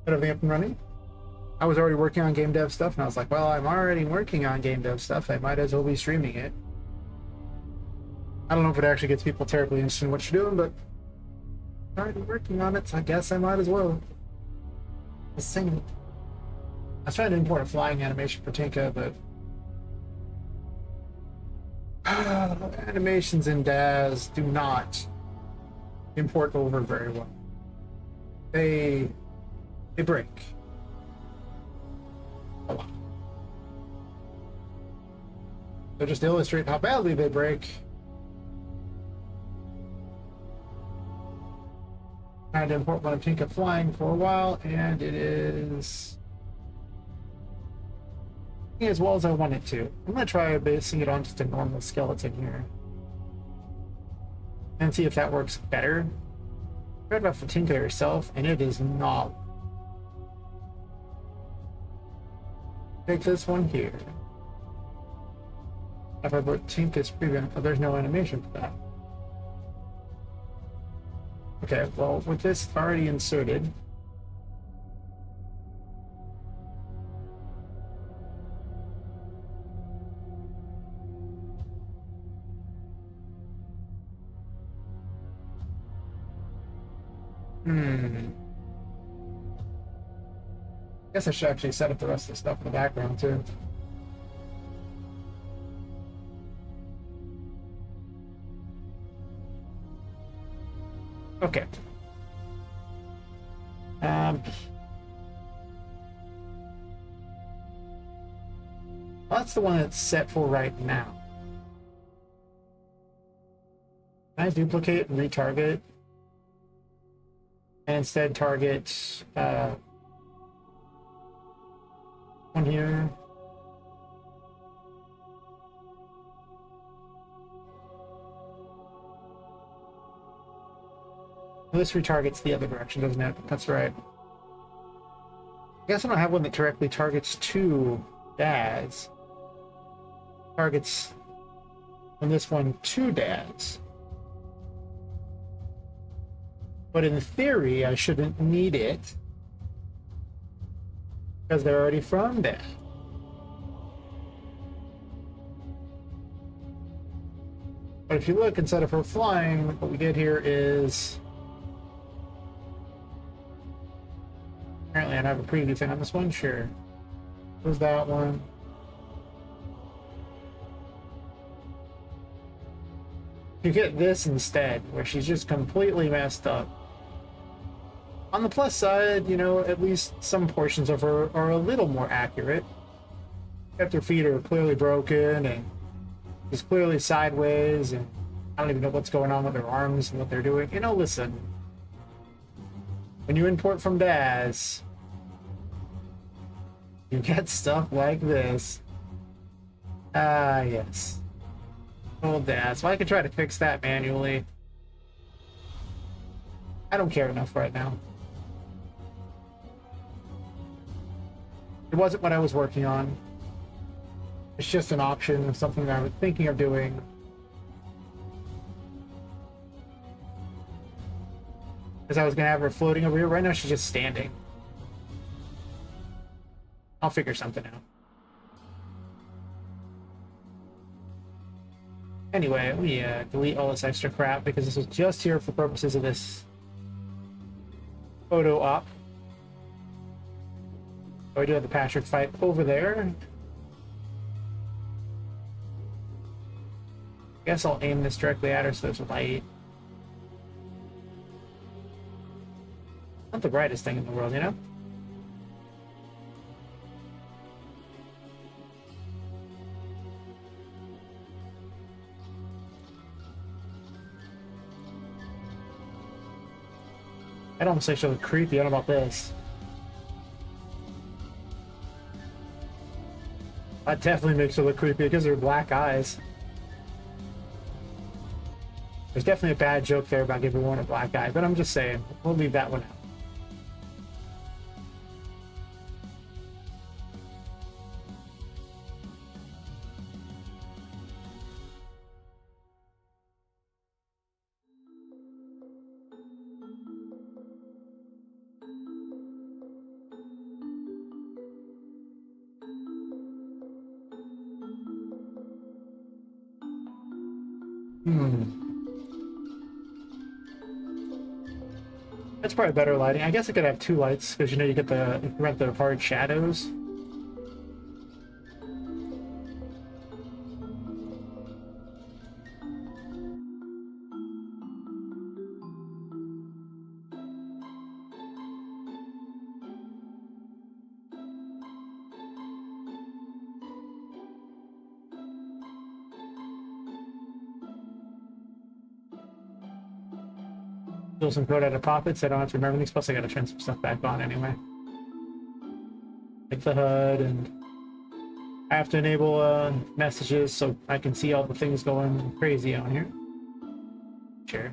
Put everything up and running. I was already working on game dev stuff, and I was like, well, I'm already working on game dev stuff. I might as well be streaming it. I don't know if it actually gets people terribly interested in what you're doing, but I'm already working on it, so I guess I might as well. Just saying. I was trying to import a flying animation for Tinka, but animations in DAZ do not import over very well. They break a lot. So just to illustrate how badly they break, I had to import one of Tinka flying for a while, and it is as well as I want it to. I'm going to try basing it on just a normal skeleton here and see if that works better. I read about for Tinka herself, and it is not. Take this one here. If I put Tinka's preview, oh, there's no animation for that. Okay, well, with this already inserted, guess I should actually set up the rest of the stuff in the background too. Okay. That's the one that's set for right now. Can I duplicate and retarget? And instead target one here. This retargets the other direction, doesn't it? That's right. I guess I don't have one that directly targets to Daz. Targets on this one to Daz. But in theory, I shouldn't need it because they're already from Daz. But if you look, instead of her flying, what we get here is... Apparently I have a preview thing on this one, sure. Where's that one? You get this instead, where she's just completely messed up. On the plus side, you know, at least some portions of her are a little more accurate. Except her feet are clearly broken, and she's clearly sideways, and I don't even know what's going on with her arms and what they're doing. You know, listen. When you import from DAZ, you get stuff like this. Ah, yes. Old DAZ. Well, I could try to fix that manually. I don't care enough right now. It wasn't what I was working on. It's just an option of something that I was thinking of doing. Because I was going to have her floating over here. Right now she's just standing. I'll figure something out. Anyway, let me delete all this extra crap because this was just here for purposes of this photo op. So I do have the Patrick fight over there. I guess I'll aim this directly at her so there's light. Not the brightest thing in the world, you know? That almost actually look creepy. I don't know about this. That definitely makes her look creepy because of her black eyes. There's definitely a bad joke there about giving one a black eye, but I'm just saying, we'll leave that one out. Hmm. That's probably better lighting. I guess I could have two lights because you know you get the you prevent the hard shadows. Still some code out of Poppets. I don't have to remember things. Plus, I gotta turn some stuff back on anyway. Like the HUD, and I have to enable messages so I can see all the things going crazy on here. Sure.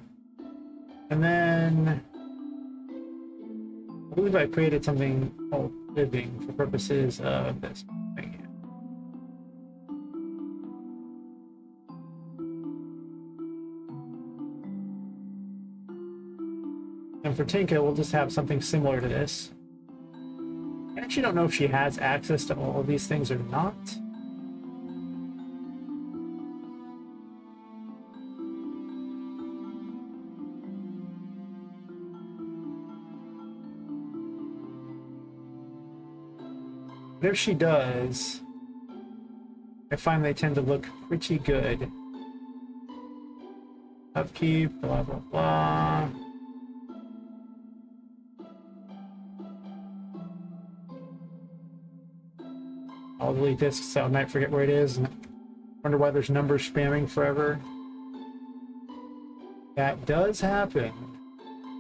And then I believe I created something called living for purposes of this thing here. And for Tinka, we'll just have something similar to this. I actually don't know if she has access to all of these things or not. But if she does, I find they tend to look pretty good. Upkeep, blah, blah, blah. I'll delete this so I might forget where it is. And wonder why there's numbers spamming forever. That does happen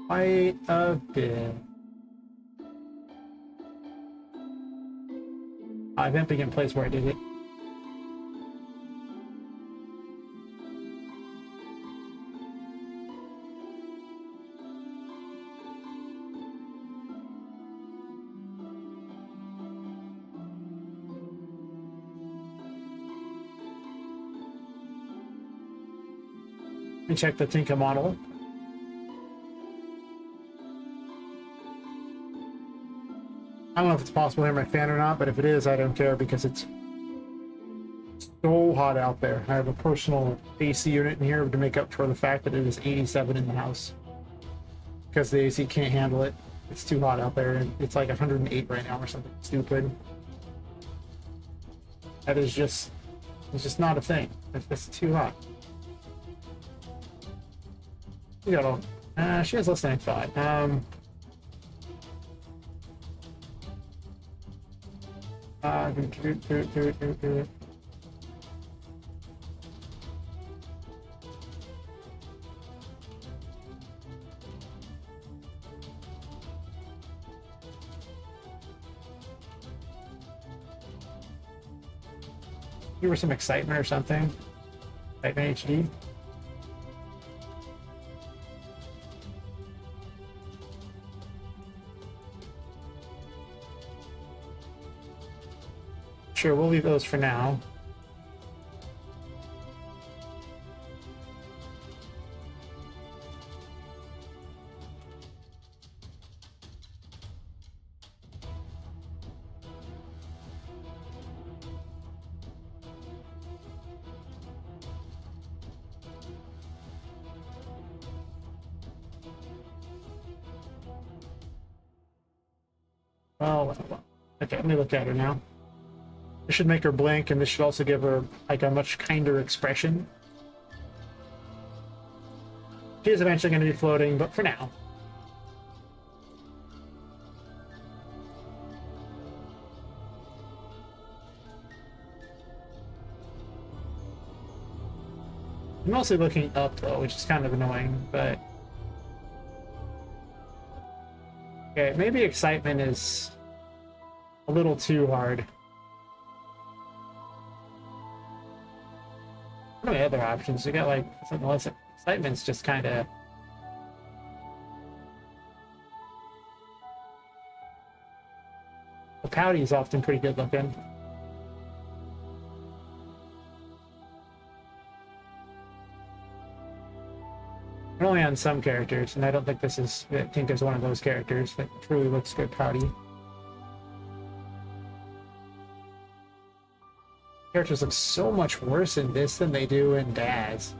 quite a bit. I've emptied in place where I did it. Let me check the Tinka model. I don't know if it's possible to hear my fan or not, but if it is, I don't care because it's so hot out there. I have a personal AC unit in here to make up for the fact that it is 87 in the house. Because the AC can't handle it. It's too hot out there, and it's like 108 right now or something stupid. That is just, it's just not a thing. It's too hot. We got all, she has less than 5. Give her some excitement or something. Excitement HD. Sure, we'll leave those for now. Well, okay, let me look at her now. This should make her blink, and this should also give her like a much kinder expression. She is eventually going to be floating, but for now. I'm mostly looking up though, which is kind of annoying, but okay, maybe excitement is a little too hard. What are the other options? You got like something less. Excitement's just kind of. The pouty is often pretty good looking. But only on some characters, and I don't think this is. I think there's one of those characters that truly looks good pouty. Characters look so much worse in this than they do in Daz.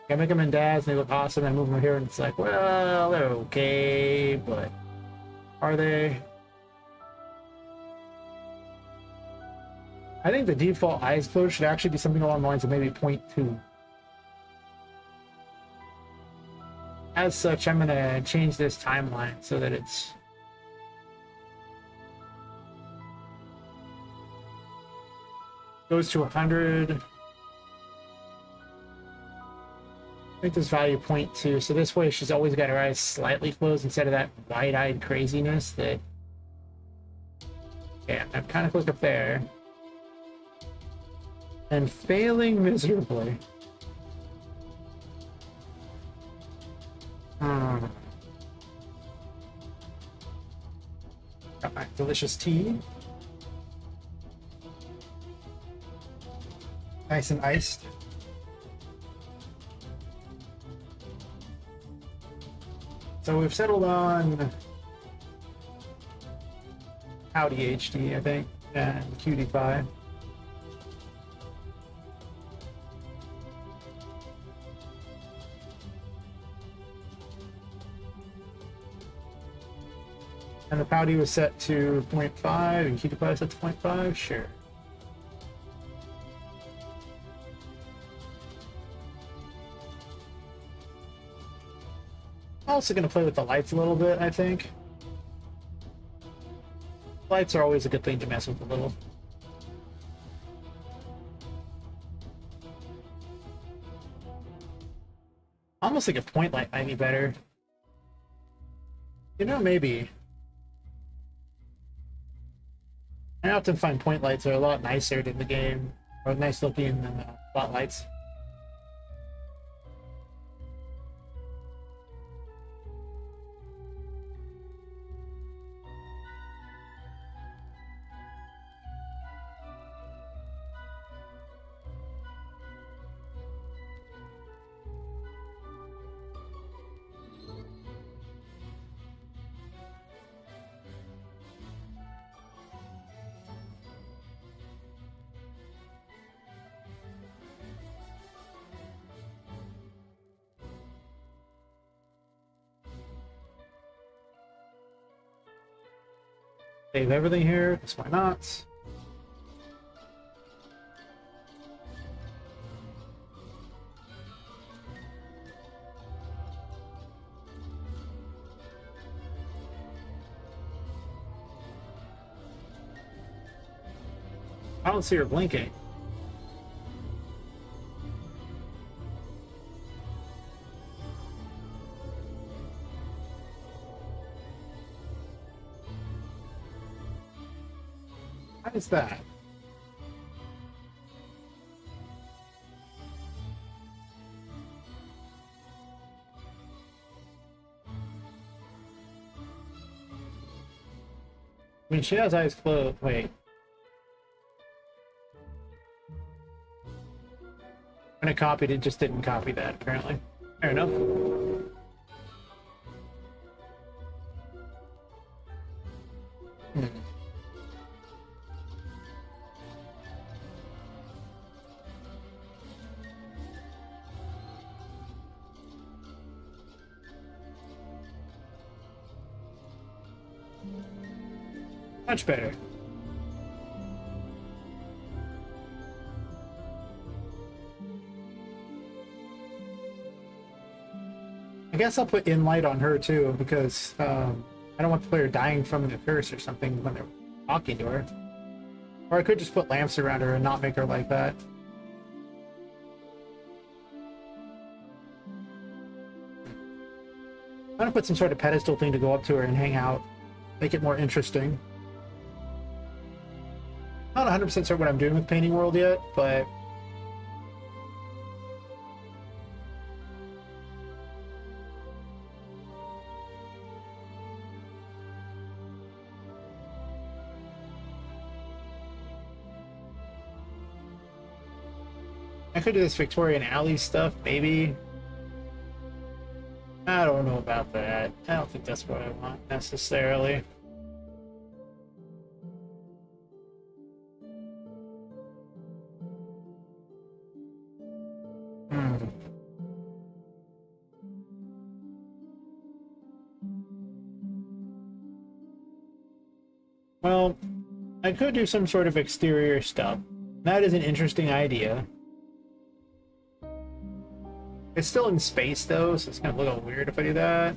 I make them in dads and they look awesome. I move them here and it's like, well, they're okay, but are they? I think the default eyes closed should actually be something along the lines of maybe 0.2. As such, I'm gonna change this timeline so that it's goes to 100. Make this value 0.2, so this way she's always got her eyes slightly closed instead of that wide-eyed craziness that... Yeah, I'm kind of close up there. And failing miserably. Got my delicious tea. Nice and iced. So we've settled on Howdy HD, I think, and Cutie Pie. And the Pouty was set to 0.5 and Cutie Pie was set to 0.5? Sure. I'm also going to play with the lights a little bit, I think. Lights are always a good thing to mess with a little. Almost like a point light might be better. You know, maybe. I often find point lights are a lot nicer in the game, or nice looking than spotlights. Save everything here, because why not? I don't see her blinking. How is that? I mean, she has eyes closed. Wait. When I copied it, just didn't copy that, apparently. Fair enough. Much better. I guess I'll put in light on her too, because I don't want the player dying from the curse or something when they're talking to her. Or I could just put lamps around her and not make her like that. I'm gonna put some sort of pedestal thing to go up to her and hang out. Make it more interesting. Not 100% certain what I'm doing with Painting World yet, but I could do this Victorian alley stuff, maybe. I don't know about that. I don't think that's what I want necessarily. I could do some sort of exterior stuff. That is an interesting idea. It's still in space though, so it's gonna look a little weird if I do that.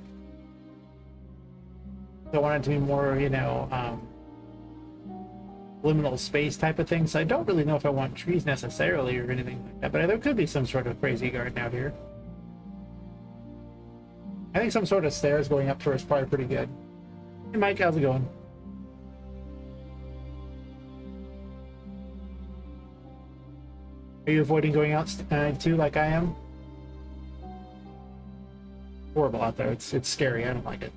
I want it to be more, you know, liminal space type of thing, so I don't really know if I want trees necessarily or anything like that, but there could be some sort of crazy garden out here. I think some sort of stairs going up to her is probably pretty good. Hey Mike, how's it going? Are you avoiding going out too, like I am? Horrible out there. It's scary. I don't like it.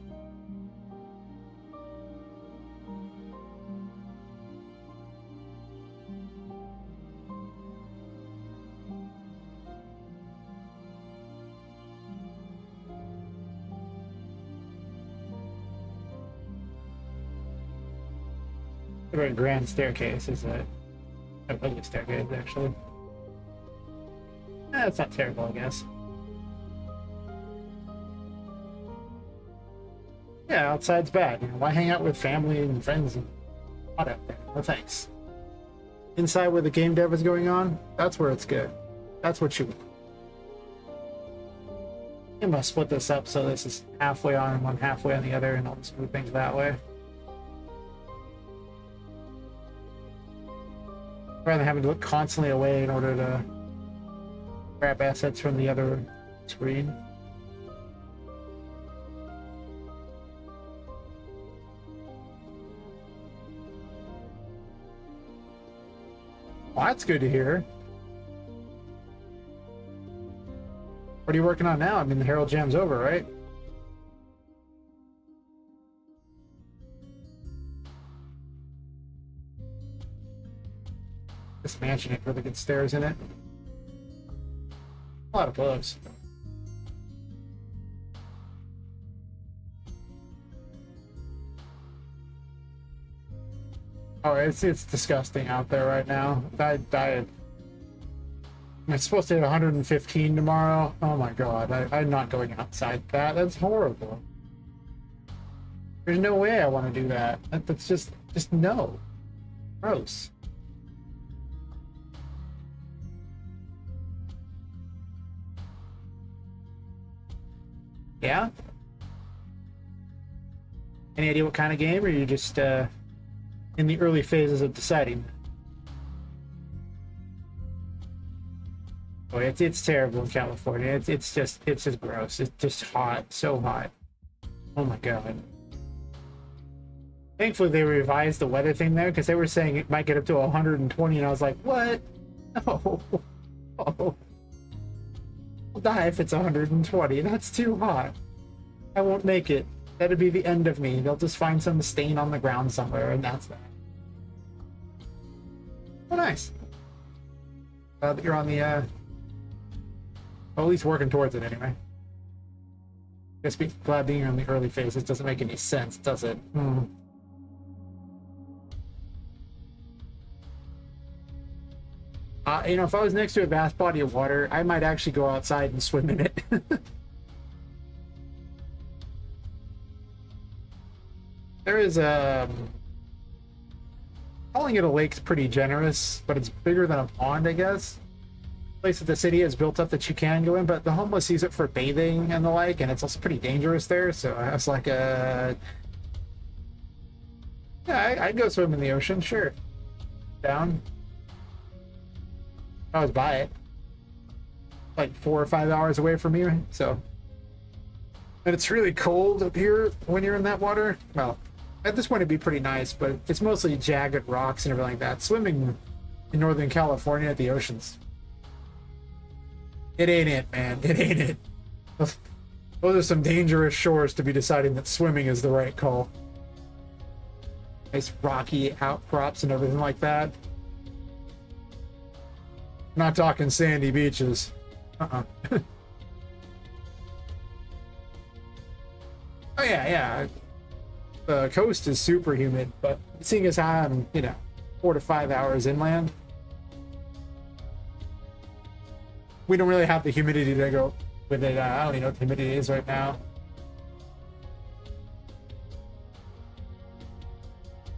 A grand staircase is a ugly staircase, actually. It's not terrible, I guess. Yeah, outside's bad. You know, why hang out with family and friends and hot out there? No thanks. Inside where the game dev is going on, that's where it's good. That's what you want. I'm gonna split this up so this is halfway on and one halfway on the other, and I'll just move things that way. Rather than having to look constantly away in order to grab assets from the other screen. Well, that's good to hear. What are you working on now? I mean, the Herald Jam's over, right? This mansion had really good stairs in it. A lot of those. Oh, it's disgusting out there right now. It's supposed to hit 115 tomorrow. Oh my god, I'm not going outside that. That's horrible. There's no way I want to do that. That's just no. Gross. Yeah? Any idea what kind of game, or are you just in the early phases of deciding? Oh, it's terrible in California. It's just gross. It's just hot, so hot. Oh my god. Thankfully they revised the weather thing there, because they were saying it might get up to 120, and I was like, what? No. Oh. I'll die if it's 120. That's too hot. I won't make it. That'd be the end of me. They'll just find some stain on the ground somewhere, and that's that. Oh, nice. Glad that you're on the, well, at least working towards it anyway. Guess glad being in the early phases doesn't make any sense, does it? You know, if I was next to a vast body of water, I might actually go outside and swim in it. There is calling it a lake's pretty generous, but it's bigger than a pond, I guess. Place that the city has built up that you can go in, but the homeless use it for bathing and the like, and it's also pretty dangerous there, so I was like, yeah, I'd go swim in the ocean, sure. Down. I was by it. Like 4 or 5 hours away from me, so. And it's really cold up here when you're in that water. Well, at this point it'd be pretty nice, but it's mostly jagged rocks and everything like that. Swimming in Northern California at the oceans, it ain't it, man. It ain't it. Those are some dangerous shores to be deciding that swimming is the right call. Nice rocky outcrops and everything like that. I'm not talking sandy beaches. Oh yeah. The coast is super humid, but seeing as how I'm, 4 to 5 hours inland, we don't really have the humidity to go with it. I don't even know what the humidity is right now.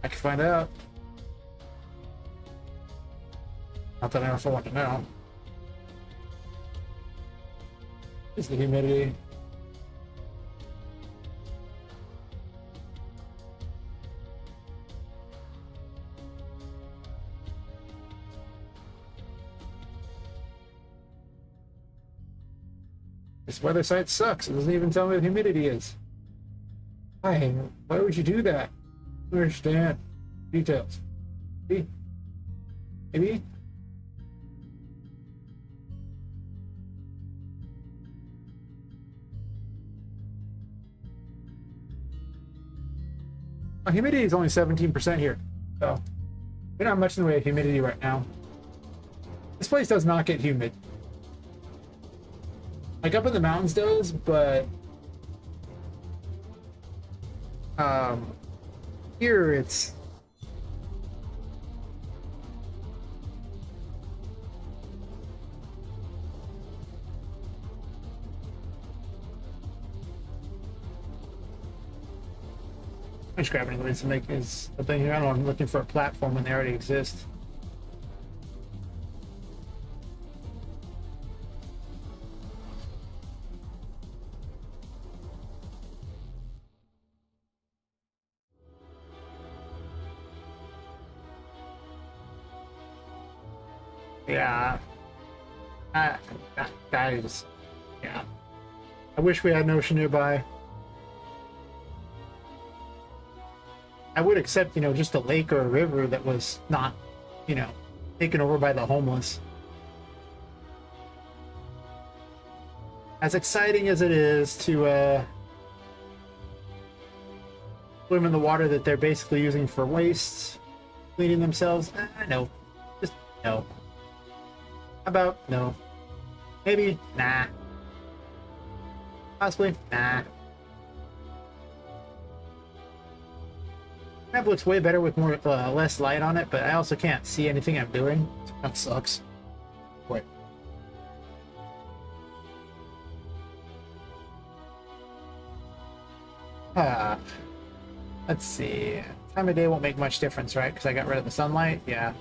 I can find out. Not that I also want to know. Is the humidity? This weather site sucks. It doesn't even tell me what humidity is. Why? Why would you do that? I don't understand. Details. See? Maybe? My humidity is only 17% here, so we don't have much in the way of humidity right now. This place does not get humid. Like up in the mountains does, but here it's I'm just grabbing the to make is a thing here. I don't know, I'm looking for a platform when they already exist. Yeah. That is, yeah. I wish we had an ocean nearby. I would accept, you know, just a lake or a river that was not, you know, taken over by the homeless. As exciting as it is to swim in the water that they're basically using for waste, cleaning themselves, no. Just no. How about no? Maybe nah. Possibly nah. Map looks way better with more less light on it, but I also can't see anything I'm doing. That sucks. Wait. Let's see. Time of day won't make much difference, right? Because I got rid of the sunlight. Yeah.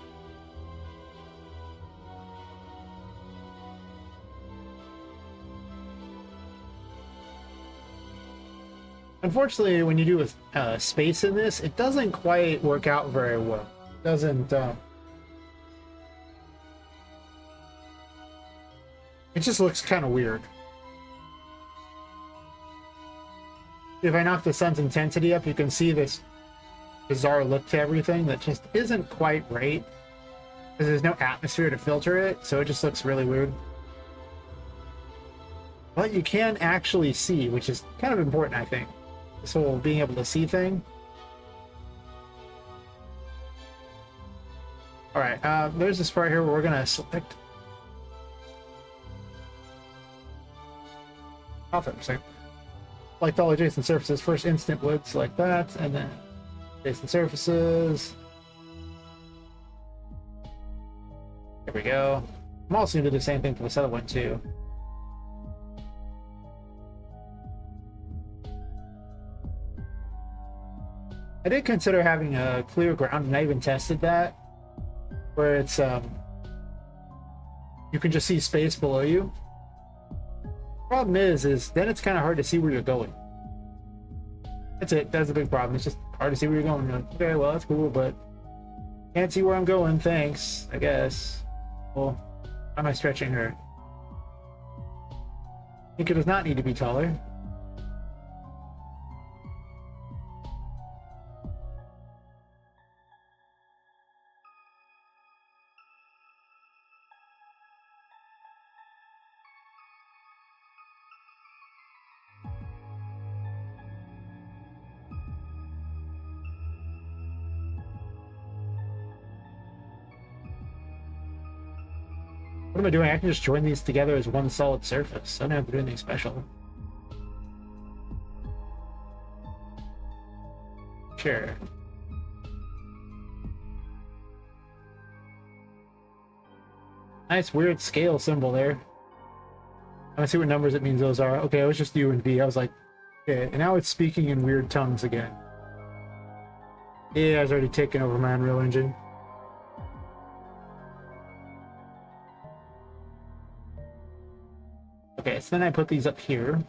Unfortunately, when you do a space in this, it doesn't quite work out very well. It doesn't. It just looks kind of weird. If I knock the sun's intensity up, you can see this bizarre look to everything that just isn't quite right. Because there's no atmosphere to filter it, so it just looks really weird. But you can actually see, which is kind of important, I think. This whole being able to see thing. Alright, there's this part here where we're gonna select. Off it for a second. Select all adjacent surfaces. First instant wood, select that, and then adjacent surfaces. There we go. I'm also gonna do the same thing for this other one too. I did consider having a clear ground, and I even tested that, where it's you can just see space below you. Problem is then it's kind of hard to see where you're going. That's it. That's a big problem. It's just hard to see where you're going. You're like, okay, well that's cool, but can't see where I'm going. Thanks, I guess. Well, why am I stretching her? Tinka does not need to be taller. What am I doing? I can just join these together as one solid surface. I don't have to do anything special. Sure. Nice weird scale symbol there. I don't see what numbers it means those are. Okay, it was just U and V. I was like, okay, and now it's speaking in weird tongues again. Yeah, I was already taken over my Unreal Engine. Okay, so then I put these up here.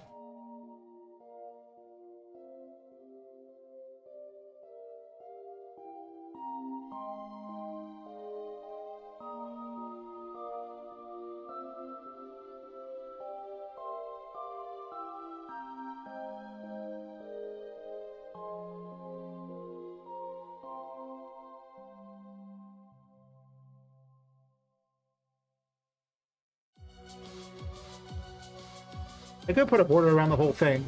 I could put a border around the whole thing.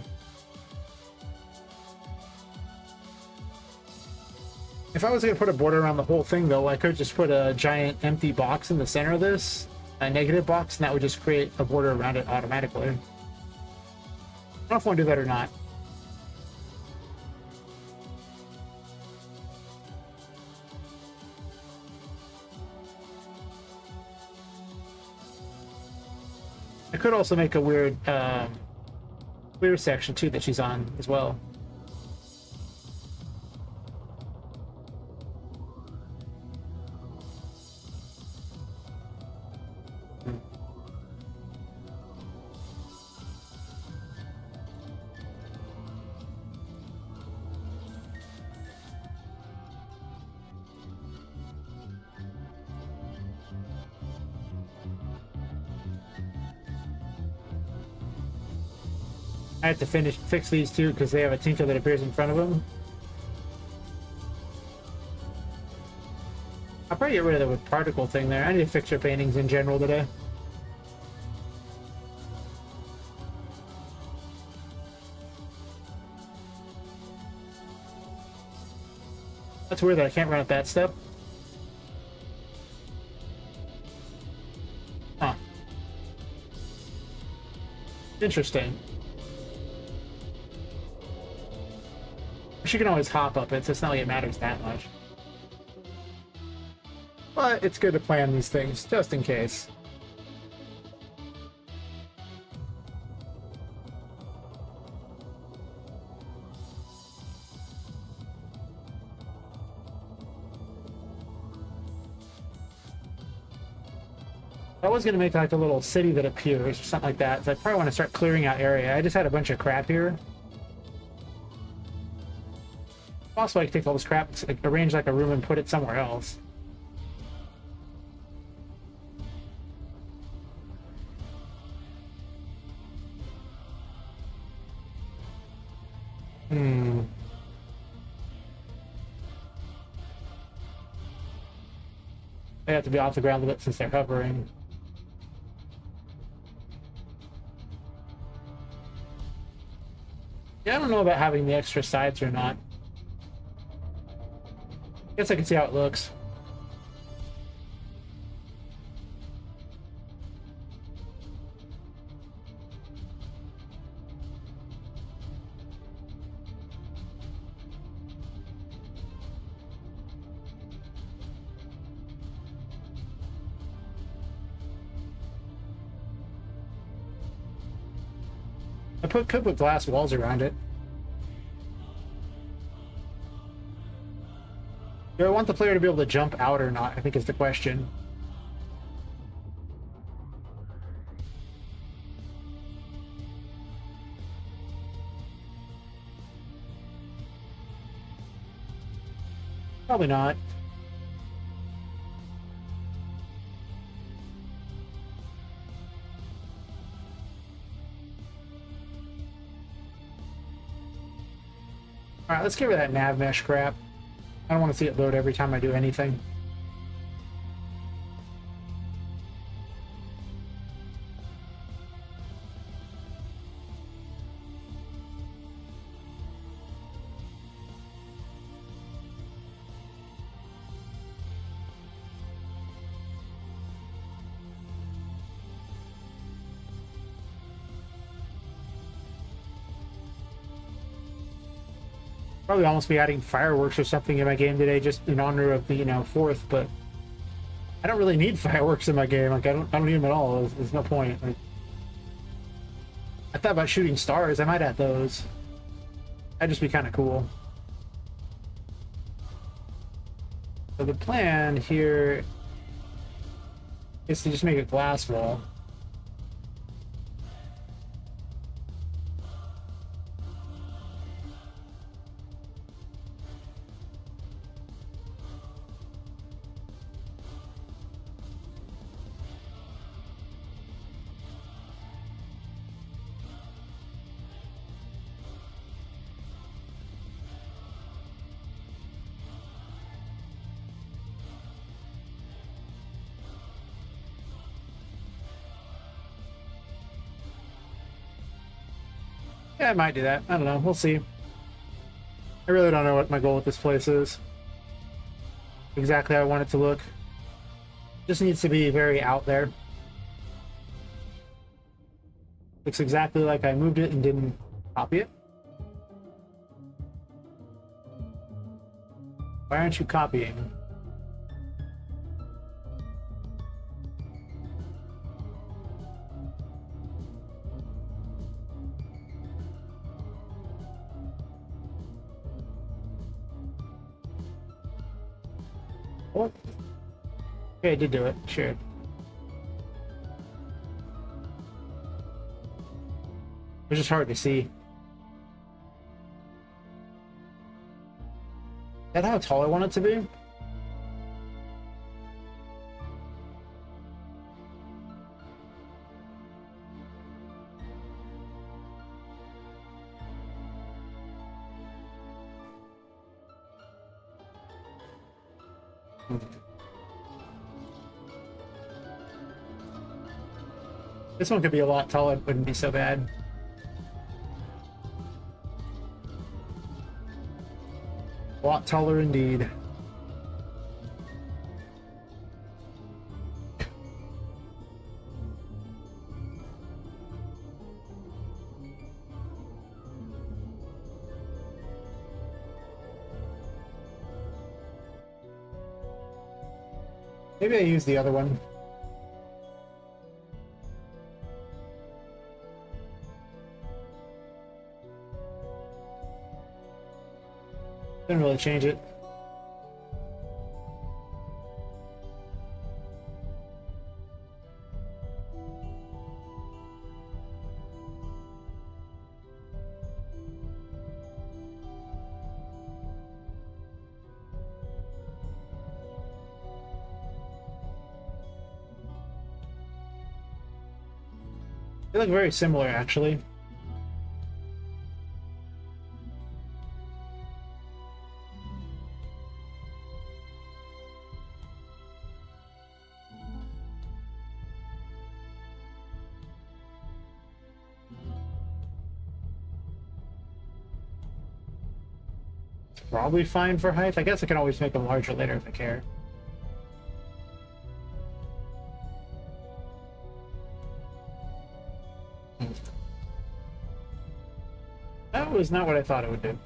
If I was going to put a border around the whole thing, though, I could just put a giant empty box in the center of this, a negative box, and that would just create a border around it automatically. I don't know if I want to do that or not. I could also make a weird section too that she's on as well. I have to fix these two because they have a Tinka that appears in front of them. I'll probably get rid of the particle thing there. I need to fix your paintings in general today. That's weird that I can't run up that step. Huh. Interesting. She can always hop up it, so it's not like it matters that much. But it's good to plan these things, just in case. I was going to make like a little city that appears, or something like that, so I probably want to start clearing out area. I just had a bunch of crap here. Also, I could take all this crap, arrange like a room and put it somewhere else. They have to be off the ground a bit since they're hovering. Yeah, I don't know about having the extra sides or not. Guess I can see how it looks. Could put glass walls around it. Do I want the player to be able to jump out or not, I think is the question. Probably not. Alright, let's get rid of that nav mesh crap. I don't want to see it load every time I do anything. Probably almost be adding fireworks or something in my game today just in honor of the, 4th, but I don't really need fireworks in my game. Like, I don't need them at all. There's no point. Like, I thought about shooting stars. I might add those. That'd just be kind of cool. So the plan here is to just make a glass wall. Yeah, I might do that. I don't know. We'll see. I really don't know what my goal with this place is. Exactly how I want it to look. Just needs to be very out there. Looks exactly like I moved it and didn't copy it. Why aren't you copying? What? Okay, I did do it. Sure. It's just hard to see. Is that how tall I want it to be? This one could be a lot taller, it wouldn't be so bad. A lot taller indeed. Maybe I use the other one. Didn't really change it. They look very similar, actually. Probably fine for height. I guess I can always make them larger later if I care. That was not what I thought it would do.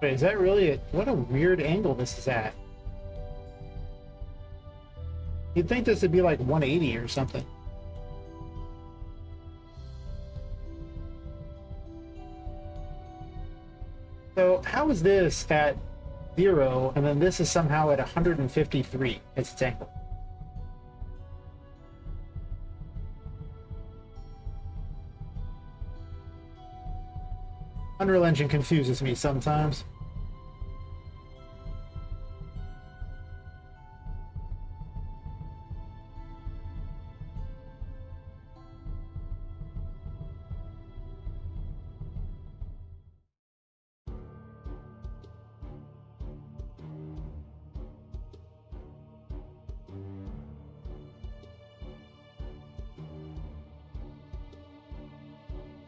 Wait, is that really it? What a weird angle this is at. You'd think this would be like 180 or something. So how is this at 0 and then this is somehow at 153 as its angle? Unreal Engine confuses me sometimes.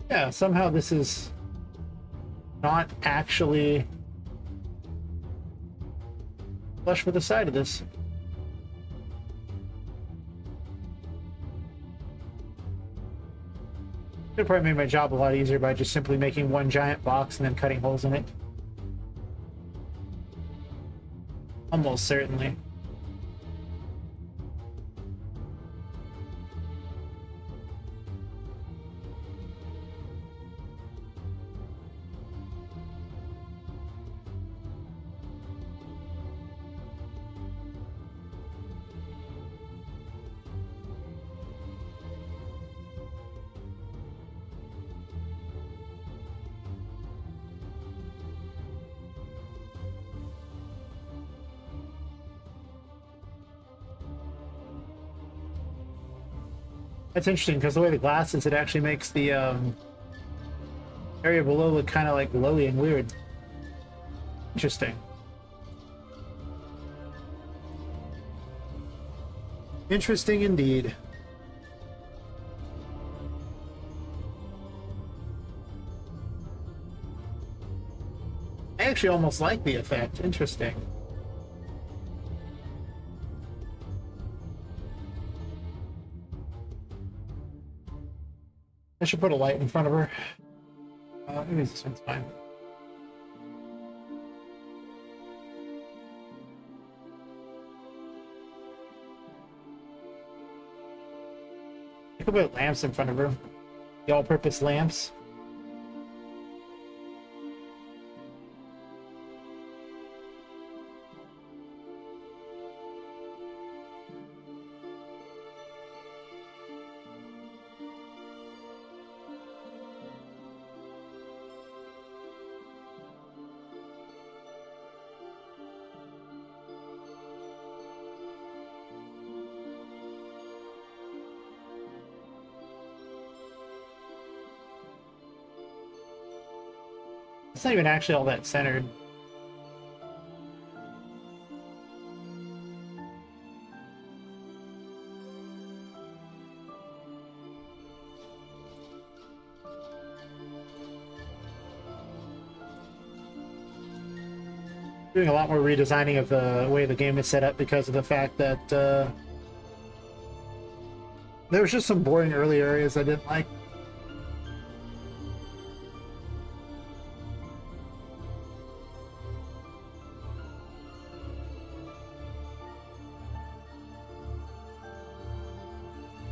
Yeah, somehow this is not actually flush with the side of this. Could have probably made my job a lot easier by just simply making one giant box and then cutting holes in it. Almost certainly. That's interesting because the way the glass is, it actually makes the area below look kind of like glowy and weird. Interesting. Interesting indeed. actually almost like the effect. Interesting. I should put a light in front of her. Maybe this one's fine. I could put lamps in front of her. The all-purpose lamps. It's not even actually all that centered. Doing a lot more redesigning of the way the game is set up because of the fact that there was just some boring early areas I didn't like.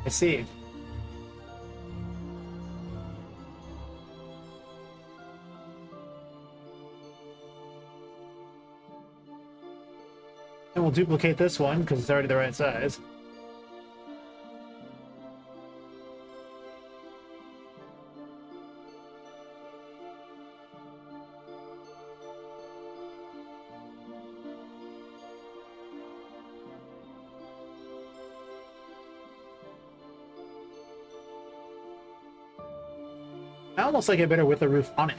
I see. And we'll duplicate this one because it's already the right size. I almost like it better with the roof on it.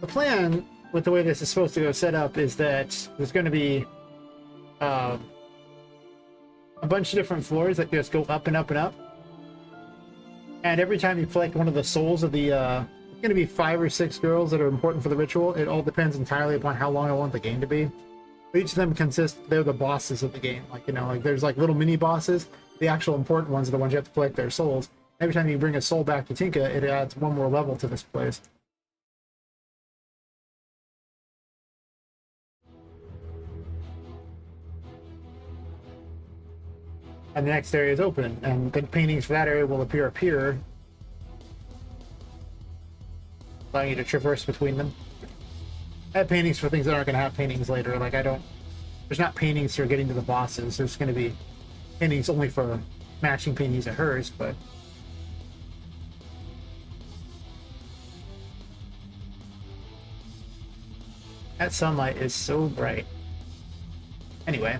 The plan with the way this is supposed to go set up is that there's going to be a bunch of different floors that just go up and up and up. And every time you collect one of the souls of the, it's going to be 5 or 6 girls that are important for the ritual. It all depends entirely upon how long I want the game to be. Each of them they're the bosses of the game. Like, you know, like there's like little mini bosses. The actual important ones are the ones you have to collect their souls. Every time you bring a soul back to Tinka, it adds one more level to this place. And the next area is open, and the paintings for that area will appear up here, allowing you to traverse between them. I have paintings for things that aren't going to have paintings later. Like, there's not paintings for getting to the bosses. There's going to be paintings only for matching paintings of hers, but that sunlight is so bright. Anyway.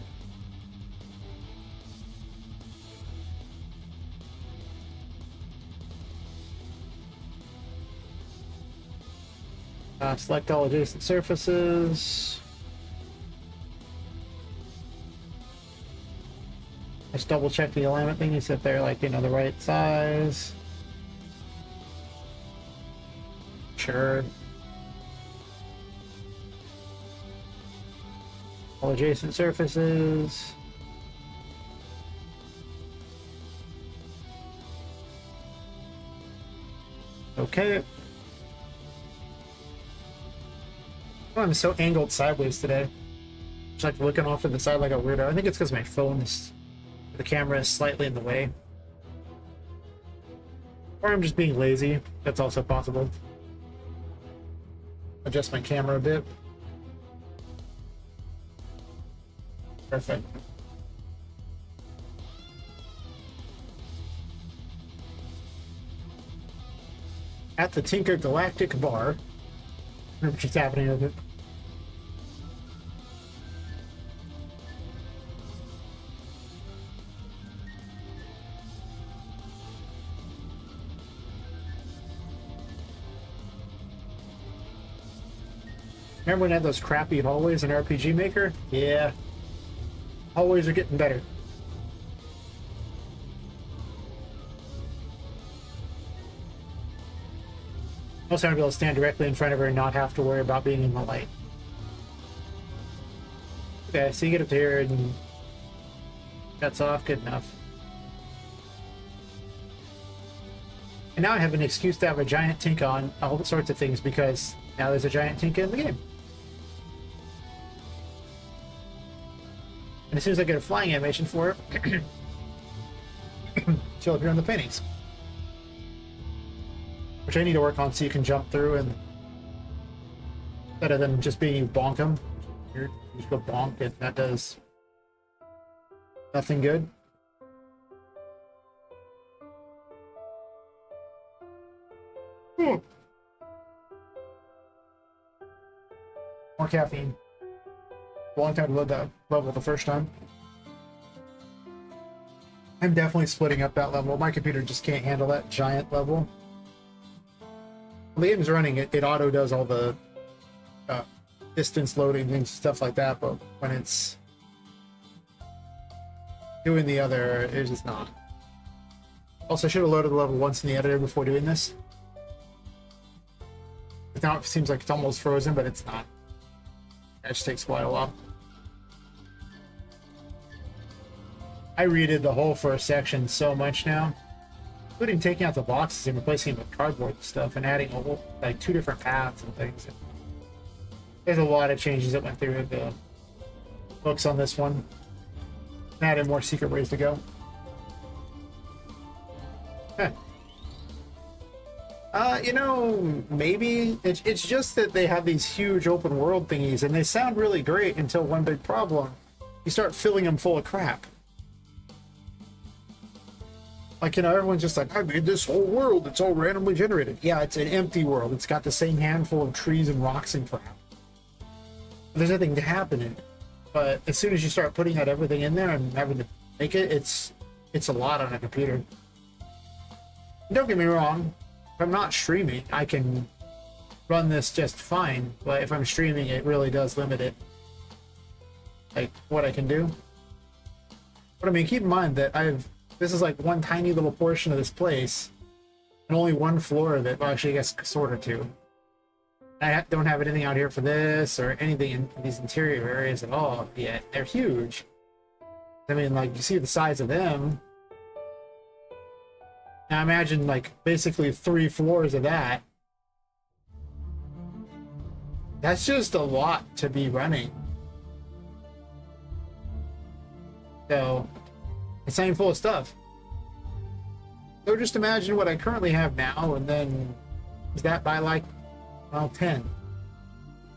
Select all adjacent surfaces. Just double check the alignment thing. You sit there like, you know, the right size. Sure. All adjacent surfaces. Okay. Oh, I'm so angled sideways today. Just like looking off to the side like a weirdo. I think it's because my phone is... the camera is slightly in the way. Or I'm just being lazy. That's also possible. Adjust my camera a bit. Perfect. At the Tinka Galactic Bar. What's happening with it? Remember when I had those crappy hallways in RPG Maker? Yeah. Hallways are getting better. Also, I want to be able to stand directly in front of her and not have to worry about being in the light. Okay, so you get up here and that's off. Good enough. And now I have an excuse to have a giant Tinka on all sorts of things because now there's a giant Tinka in the game. And as soon as I get a flying animation for it, she'll appear on the paintings. Which I need to work on so you can jump through and instead of them just being you bonk them, you just go bonk and that does nothing good. More caffeine. Long time to load that level the first time. I'm definitely splitting up that level. My computer just can't handle that giant level. When the game's running, it auto does all the distance loading things, stuff like that, but when it's doing the other, it's just not. Also, I should have loaded the level once in the editor before doing this. Now it seems like it's almost frozen, but it's not. It just takes quite a while. I redid the whole first section so much now, including taking out the boxes and replacing them with cardboard and stuff, and adding a whole, like 2 different paths and things. There's a lot of changes that went through the books on this one. And added more secret ways to go. Huh. You know, maybe it's just that they have these huge open world thingies and they sound really great until one big problem. You start filling them full of crap. Like, you know, everyone's just like, I made this whole world, it's all randomly generated. Yeah, it's an empty world. It's got the same handful of trees and rocks and crap. There's nothing to happen in it. But as soon as you start putting out everything in there and having to make it, it's a lot on a computer. Don't get me wrong. If I'm not streaming, I can run this just fine, but if I'm streaming, it really does limit it. Like, what I can do. But I mean, keep in mind that this is like one tiny little portion of this place, and only one floor of it, well, actually, I guess sort of two. I don't have anything out here for this, or anything in these interior areas at all yet. They're huge. I mean, like, you see the size of them. Now imagine, like, basically 3 floors of that. That's just a lot to be running. So, it's not even full of stuff. So just imagine what I currently have now, and then is that by, like, well, 10.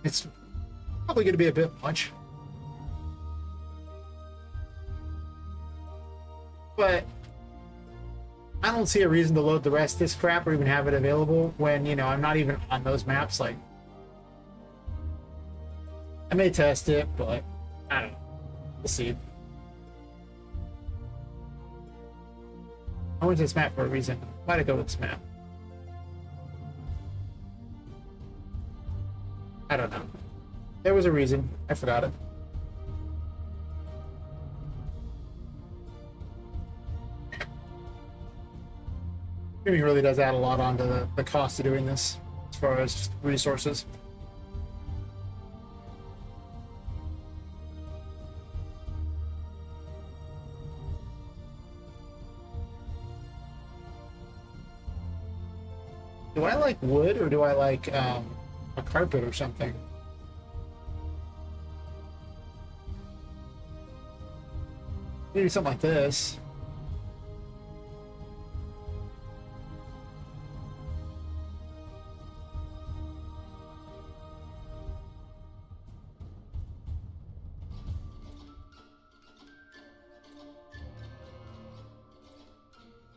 It's probably going to be a bit much. But I don't see a reason to load the rest of this crap or even have it available when, you know, I'm not even on those maps. Like, I may test it, but I don't know. We'll see. I went to this map for a reason. Why'd I go with this map? I don't know. There was a reason. I forgot it. Streaming really does add a lot onto the cost of doing this, as far as just resources. Do I like wood, or do I like a carpet or something? Maybe something like this.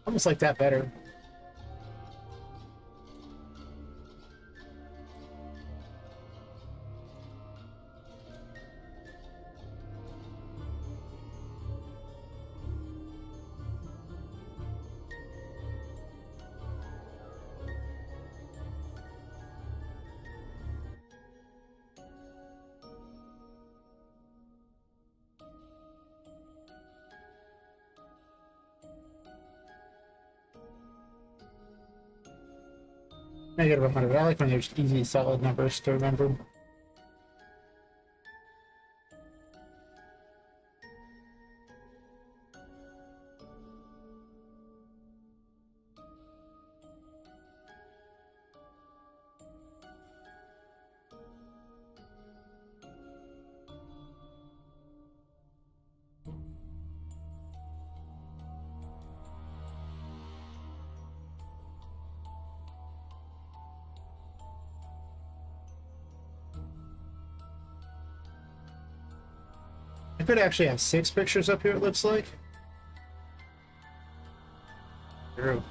Almost like that better. -100. I like when there's easy, solid numbers to remember. I could actually have 6 pictures up here, it looks like. True.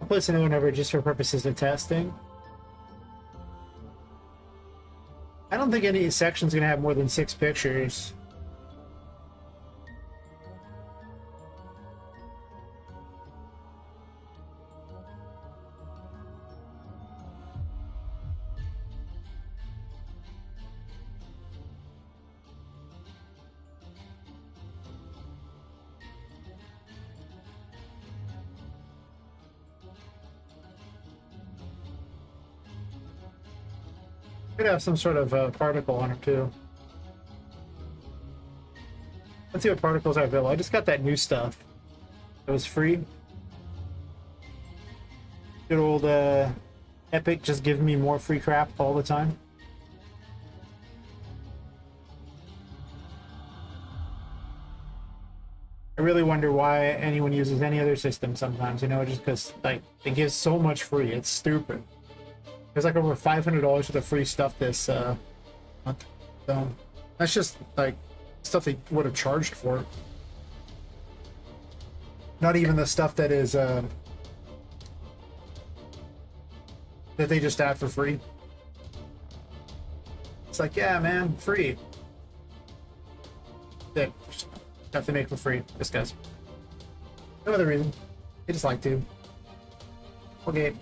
I'll put another one over just for purposes of testing. I don't think any section's gonna have more than 6 pictures. Could have some sort of particle on it too. Let's see what particles are available. I just got that new stuff. It was free. Good old Epic just giving me more free crap all the time. I really wonder why anyone uses any other system sometimes, you know, just because like it gives so much free. It's stupid. There's like over $500 worth of free stuff this month. So that's just like stuff they would have charged for. Not even the stuff that is that they just add for free. It's like, yeah, man, free. That have to make for free. This guy's no other reason. They just like to. Okay.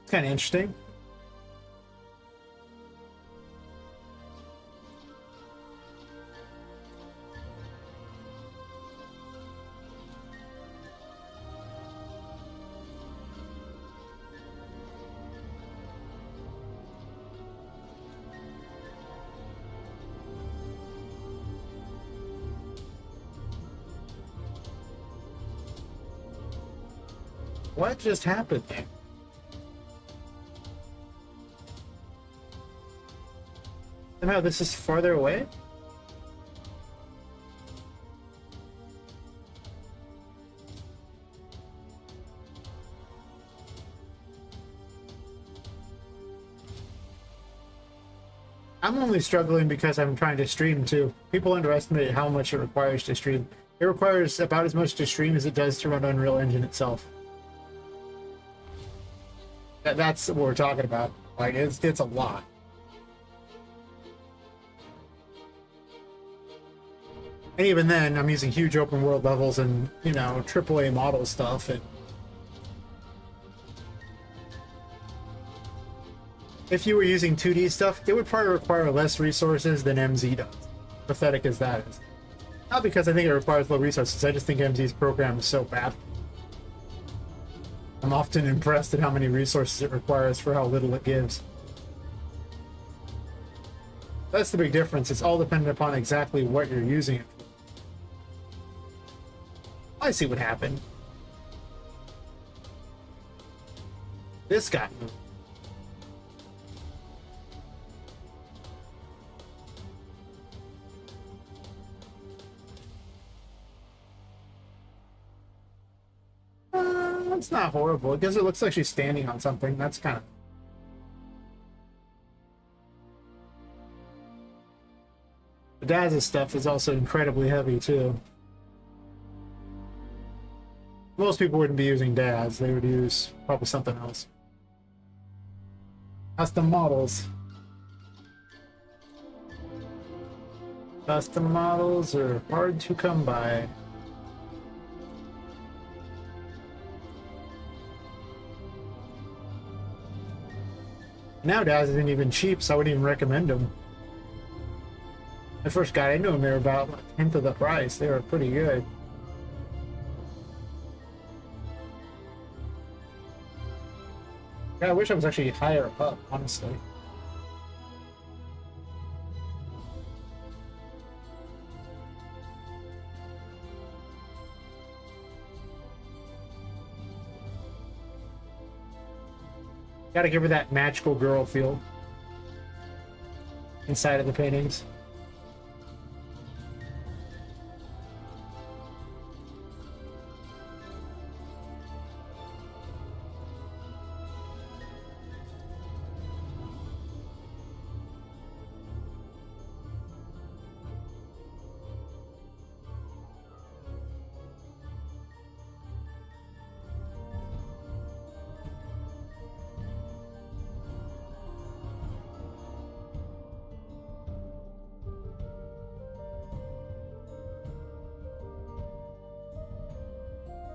It's kind of interesting. What just happened there? Somehow this is farther away? I'm only struggling because I'm trying to stream too. People underestimate how much it requires to stream. It requires about as much to stream as it does to run Unreal Engine itself. That's what we're talking about. Like, it's a lot. And even then, I'm using huge open world levels and, you know, AAA model stuff. And if you were using 2D stuff, it would probably require less resources than MZ does. Pathetic as that is. Not because I think it requires low resources, I just think MZ's program is so bad. I'm often impressed at how many resources it requires for how little it gives. That's the big difference. It's all dependent upon exactly what you're using it for. I see what happened. This guy. It's not horrible. I guess it looks like she's standing on something. That's kind of... The Daz's stuff is also incredibly heavy, too. Most people wouldn't be using Daz. They would use probably something else. Custom models. Custom models are hard to come by. Now Daz isn't even cheap, so I wouldn't even recommend them. The first guy I knew them, they were about a tenth of the price. They were pretty good. Yeah, I wish I was actually higher up, honestly. Gotta give her that magical girl feel inside of the paintings.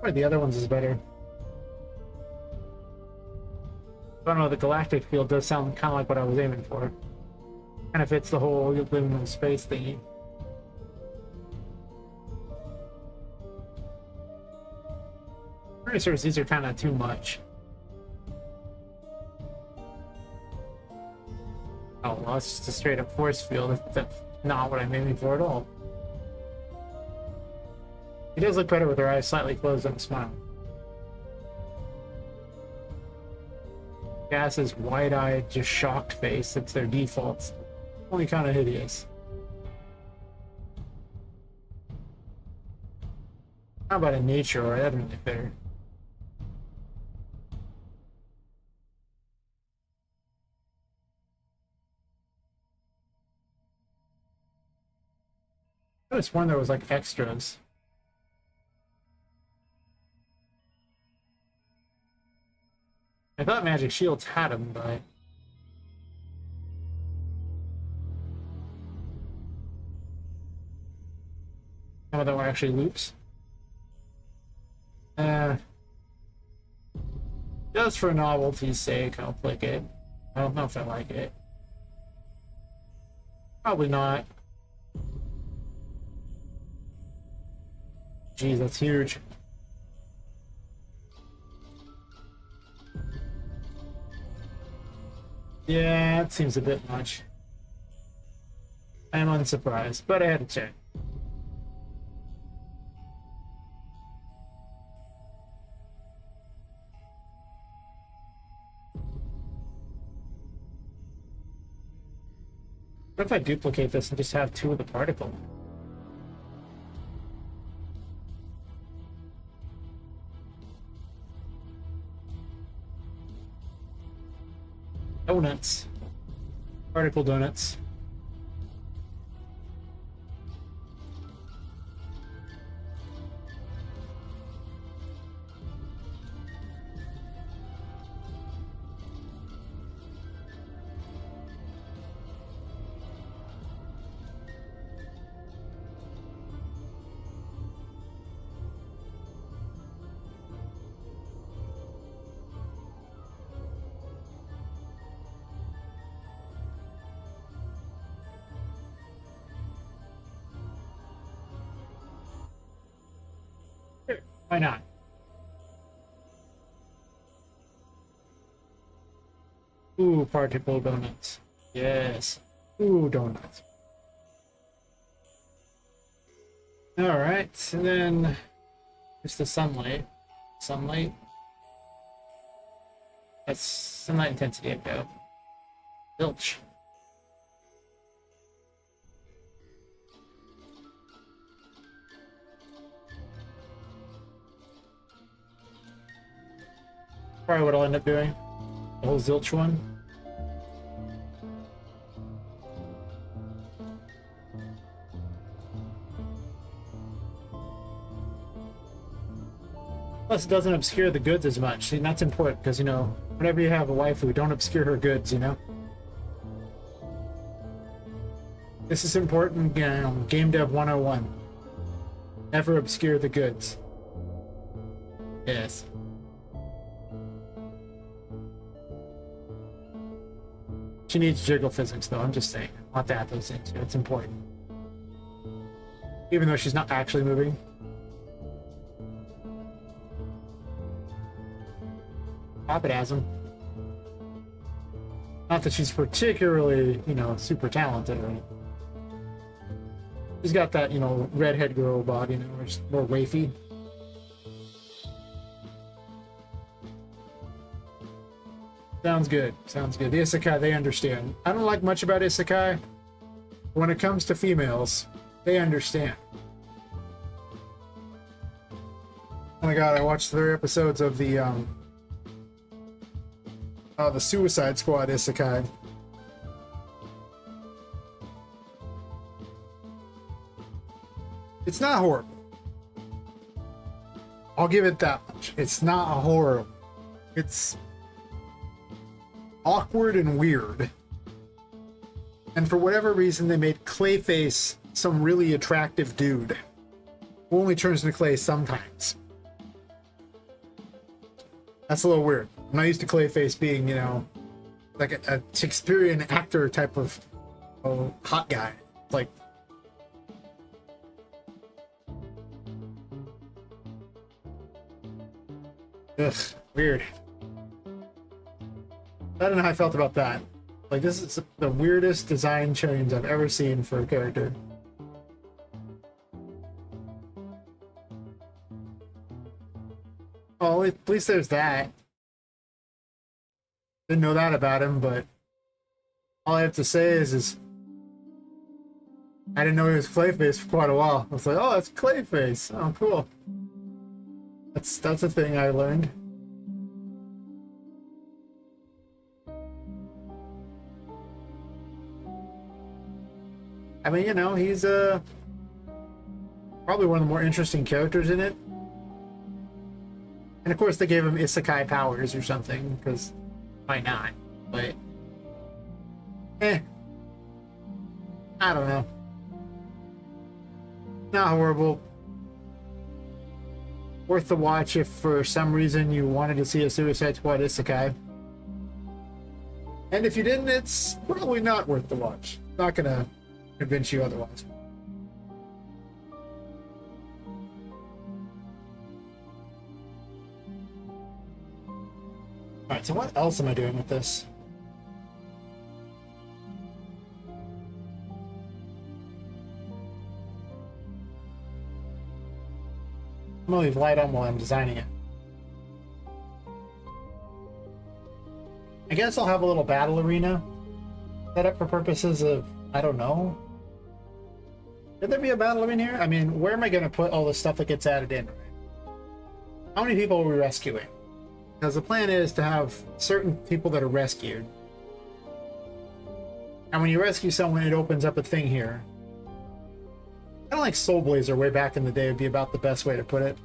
Or the other ones is better. I don't know, the galactic field does sound kind of like what I was aiming for. Kind of fits the whole liminal space thingy. Racers, these are kind of too much. Oh, well, it's just a straight up force field. That's not what I'm aiming for at all. She does look better with her eyes slightly closed and a smile. Gas's wide-eyed, just shocked face, it's their defaults. Only kind of hideous. How about a nature or that really fair? I was sworn there was like extras. I thought Magic Shields had them, but some of them were actually loops. Just for novelty's sake, I'll click it. I don't know if I like it. Probably not. Geez, that's huge. Yeah, it seems a bit much. I'm unsurprised, but I had to check. What if I duplicate this and just have two of the particle? Donuts. Particle donuts. Why not? Ooh, particle donuts. Yes. Ooh, donuts. Alright, and then it's the sunlight. Sunlight. That's sunlight intensity, go. Zilch. Probably what I'll end up doing. The whole zilch one. Plus, it doesn't obscure the goods as much. See, that's important because, you know, whenever you have a waifu, don't obscure her goods, you know? This is important, you know, Game Dev 101. Never obscure the goods. Yes. She needs jiggle physics, though. I'm just saying. Not to add those things. It's important. Even though she's not actually moving. Poppet has him. Not that she's particularly, you know, super talented or anything. She's got that, you know, redhead girl body, you know, where she's more wafy. Sounds good. Sounds good. The isekai, they understand. I don't like much about isekai. When it comes to females, they understand. Oh my god, I watched 3 episodes of the Suicide Squad isekai. It's not horrible. I'll give it that much. It's not horrible. It's awkward and weird. And for whatever reason, they made Clayface some really attractive dude who only turns into clay sometimes. That's a little weird. I'm not used to Clayface being, you know, like a Shakespearean actor type of hot guy. Like, ugh, weird. I don't know how I felt about that. Like, this is the weirdest design change I've ever seen for a character. Well, at least there's that. Didn't know that about him, but all I have to say is I didn't know he was Clayface for quite a while. I was like, oh, that's Clayface. Oh, cool. That's a thing I learned. I mean, you know, he's probably one of the more interesting characters in it. And of course they gave him isekai powers or something, because why not? But I don't know. Not horrible. Worth the watch if for some reason you wanted to see a Suicide Squad isekai. And if you didn't, it's probably not worth the watch. Not gonna convince you otherwise. Alright, so what else am I doing with this? I'm gonna leave light on while I'm designing it. I guess I'll have a little battle arena set up for purposes of, I don't know. Could there be a battle arena here? I mean, where am I gonna put all the stuff that gets added in? How many people are we rescuing? Because the plan is to have certain people that are rescued. And when you rescue someone, it opens up a thing here. Kind of like Soul Blazer way back in the day would be about the best way to put it.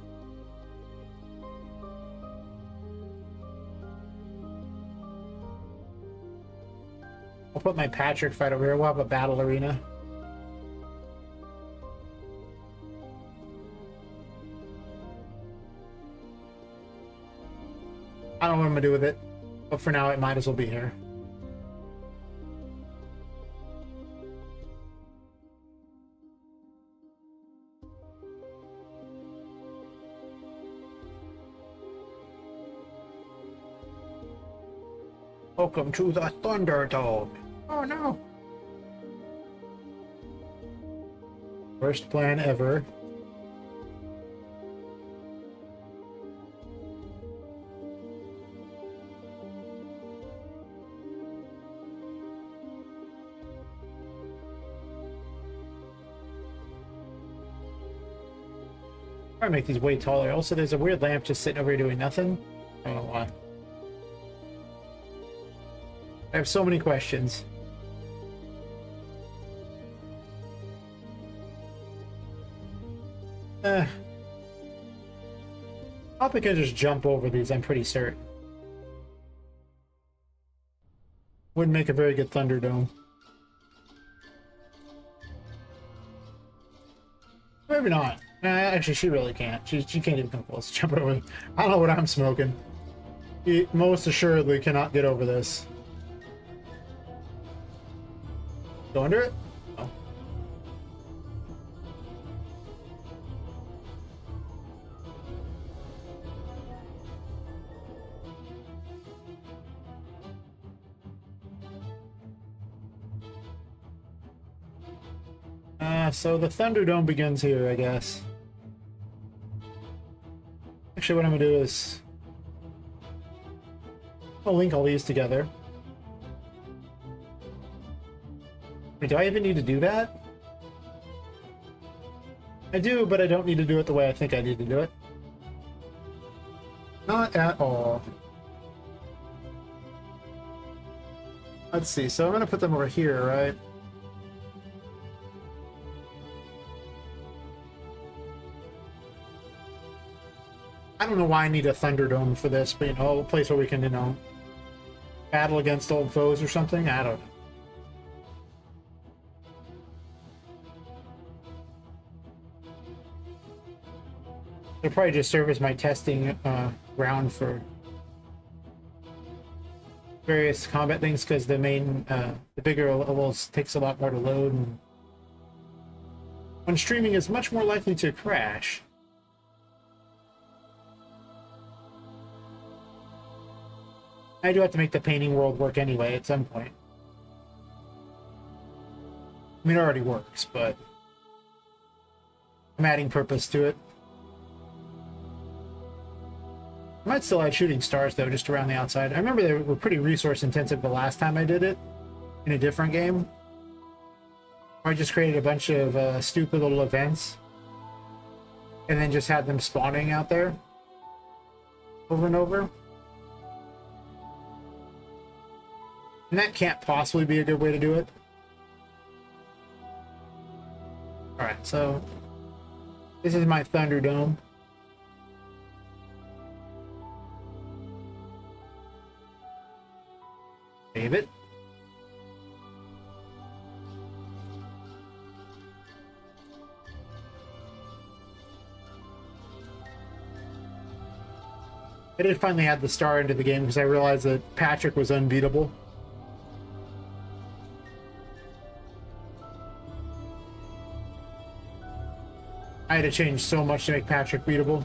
I'll put my Patrick fight over here. We'll have a battle arena. I don't know what I'm gonna do with it, but for now it might as well be here. Welcome to the Thunderdome. Oh no. Worst plan ever. Try to make these way taller. Also, there's a weird lamp just sitting over here doing nothing. I don't know why. I have so many questions. Poppet can just jump over these, I'm pretty certain. Wouldn't make a very good Thunderdome. Maybe not. Actually, she really can't. She can't even come close. Jump over. I don't know what I'm smoking. He most assuredly cannot get over this. Go under it? Oh. So the Thunderdome begins here, I guess. Actually, what I'm gonna do is I'll link all these together. Wait, do I even need to do that? I do, but I don't need to do it the way I think I need to do it. Not at all. Let's see, so I'm gonna put them over here, right? I don't know why I need a Thunderdome for this, but, you know, a place where we can, you know, battle against old foes or something? I don't know. It'll probably just serve as my testing ground for various combat things, because the main, the bigger levels takes a lot more to load, and when streaming is much more likely to crash. I do have to make the painting world work anyway at some point. I mean, it already works, but I'm adding purpose to it. I might still add shooting stars, though, just around the outside. I remember they were pretty resource intensive the last time I did it in a different game. I just created a bunch of stupid little events and then just had them spawning out there over and over. And that can't possibly be a good way to do it. Alright, so this is my Thunderdome. Save it. I did finally add the star into the game because I realized that Patrick was unbeatable. I had to change so much to make Patrick beatable.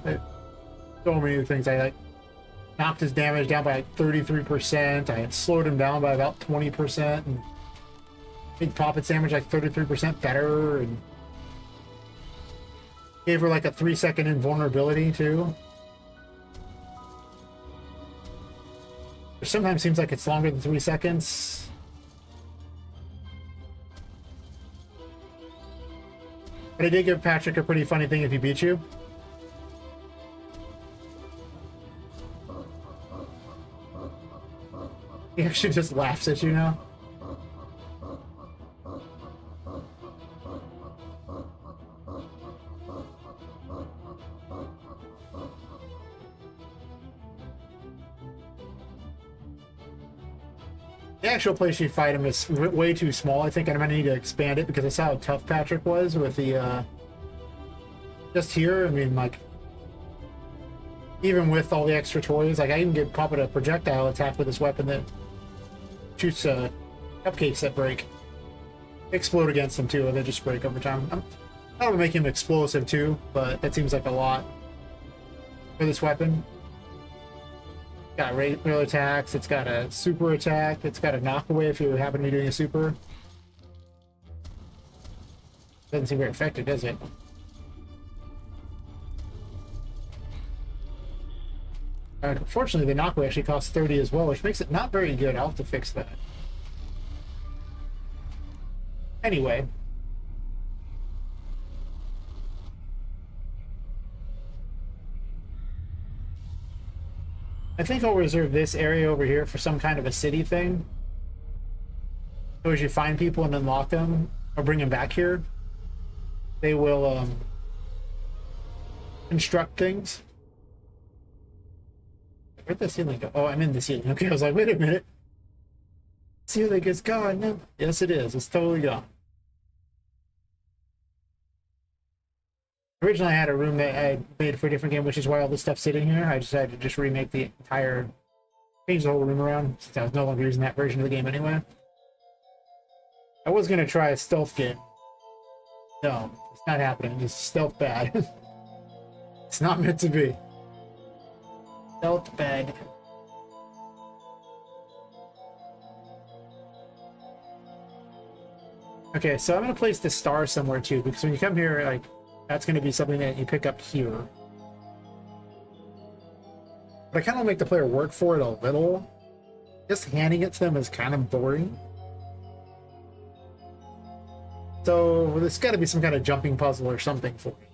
So many things. I like knocked his damage down by like 33%. I had slowed him down by about 20%, and made Poppet's damage like 33% better, and gave her like a 3-second invulnerability too. It sometimes seems like it's longer than 3 seconds. But I did give Patrick a pretty funny thing if he beats you. He actually just laughs at you now. The actual place you fight him is way too small. I think I'm gonna need to expand it because I saw how tough Patrick was with the just here. I mean, like, even with all the extra toys, like I even give Poppet a projectile attack with this weapon that shoots cupcakes that break, explode against them too, and they just break over time. I don't make him explosive too, but that seems like a lot for this weapon. Got regular attacks, it's got a super attack, it's got a knockaway if you happen to be doing a super. Doesn't seem very effective, does it? Unfortunately, the knockaway actually costs 30 as well, which makes it not very good. I'll have to fix that. Anyway. I think I'll reserve this area over here for some kind of a city thing. So as you find people and unlock them or bring them back here, they will construct things. Where'd the ceiling go? Oh, I'm in the ceiling. Okay, I was like, wait a minute. Ceiling is gone. No. Yes, it is. It's totally gone. Originally, I had a room that I made for a different game, which is why all this stuff's sitting here. I decided to just remake the entire, change the whole room around, since I was no longer using that version of the game anyway. I was going to try a stealth game. No, it's not happening. It's stealth bad. It's not meant to be. Stealth bad. Okay, so I'm going to place the star somewhere too, because when you come here, like, that's going to be something that you pick up here. But I kind of make the player work for it a little. Just handing it to them is kind of boring. So there's got to be some kind of jumping puzzle or something for me.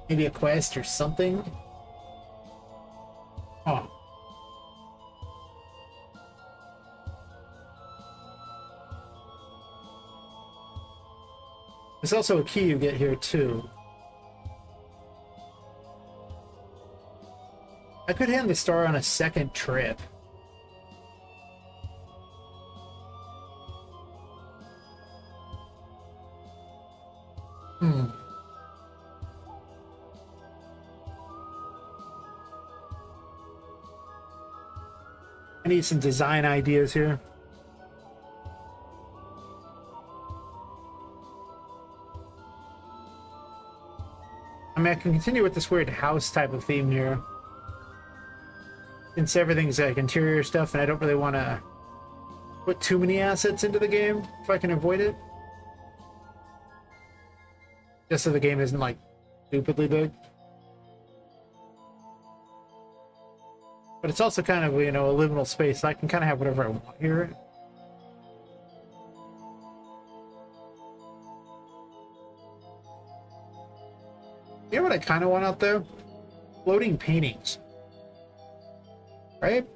Maybe a quest or something. Oh. There's also a key you get here too. I could hand the star on a second trip. I need some design ideas here. I mean, I can continue with this weird house type of theme here. Since everything's like interior stuff, and I don't really want to put too many assets into the game if I can avoid it. Just so the game isn't like stupidly big. But it's also kind of, you know, a liminal space, so I can kind of have whatever I want here. You know what I kind of want out there? Floating paintings. Right?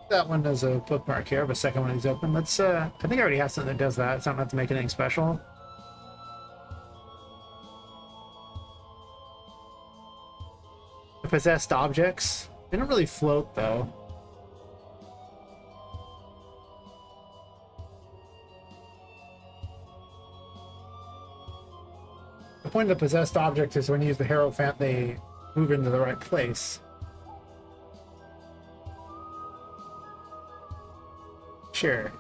That one does a bookmark here, but second one is open. Let's, I think I already have something that does that, so I don't have to make anything special. The possessed objects. They don't really float, though. The point of the possessed object is when you use the Hierophant, they move into the right place. Sure.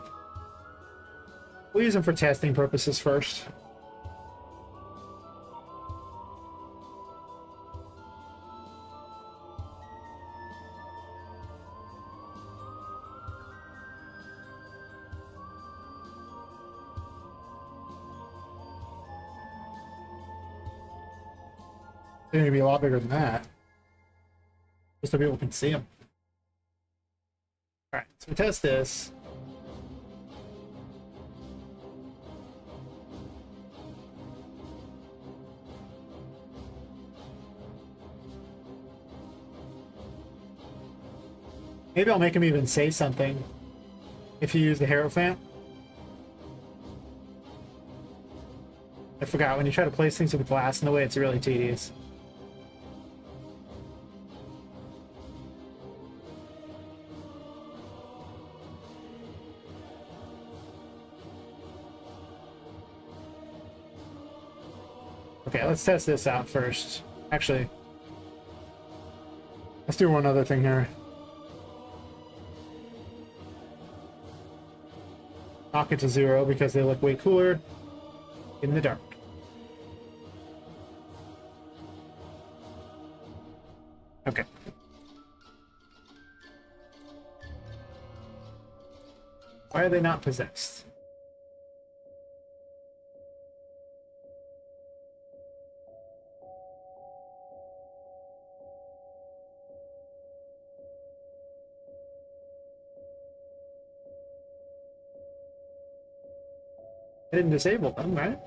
We'll use them for testing purposes first. They're going to be a lot bigger than that. Just so people can see them. Alright, so we test this. Maybe I'll make him even say something if you use the Hierophant. I forgot, when you try to place things with glass in the way, it's really tedious. Okay, let's test this out first. Actually, let's do one other thing here. Knock it to 0 because they look way cooler in the dark. Okay. Why are they not possessed? I didn't disable them, right?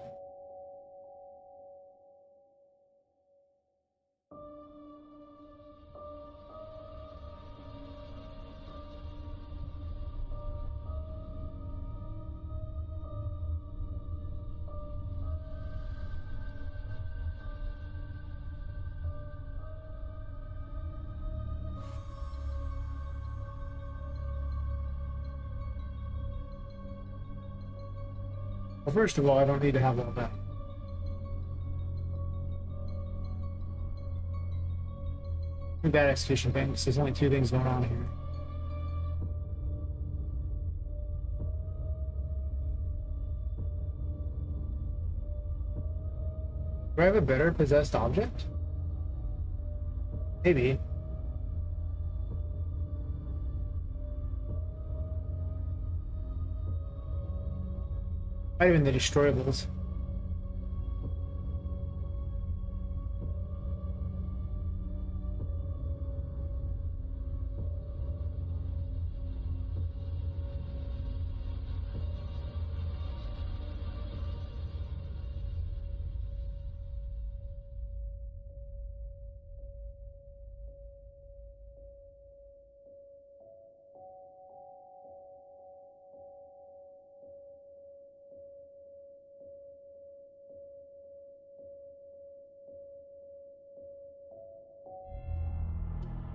Well, first of all, I don't need to have all that. That execution thing, because there's only two things going on here. Do I have a better possessed object? Maybe. Might even the destroyables.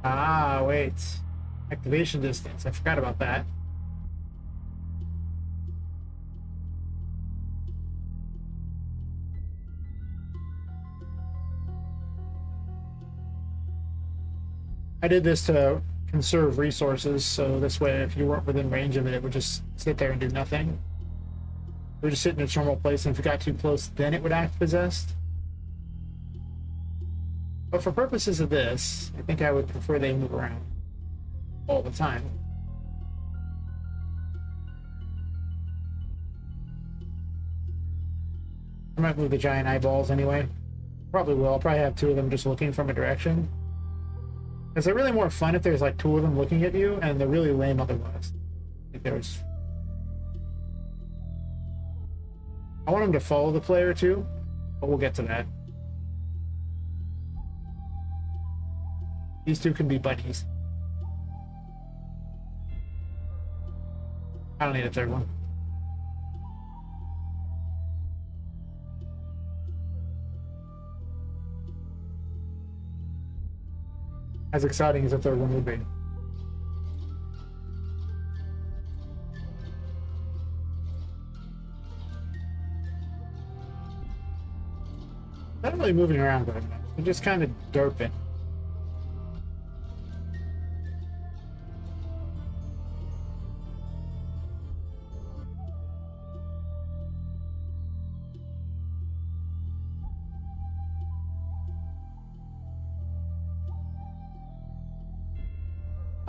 Ah, wait. Activation distance. I forgot about that. I did this to conserve resources, so this way if you weren't within range of it, it would just sit there and do nothing. It would just sit in its normal place, and if you got too close, then it would act possessed. But for purposes of this, I think I would prefer they move around all the time. I might move the giant eyeballs anyway. Probably will. I'll probably have two of them just looking from a direction. Because they're really more fun if there's like two of them looking at you, and they're really lame otherwise. Like there's... I want them to follow the player too, but we'll get to that. These two can be buddies. I don't need a third one. As exciting as a third one would be. Not really moving around very much. They're just kind of derping.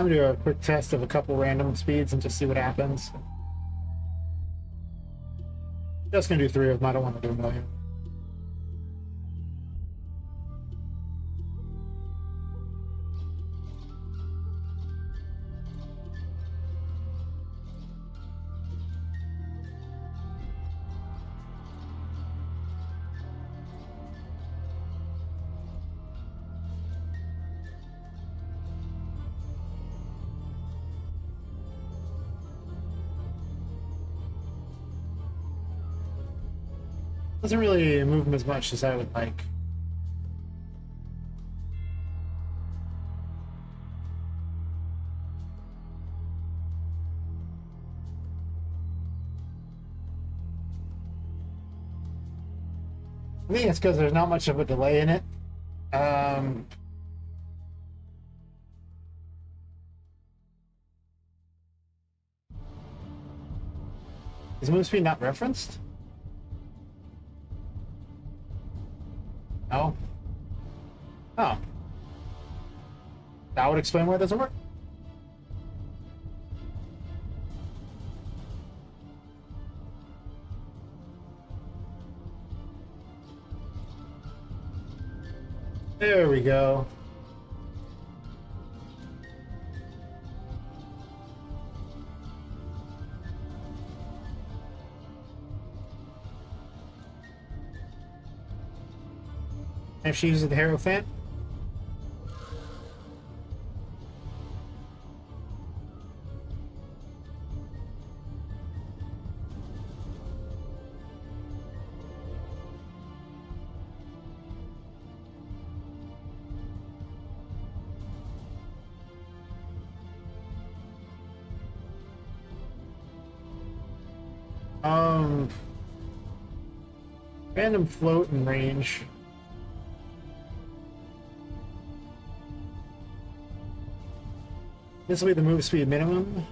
I'm gonna do a quick test of a couple random speeds and just see what happens. Just gonna do 3 of them. I don't want to do a million. Doesn't really move them as much as I would like. I think it's because there's not much of a delay in it. Is move speed not referenced? No. Oh. That would explain why it doesn't work. There we go. If she uses the Hierophant. Random float and range. This will be the move speed minimum.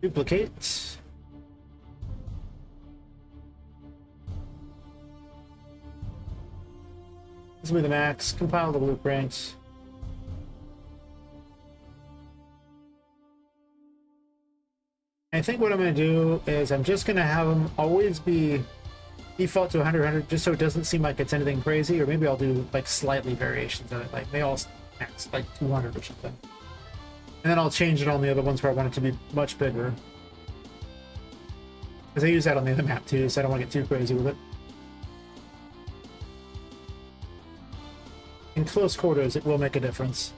Duplicate. This will be the max. Compile the blueprints. I think what I'm going to do is I'm just going to have them always be default to 100, just so it doesn't seem like it's anything crazy, or maybe I'll do like slightly variations of it, like they all max like 200 or something. And then I'll change it on the other ones where I want it to be much bigger. Because I use that on the other map too, so I don't want to get too crazy with it. In close quarters, it will make a difference.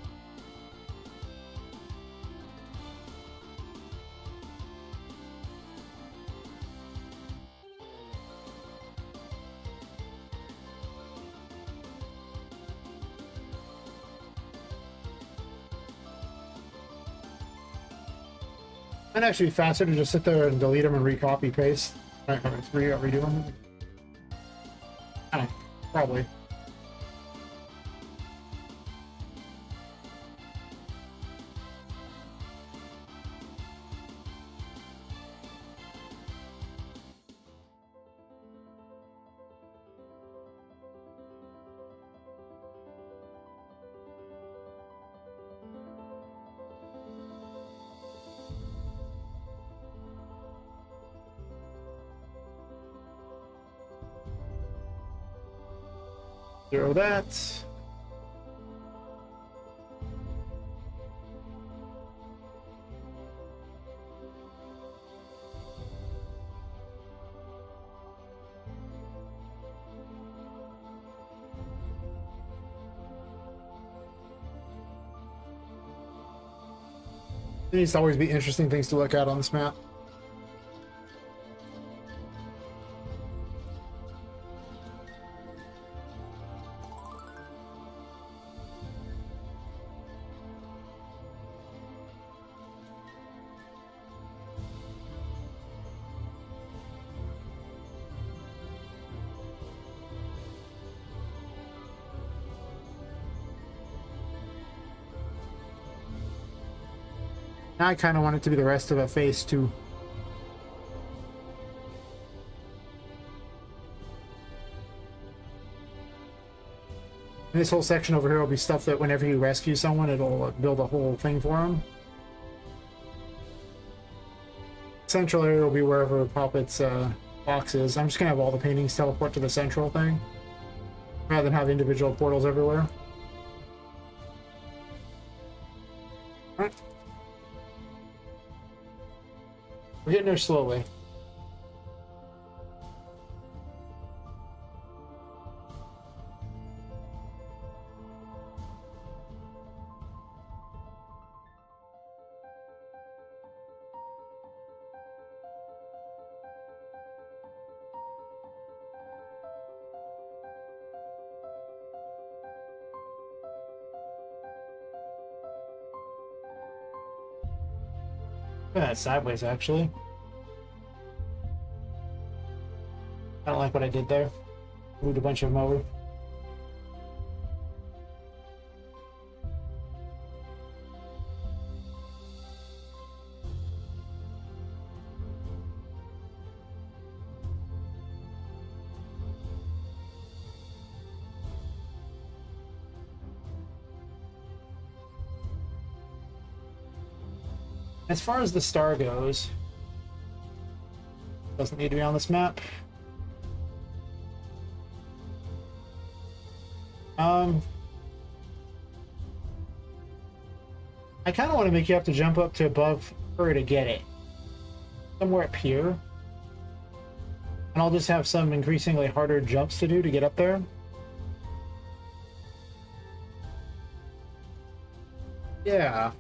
Might actually be faster to just sit there and delete them and recopy paste. Redo them. I don't know, probably. Zero that. There needs to always be interesting things to look at on this map. Now I kind of want it to be the rest of a face too. And this whole section over here will be stuff that whenever you rescue someone, it'll build a whole thing for them. Central area will be wherever Poppet's box is. I'm just gonna have all the paintings teleport to the central thing, rather than have individual portals everywhere. Alright. We're getting there slowly. Look at that sideways, actually. I don't like what I did there. Moved a bunch of them over. As far as the star goes, doesn't need to be on this map. I kind of want to make you have to jump up to above for her to get it. Somewhere up here. And I'll just have some increasingly harder jumps to do to get up there. Yeah.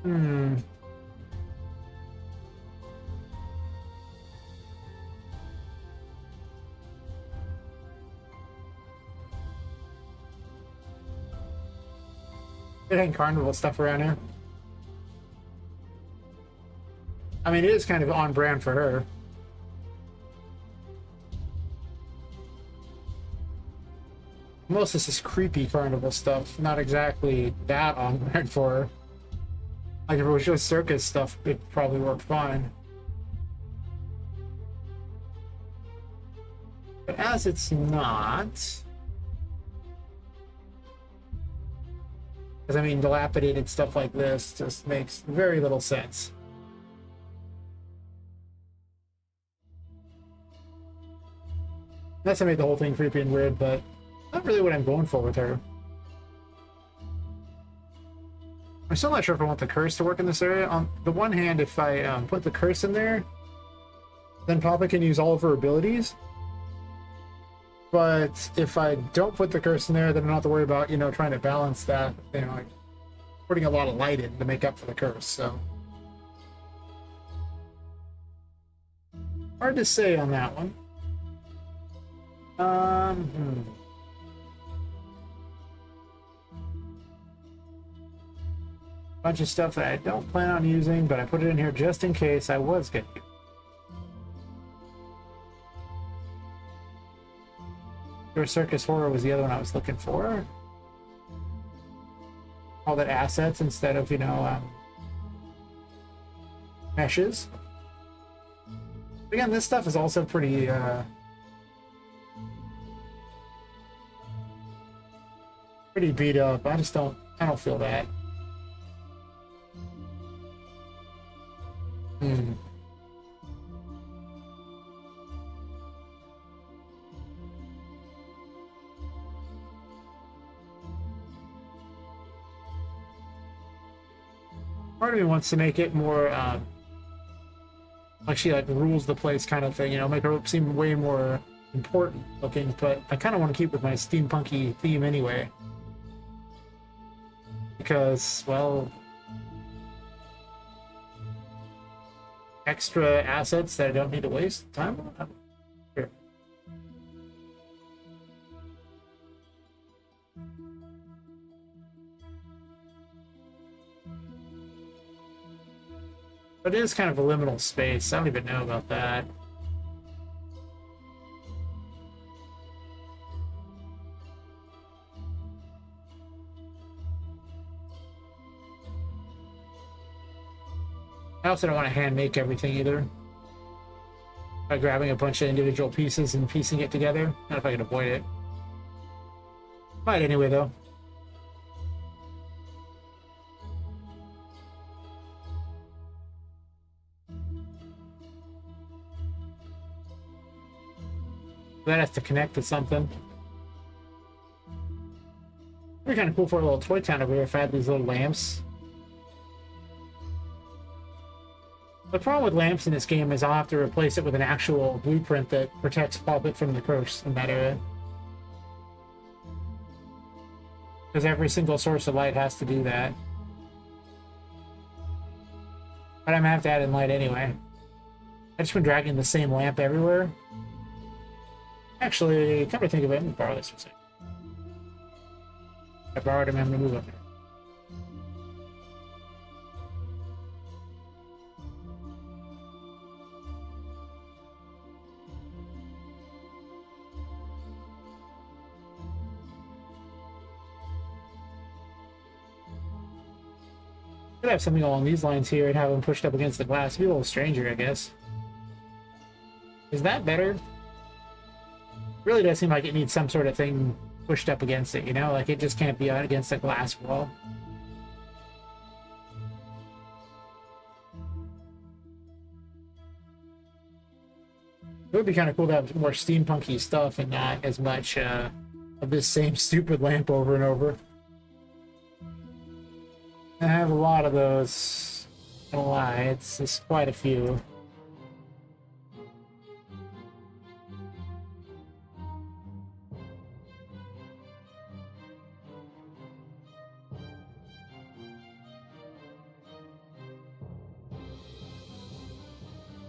Hmm. It ain't carnival stuff around here. I mean, it is kind of on brand for her. Most of this is creepy carnival stuff, not exactly that on brand for her. Like if it was just circus stuff, it'd probably work fine. But as it's not... Because, I mean, dilapidated stuff like this just makes very little sense. That's what made the whole thing creepy and weird, but not really what I'm going for with her. I'm still not sure if I want the curse to work in this area. On the one hand, if I put the curse in there, then Poppet can use all of her abilities. But if I don't put the curse in there, then I don't have to worry about, you know, trying to balance that, you know, like putting a lot of light in to make up for the curse, so. Hard to say on that one. Bunch of stuff that I don't plan on using, but I put it in here just in case I was going to. Circus Horror was the other one I was looking for. All that assets instead of, you know, meshes. Again, this stuff is also pretty, pretty beat up. I don't feel that. Part of me wants to make it more, like she like rules the place kind of thing, you know, make her seem way more important looking, but I kind of want to keep with my steampunky theme anyway. Because, well, extra assets that I don't need to waste time on? Sure. But it is kind of a liminal space. I don't even know about that. I also don't want to hand make everything either. By grabbing a bunch of individual pieces and piecing it together. Not if I can avoid it. Might anyway, though. That has to connect to something. It'd be kind of cool for a little toy town over here if I had these little lamps. The problem with lamps in this game is I'll have to replace it with an actual blueprint that protects Poppet from the curse in that area. Because every single source of light has to do that. But I'm gonna have to add in light anyway. I've just been dragging the same lamp everywhere. Actually, come to think of it, let me borrow this for a second. I borrowed him, I'm gonna move up there. Could have something along these lines here and have them pushed up against the glass. It'd be a little stranger, I guess. Is that better? Really does seem like it needs some sort of thing pushed up against it, you know? Like it just can't be out against a glass wall. It would be kind of cool to have more steampunky stuff and not as much of this same stupid lamp over and over. I have a lot of those. I don't lie, it's quite a few.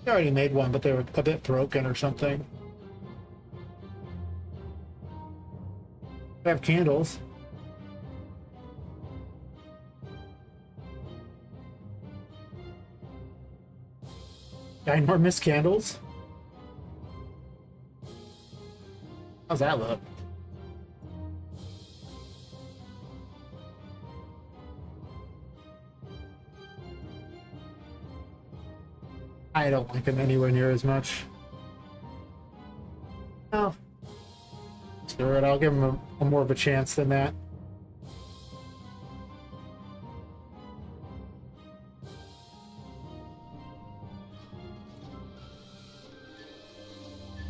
I already made one, but they were a bit broken or something. I have candles. 9 more candles? How's that look? I don't like them anywhere near as much. Oh. Screw it, I'll give them a more of a chance than that.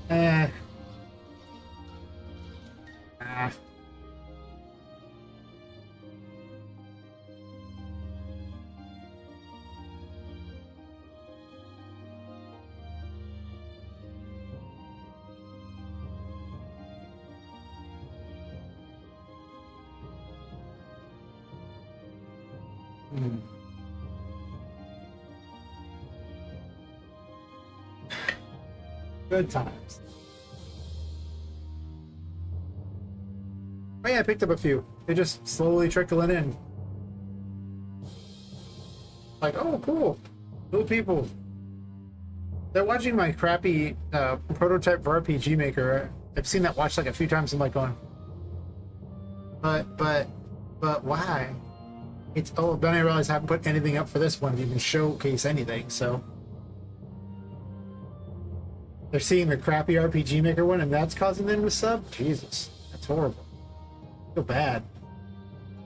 Ah. Good times. Oh yeah, I picked up a few. They just slowly trickling in. Like, oh cool. Cool people. They're watching my crappy prototype for RPG Maker. I've seen that watched like a few times and like going, but why? It's, oh, then I realized I haven't put anything up for this one to even showcase anything, so. They're seeing the crappy RPG Maker one and that's causing them to sub? Jesus, that's horrible. I feel bad.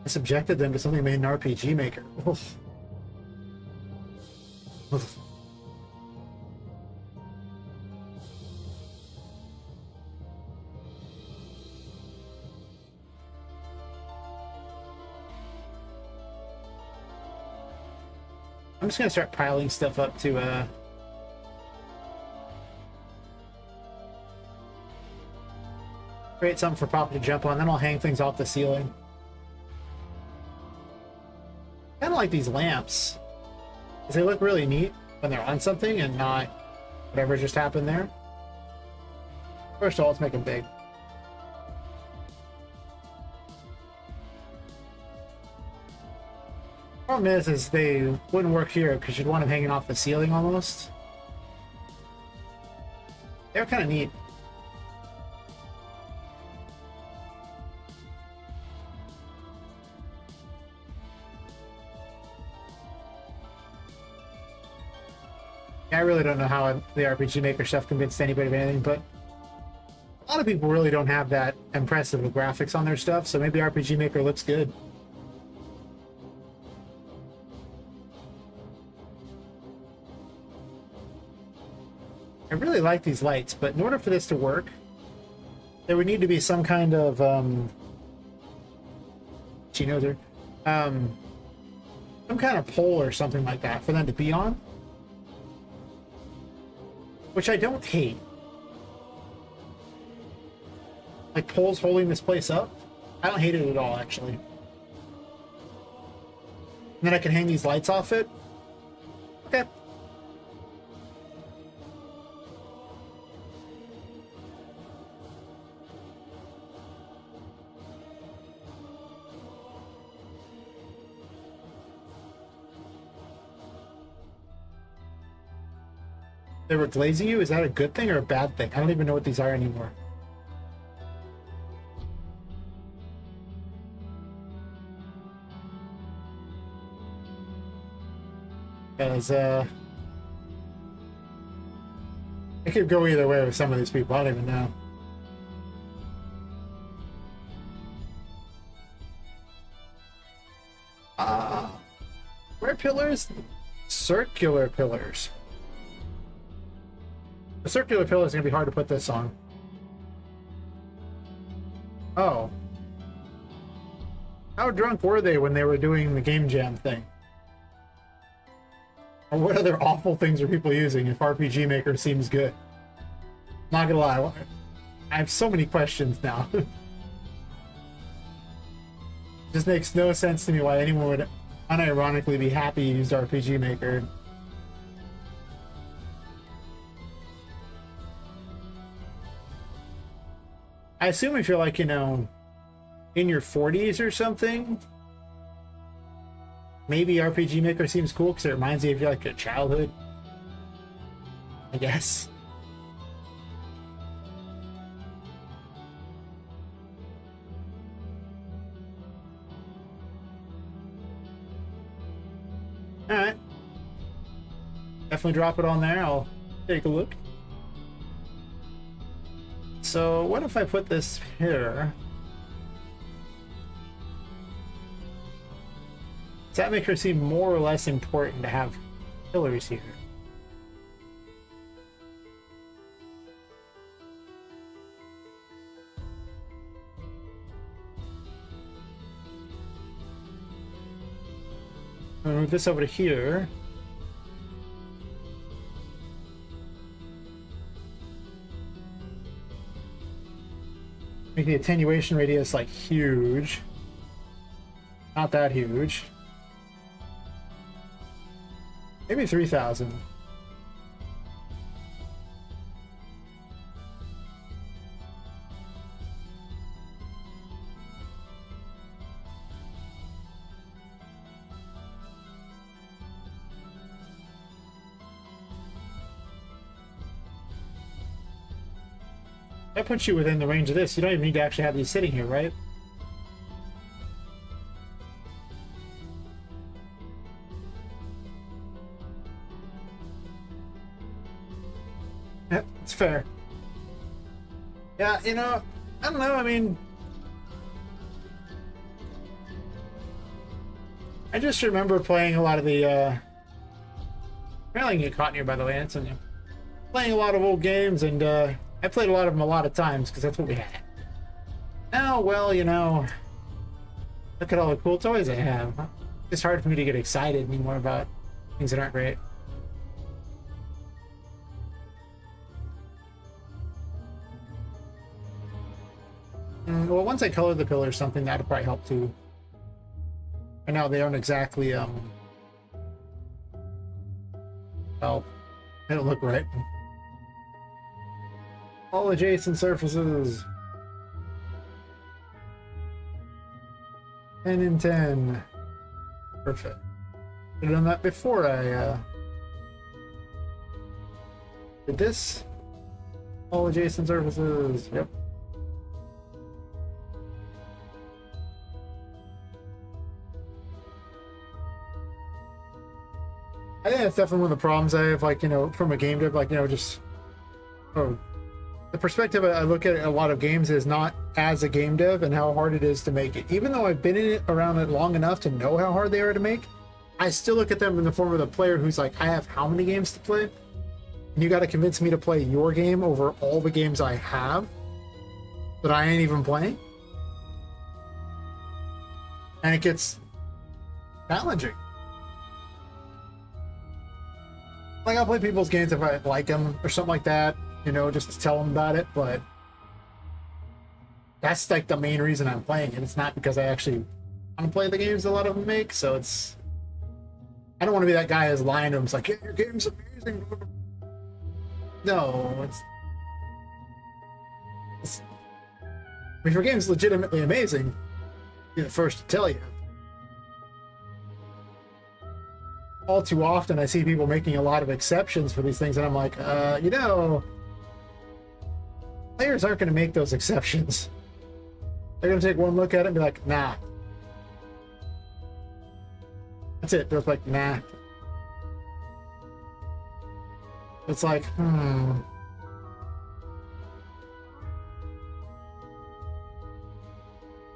I subjected them to something made in RPG Maker. Oof. Oof. I'm just gonna start piling stuff up to create something for Poppet to jump on, then I'll hang things off the ceiling. I kind of like these lamps, because they look really neat when they're on something and not whatever just happened there. First of all, let's make them big. Problem is they wouldn't work here because you'd want them hanging off the ceiling almost. They're kind of neat. I really don't know how the RPG Maker stuff convinced anybody of anything, but a lot of people really don't have that impressive of graphics on their stuff, so maybe RPG Maker looks good. I really like these lights, but in order for this to work, there would need to be some kind of she knows her, some kind of pole or something like that for them to be on. Which I don't hate. Like poles holding this place up. I don't hate it at all, actually. And then I can hang these lights off it. Okay. They were glazing you? Is that a good thing or a bad thing? I don't even know what these are anymore. Because, it could go either way with some of these people. I don't even know. Square pillars? Circular pillars. The circular pillar is going to be hard to put this on. Oh. How drunk were they when they were doing the game jam thing? Or what other awful things are people using if RPG Maker seems good? Not gonna lie, I have so many questions now. Just makes no sense to me why anyone would unironically be happy you used RPG Maker. I assume if you're like, you know, in your 40s or something, maybe RPG Maker seems cool because it reminds you of like your childhood, I guess. Alright. Definitely drop it on there. I'll take a look. So what if I put this here? Does that make her seem more or less important to have pillars here? I'll move this over to here. Make the attenuation radius like huge. Not that huge. Maybe 3,000. That puts you within the range of this. You don't even need to actually have these sitting here, right? Yep, it's fair. Yeah, you know, I don't know, I mean... I just remember playing a lot of the, Apparently I can get caught in here, by the way, that's on you. Playing a lot of old games, and, I played a lot of them a lot of times, because that's what we had. Now, well, you know... Look at all the cool toys I have. It's hard for me to get excited anymore about things that aren't great. Well, once I color the pillars something, that'll probably help too. Right now they aren't exactly, well, they don't look right. All adjacent surfaces. 10 and 10. Perfect. Should have done that before I, did this. All adjacent surfaces. Yep. I think that's definitely one of the problems I have, like, you know, from a game dev, like, you know, just... Oh. The perspective I look at a lot of games is not as a game dev and how hard it is to make it. Even though I've been in it around it long enough to know how hard they are to make, I still look at them in the form of the player who's like, I have how many games to play? And you got to convince me to play your game over all the games I have that I ain't even playing? And it gets challenging. Like, I'll play people's games if I like them or something like that, you know, just to tell them about it, but that's like the main reason I'm playing it. It's not because I actually want to play the games a lot of them make, so it's... I don't want to be that guy who's lying to him. It's like, yeah, your game's amazing. No, it's... If your game's legitimately amazing, I'll be the first to tell you. All too often I see people making a lot of exceptions for these things, and I'm like, you know, players aren't going to make those exceptions. They're going to take one look at it and be like, nah. That's it. They're like, nah. It's like,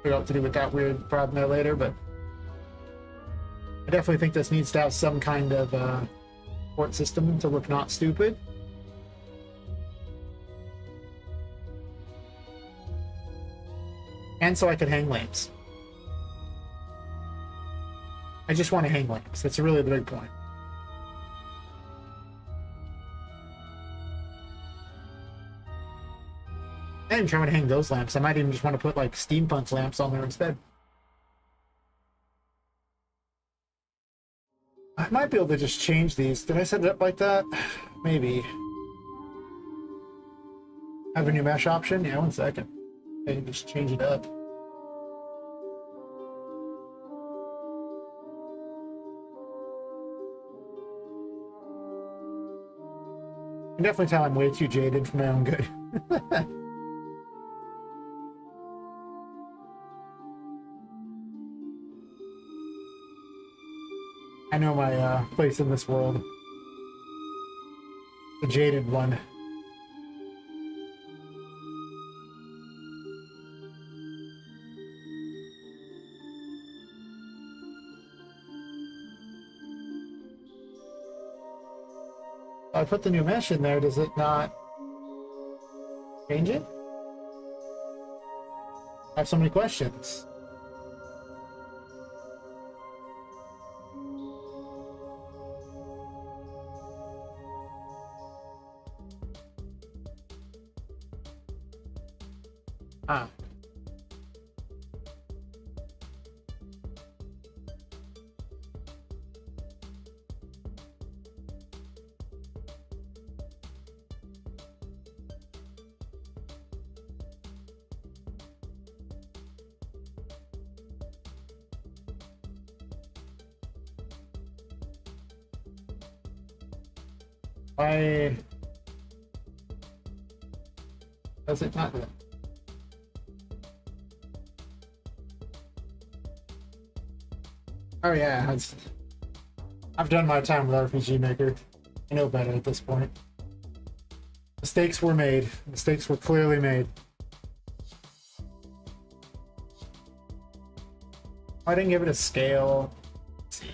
Figure out what to do with that weird problem there later, but I definitely think this needs to have some kind of support system to look not stupid. And so I could hang lamps. I just want to hang lamps. That's really the big point. I didn't try to hang those lamps. I might even just want to put like steampunk lamps on there instead. I might be able to just change these. Did I set it up like that? Maybe. Have a new mesh option? Yeah, 1 second. I can just change it up. I can definitely tell I'm way too jaded for my own good. I know my place in this world. The jaded one. I put the new mesh in there, does it not change it? I have so many questions. Ah. Why does it not do that? Oh yeah, I've done my time with RPG Maker. I know better at this point. Mistakes were made. Mistakes were clearly made. I didn't give it a scale. Let's see.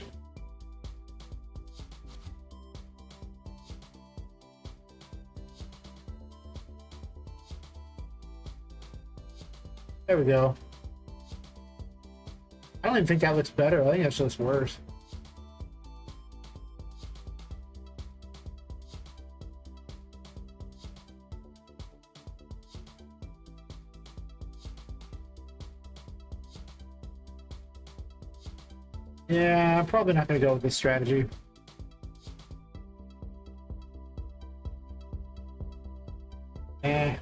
There we go. I don't even think that looks better. I think that's just worse. Yeah, I'm probably not going to go with this strategy. Eh.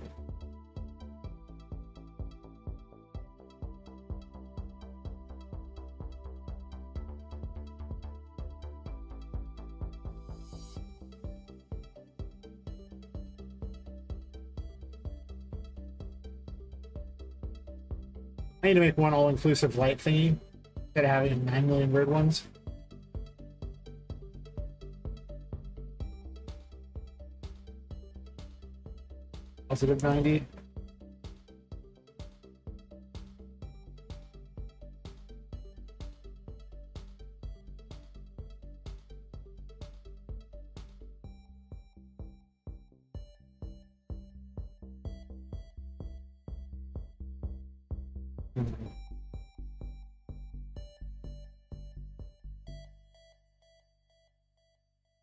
I need to make one all-inclusive light thingy instead of having 9 million weird ones. Positive 90.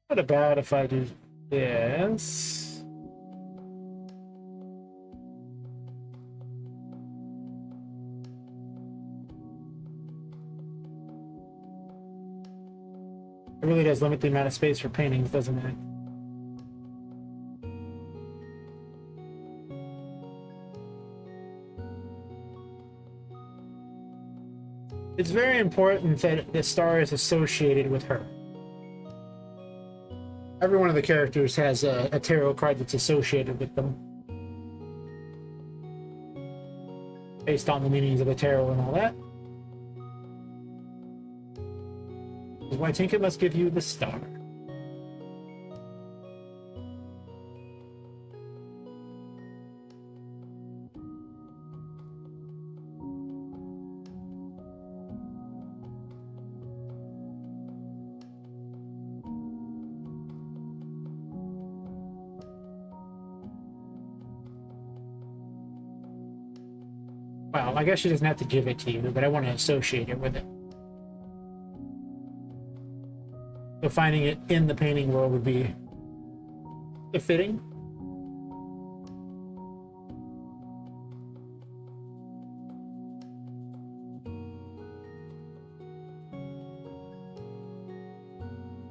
What about if I do this? It really does limit the amount of space for paintings, doesn't it? It's very important that the star is associated with her. Every one of the characters has a tarot card that's associated with them, based on the meanings of the tarot and all that. This is why Tinka must give you the star. Well, I guess she doesn't have to give it to you, but I want to associate it with it. So finding it in the painting world would be fitting.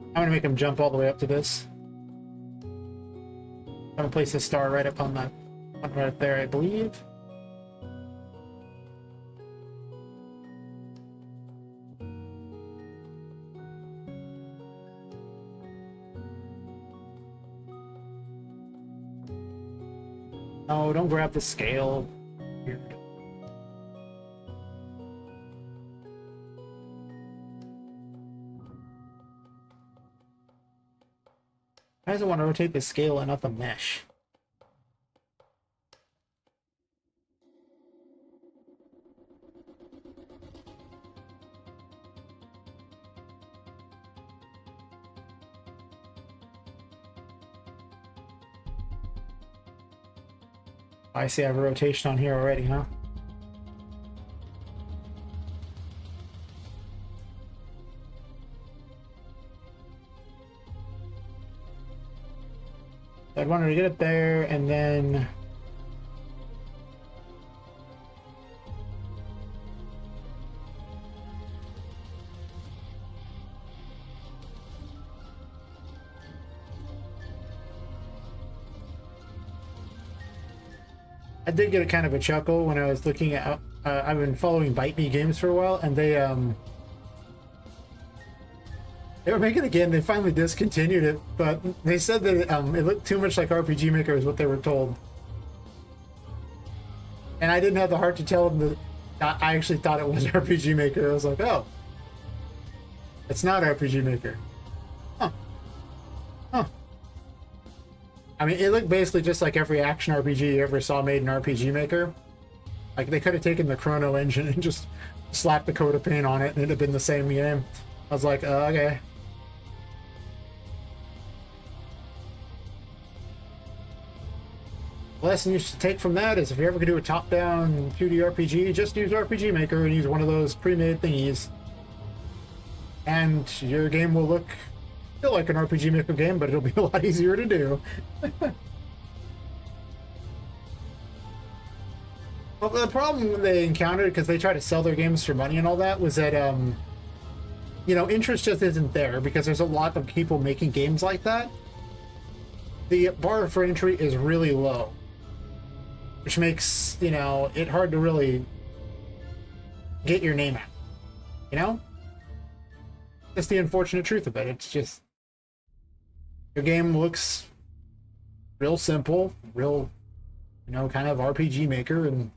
I'm gonna make him jump all the way up to this. I'm gonna place a star right up on that one right there, I believe. No, don't grab the scale. Weird. Why does it want to rotate the scale and not the mesh? I see I have a rotation on here already, huh? I wanted to get it there, and then... I did get a kind of a chuckle when I was looking at... I've been following Bite Me Games for a while, and they were making a game. They finally discontinued it, but they said that it looked too much like RPG Maker is what they were told. And I didn't have the heart to tell them that I actually thought it was RPG Maker. I was like, oh, it's not RPG Maker. Huh. Huh. I mean, it looked basically just like every action RPG you ever saw made in RPG Maker. Like, they could have taken the Chrono engine and just slapped the coat of paint on it and it'd have been the same game. I was like, okay. The lesson you should take from that is if you're ever going to do a top-down 2D RPG, just use RPG Maker and use one of those pre-made thingies. And your game will look still like an RPG Maker game, but it'll be a lot easier to do. Well, the problem they encountered, because they try to sell their games for money and all that, was that, you know, interest just isn't there, because there's a lot of people making games like that. The bar for entry is really low, which makes, you know, it hard to really get your name out, you know? That's the unfortunate truth of it. It's just, your game looks real simple, real, you know, kind of RPG Maker, and,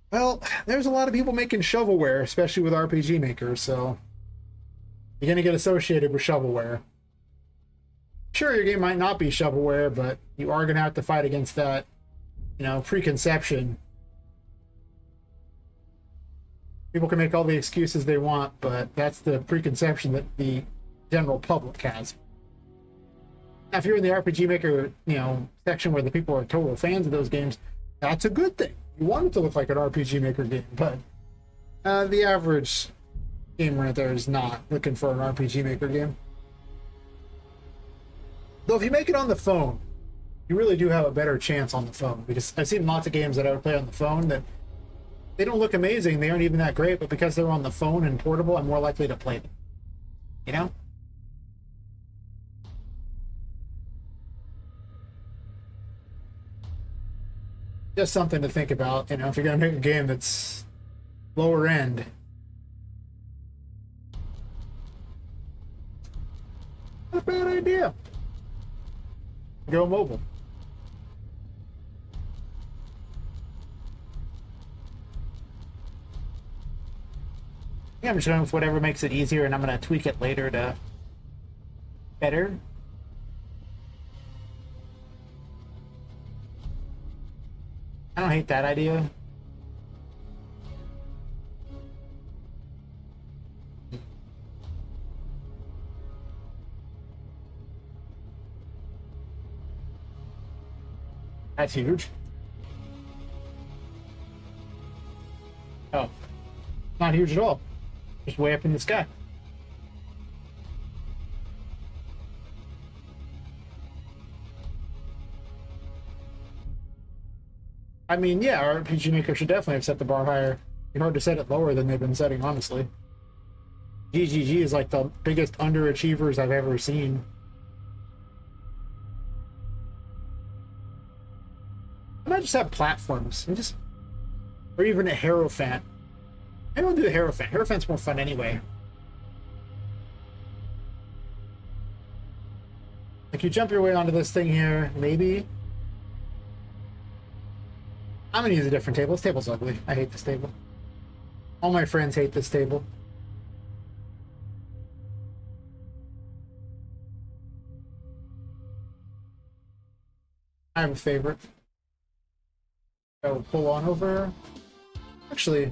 well, there's a lot of people making shovelware, especially with RPG Maker, so you're going to get associated with shovelware. Sure, your game might not be shovelware, but you are going to have to fight against that, you know, preconception. People can make all the excuses they want, but that's the preconception that the general public has. Now, if you're in the RPG Maker, you know, section where the people are total fans of those games, that's a good thing. You want it to look like an RPG Maker game, but the average gamer out there is not looking for an RPG Maker game. Though if you make it on the phone, you really do have a better chance on the phone, because I've seen lots of games that I would play on the phone that they don't look amazing, they aren't even that great, but because they're on the phone and portable, I'm more likely to play them. You know? Just something to think about, you know, if you're going to make a game that's lower end. Not a bad idea. Go mobile. Yeah, I'm just going with whatever makes it easier, and I'm going to tweak it later to better. I don't hate that idea. That's huge. not huge at all. Just way up in the sky. I mean, yeah, our RPG Maker should definitely have set the bar higher. It's hard to set it lower than they've been setting, honestly. GGG is like the biggest underachievers I've ever seen. I might just have platforms and just, or even a Hierophant. I don't do the Hierophant. Hierophant's more fun anyway. Like you jump your way onto this thing here, maybe. I'm gonna use a different table. This table's ugly. I hate this table. All my friends hate this table. I have a favorite. So pull on over. Actually,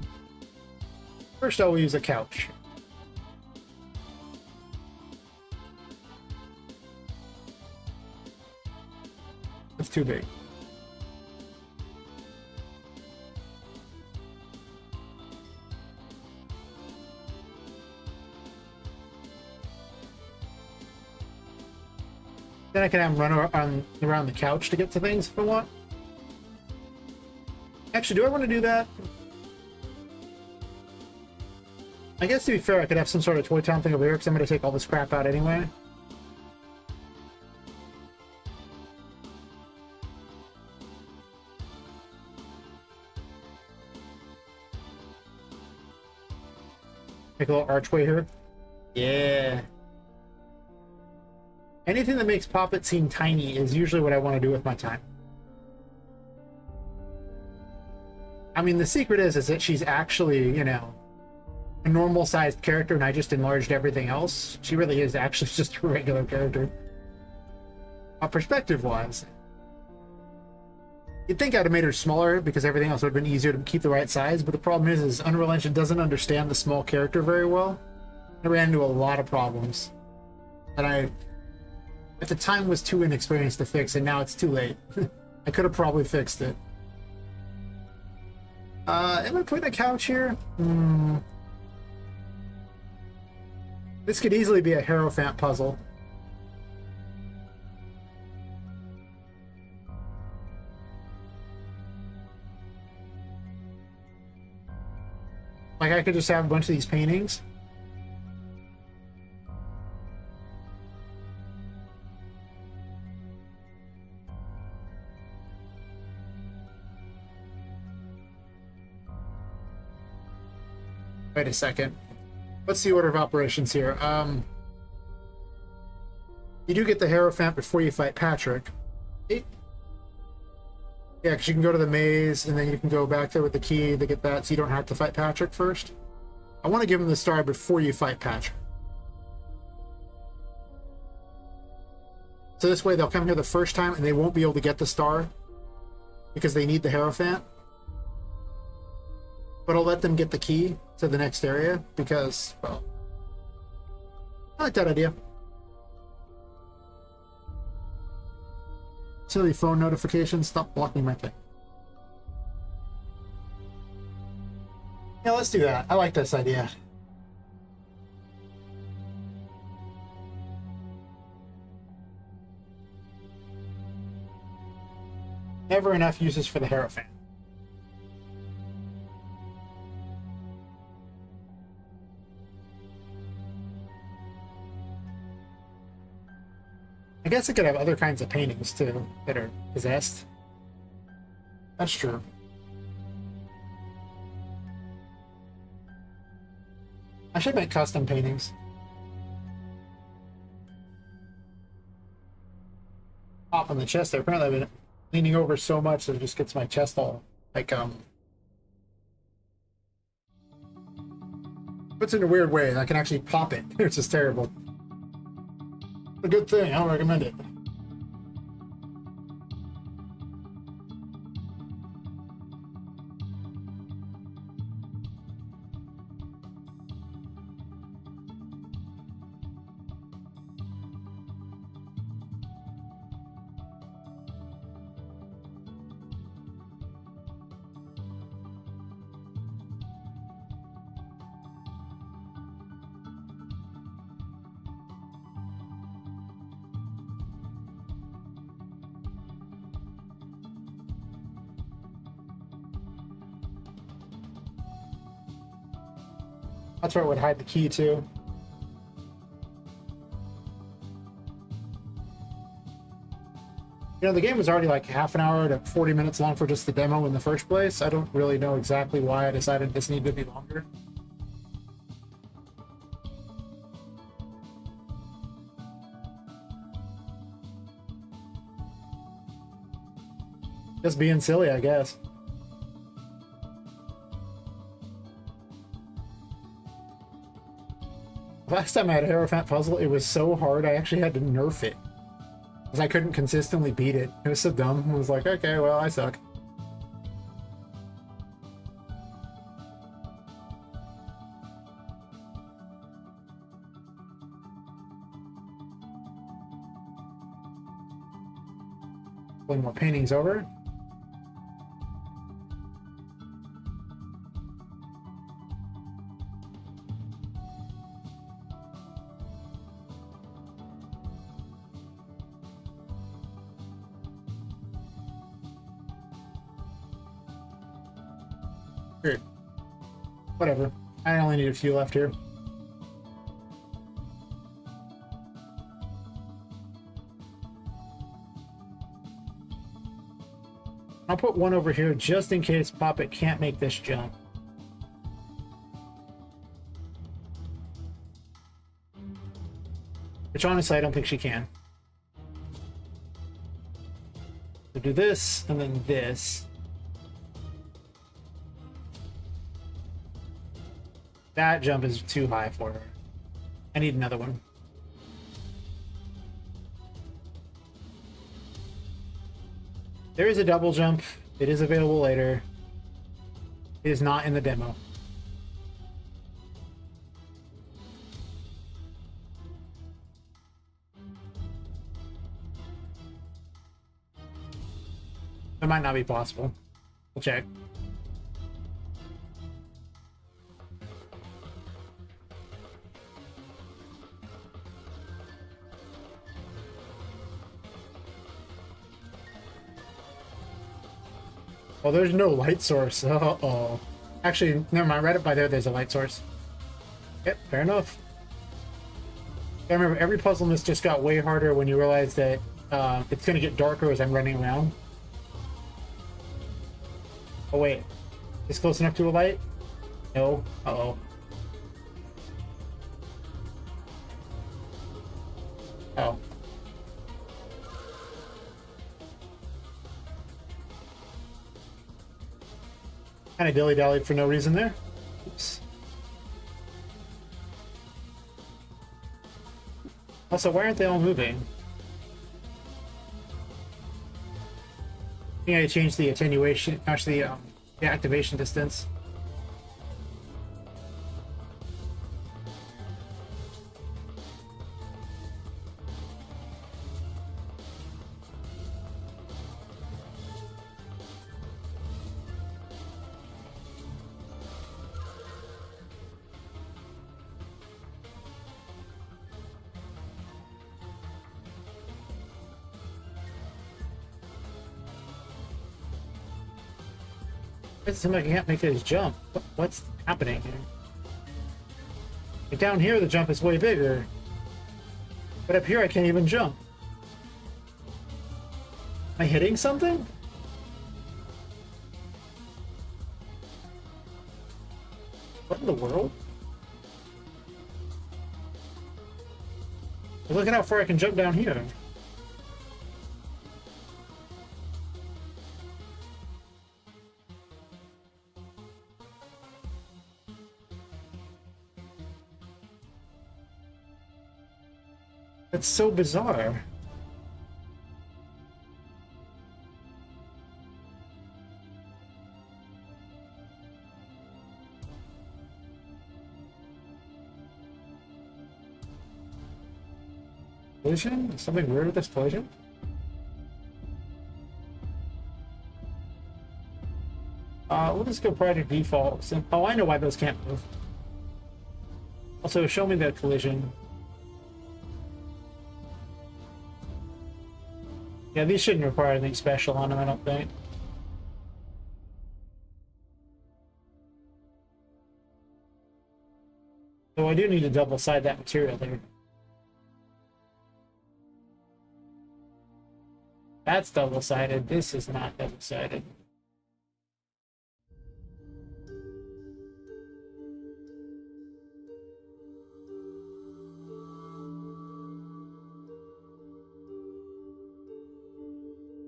first I'll use a couch. It's too big. Then I can have them run around the couch to get to things if I want. Actually, do I want to do that? I guess to be fair, I could have some sort of Toy Town thing over here because I'm going to take all this crap out anyway. Make a little archway here. Yeah. Anything that makes Poppet seem tiny is usually what I want to do with my time. I mean, the secret is that she's actually, you know, a normal-sized character, and I just enlarged everything else. She really is actually just a regular character. Perspective-wise, you'd think I'd have made her smaller because everything else would have been easier to keep the right size, but the problem is Unreal Engine doesn't understand the small character very well. I ran into a lot of problems that I, at the time, was too inexperienced to fix, and now it's too late. I could have probably fixed it. Am I putting a couch here? This could easily be a Hierophant puzzle. Like, I could just have a bunch of these paintings. Wait a second. What's the order of operations here? You do get the Hierophant before you fight Patrick. Yeah, because you can go to the maze, and then you can go back there with the key to get that, so you don't have to fight Patrick first. I want to give him the star before you fight Patrick. So this way they'll come here the first time, and they won't be able to get the star because they need the Hierophant. But I'll let them get the key to the next area because, well, I like that idea. Silly phone notifications, stop blocking my thing. Yeah, let's do that. I like this idea. Never enough uses for the Hierophant. I guess it could have other kinds of paintings too that are possessed. That's true. I should make custom paintings. Pop on the chest there. Apparently I've been leaning over so much that it just gets my chest all like puts it in a weird way and I can actually pop it. It's just terrible. A good thing. I don't recommend it. That's where it would hide the key too. You know, the game was already like half an hour to 40 minutes long for just the demo in the first place. I don't really know exactly why I decided this needed to be longer. Just being silly, I guess. Last time I had a Hierophant puzzle, it was so hard I actually had to nerf it. Because I couldn't consistently beat it. It was so dumb. I was like, okay, well, I suck. Pulling more paintings over. Weird. Whatever. I only need a few left here. I'll put one over here just in case Poppet can't make this jump. Which honestly I don't think she can. So do this and then this. That jump is too high for her. I need another one. There is a double jump. It is available later. It is not in the demo. It might not be possible. We'll check. Oh, there's no light source. Uh-oh. Actually, never mind. Right up by there, there's a light source. Yep, fair enough. I remember every puzzle in this just got way harder when you realize that it's going to get darker as I'm running around. Oh, wait. Is close enough to a light? No. Uh-oh. Oh. Kind of dilly-dallied for no reason there. Oops. Also, why aren't they all moving? I think I changed the attenuation, actually, the activation distance. It seems like I can't make this jump. What's happening here? Like down here, the jump is way bigger. But up here, I can't even jump. Am I hitting something? What in the world? Look at how far I can jump down here. That's so bizarre. Collision? Something weird with this collision? We'll just go prior to default. Oh, I know why those can't move. Also, show me the collision. Yeah, these shouldn't require anything special on them, I don't think. I do need to double-side that material there. That's double-sided. This is not double-sided.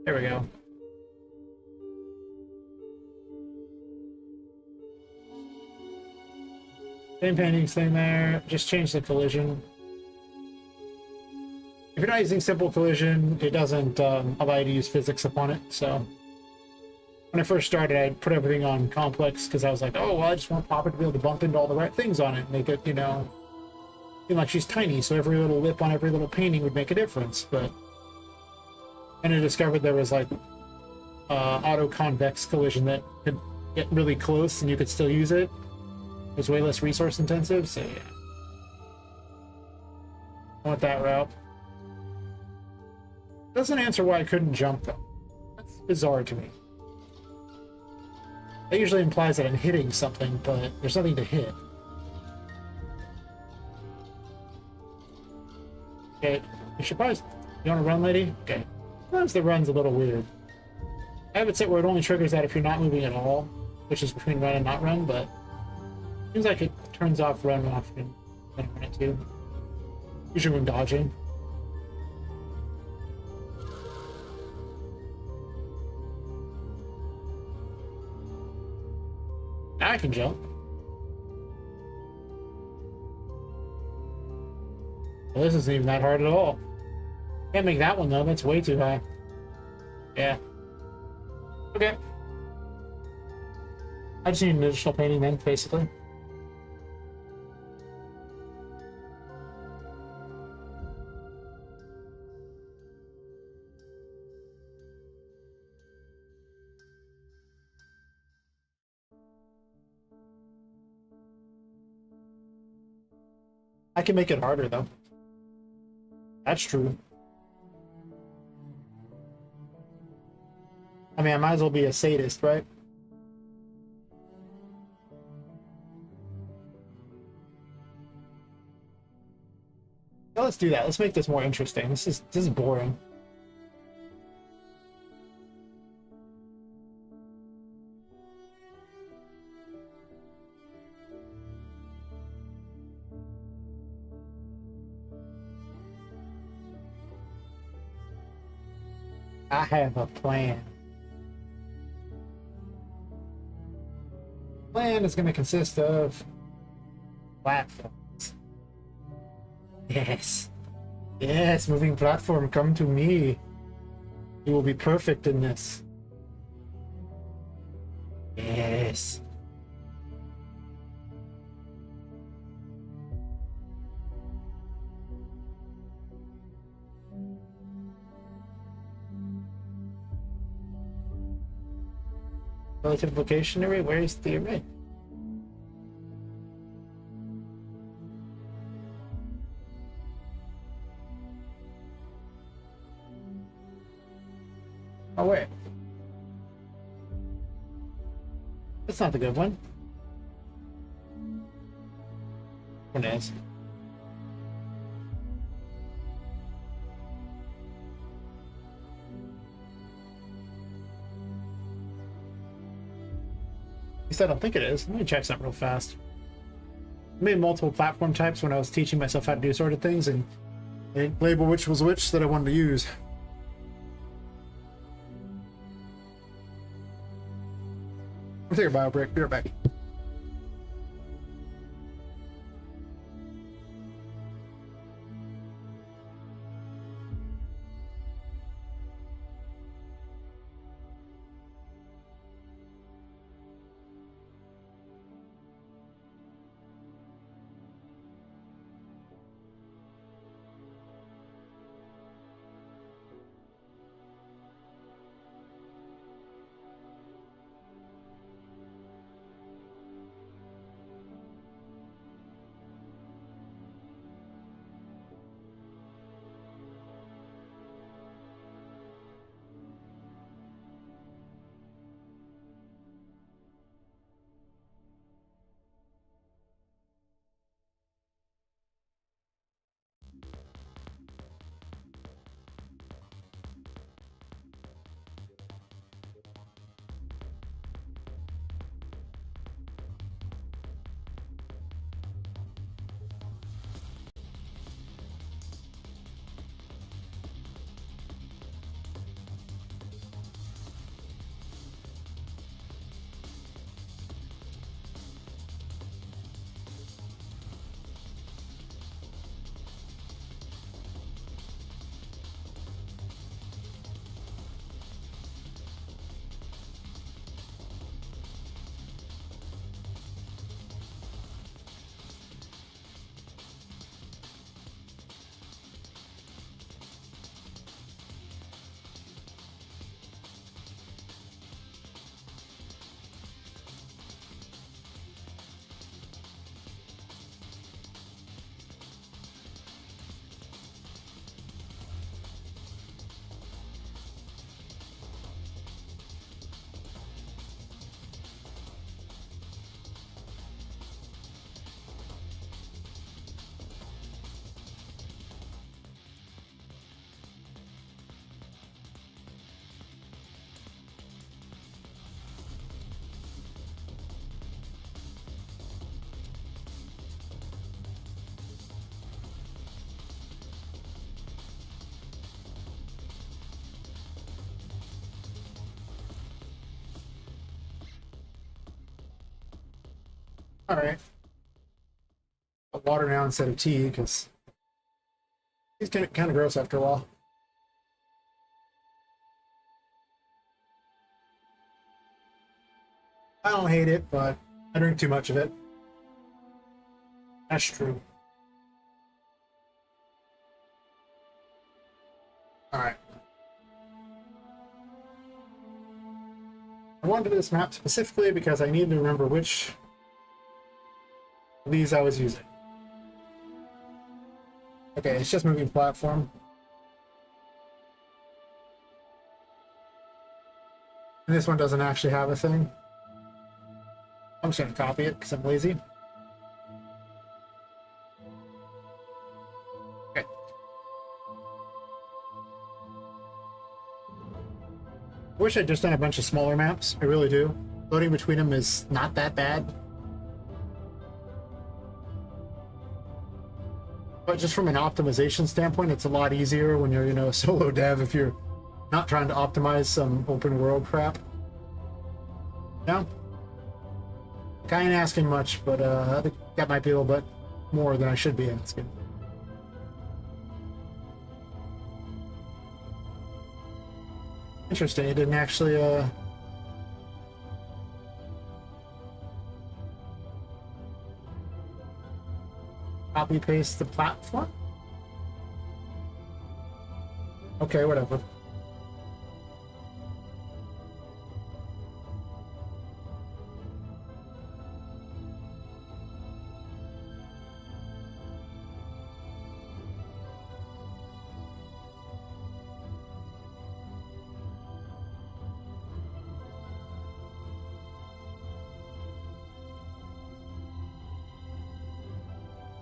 There we go. Same paintings thing there. Just change the collision. If you're not using simple collision, it doesn't allow you to use physics upon it. So when I first started, I put everything on complex because I was like, oh, well, I just want Poppet to be able to bump into all the right things on it, make it, you know, seem like she's tiny. So every little lip on every little painting would make a difference. But then I discovered there was like auto convex collision that could get really close and you could still use it. It was way less resource intensive, so yeah. I went that route. Doesn't answer why I couldn't jump though. That's bizarre to me. That usually implies that I'm hitting something, but there's nothing to hit. Okay, you should probably... You want to run, lady? Okay. Sometimes the run's a little weird. I have it set where it only triggers that if you're not moving at all, which is between run and not run, but seems like it turns off run often when I run it too. Usually when dodging. Now I can jump. Well, this isn't even that hard at all. Can't make that one though, that's way too high. Yeah. Okay. I just need an additional painting then, basically. I can make it harder though. That's true. I mean, I might as well be a sadist, right? Now let's do that. Let's make this more interesting. This is boring. I have a plan. Plan is going to consist of platforms. Yes. Yes, moving platform, come to me. You will be perfect in this. Yes. Relative location array? Where is the array? Oh, wait. That's not the good one. One is. At least I don't think it is. Let me check something real fast. I made multiple platform types when I was teaching myself how to do sorted things, and I didn't label which was which that I wanted to use. I'll take a bio break. Be right back. All right. Water now instead of tea because it's kind of gross after a while. I don't hate it, but I drink too much of it. That's true. All right. I wanted this map specifically because I needed to remember which of these I was using. Okay, it's just moving platform. And this one doesn't actually have a thing. I'm just going to copy it because I'm lazy. Okay. I wish I'd just done a bunch of smaller maps. I really do. Loading between them is not that bad. But just from an optimization standpoint, it's a lot easier when you're, a solo dev if you're not trying to optimize some open world crap. No? I ain't asking much, but I think that might be a little bit more than I should be asking. Interesting, it didn't actually copy paste the platform? Okay, whatever.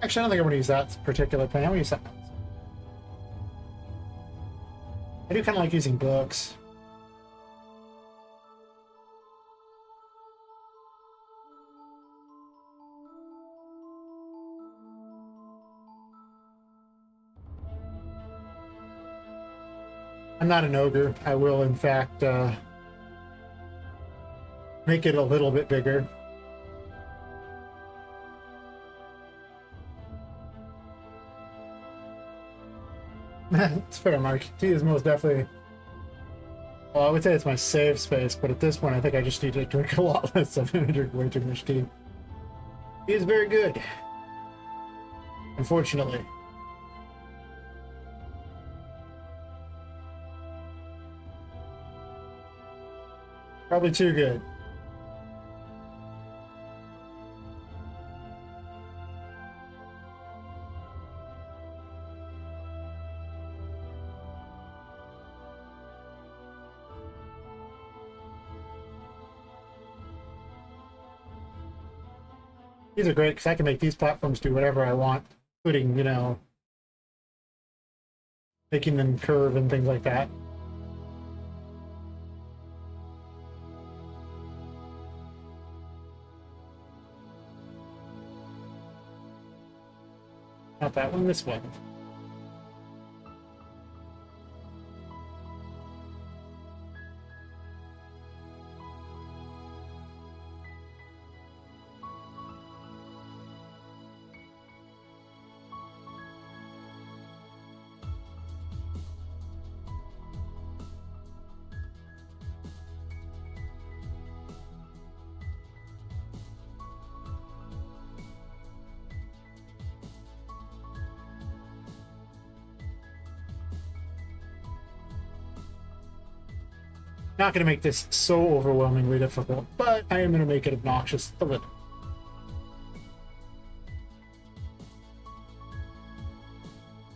Actually, I don't think I'm going to use that particular pen. I'm going to use something else. I do kind of like using books. I'm not an ogre. I will, in fact, make it a little bit bigger. It's fair, Mark. Tea is most definitely... Well, I would say it's my save space, but at this point I think I just need to drink a lot less of it. I drink way too much tea. Tea is very good. Unfortunately. Probably too good. These are great because I can make these platforms do whatever I want, including, making them curve and things like that. Not that one, this one. Not going to make this so overwhelmingly difficult, but I am going to make it obnoxious a little.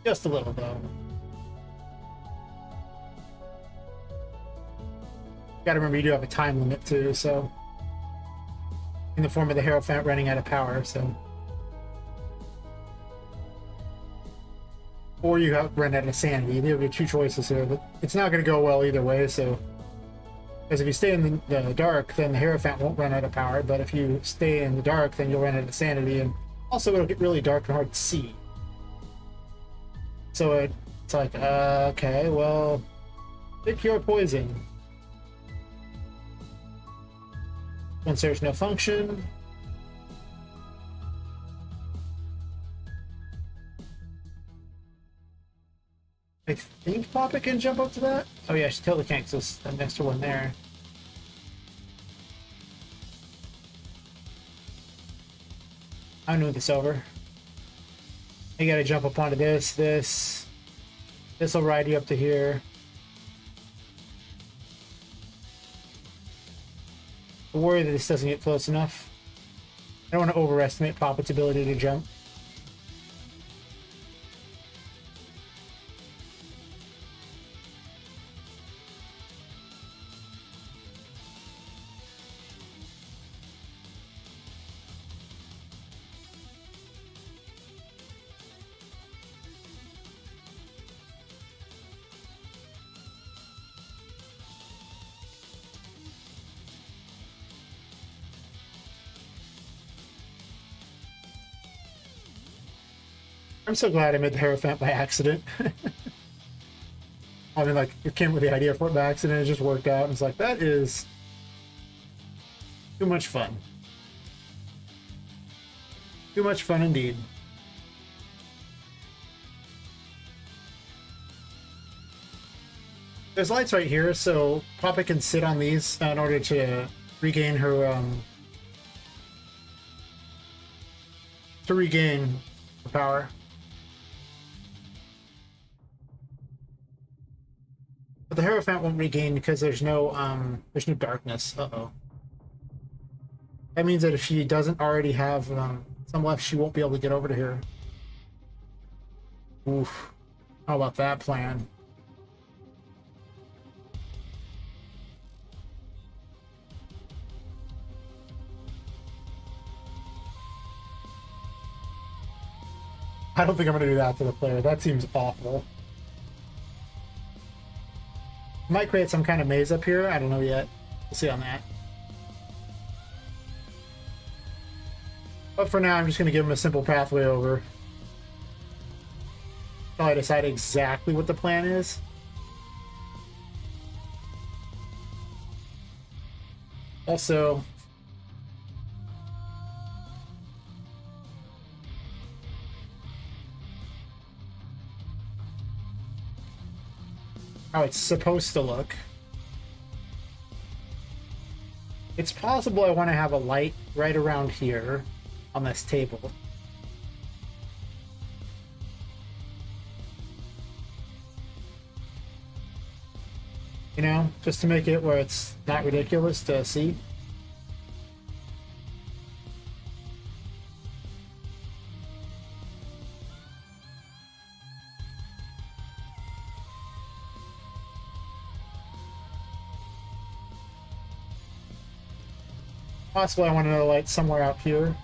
Just a little, though. Gotta remember you do have a time limit, too, so... In the form of the Hierophant running out of power, so... Or you have run out of sanity. You have your two choices here, but it's not going to go well either way, so... Because if you stay in the dark, then the Hierophant won't run out of power, but if you stay in the dark, then you'll run out of sanity, and also it'll get really dark and hard to see. So it's like, okay, well, pick your poison. Once there's no function, I think Poppet can jump up to that. Oh yeah, she totally can't, because there's an extra one there. I'll move this over. You gotta jump up onto this. This will ride you up to here. I worry that this doesn't get close enough. I don't want to overestimate Poppet's ability to jump. I'm so glad I made the Hierophant by accident. I mean, like, it came with the idea for it by accident, it just worked out, and it's like, that is too much fun. Too much fun indeed. There's lights right here, so Poppet can sit on these in order to regain her, power. But the Hierophant won't regain because there's no darkness. Uh-oh. That means that if she doesn't already have some left, she won't be able to get over to here. Oof. How about that plan? I don't think I'm going to do that to the player. That seems awful. Might create some kind of maze up here. I don't know yet. We'll see on that. But for now, I'm just going to give him a simple pathway over. Until I decide exactly what the plan is. Also... how it's supposed to look. It's possible I want to have a light right around here on this table. You know, just to make it where it's not ridiculous to see. Possibly I want another light somewhere out here.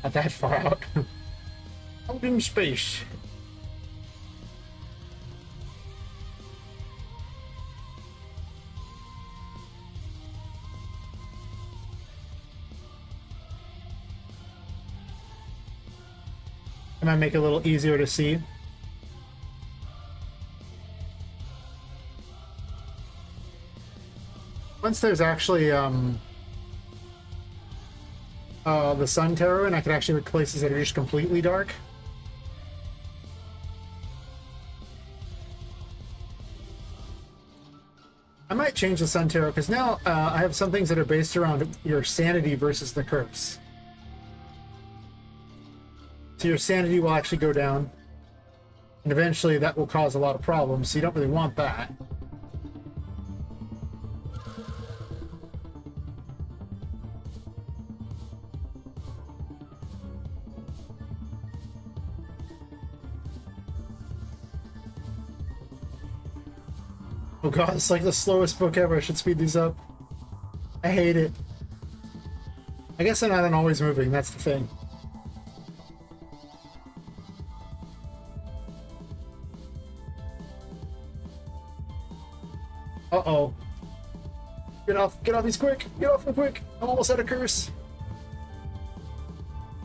Not that far out. Out in space. It might make it a little easier to see. Once there's actually the Sun Tarot, and I could actually make places that are just completely dark. I might change the Sun Tarot because now I have some things that are based around your sanity versus the curse. So your sanity will actually go down, and eventually that will cause a lot of problems, so you don't really want that. Oh god, it's like the slowest book ever. I should speed these up. I hate it. I guess they're not always moving, that's the thing. Uh-oh. Get off these quick! Get off real quick! I'm almost out of curse.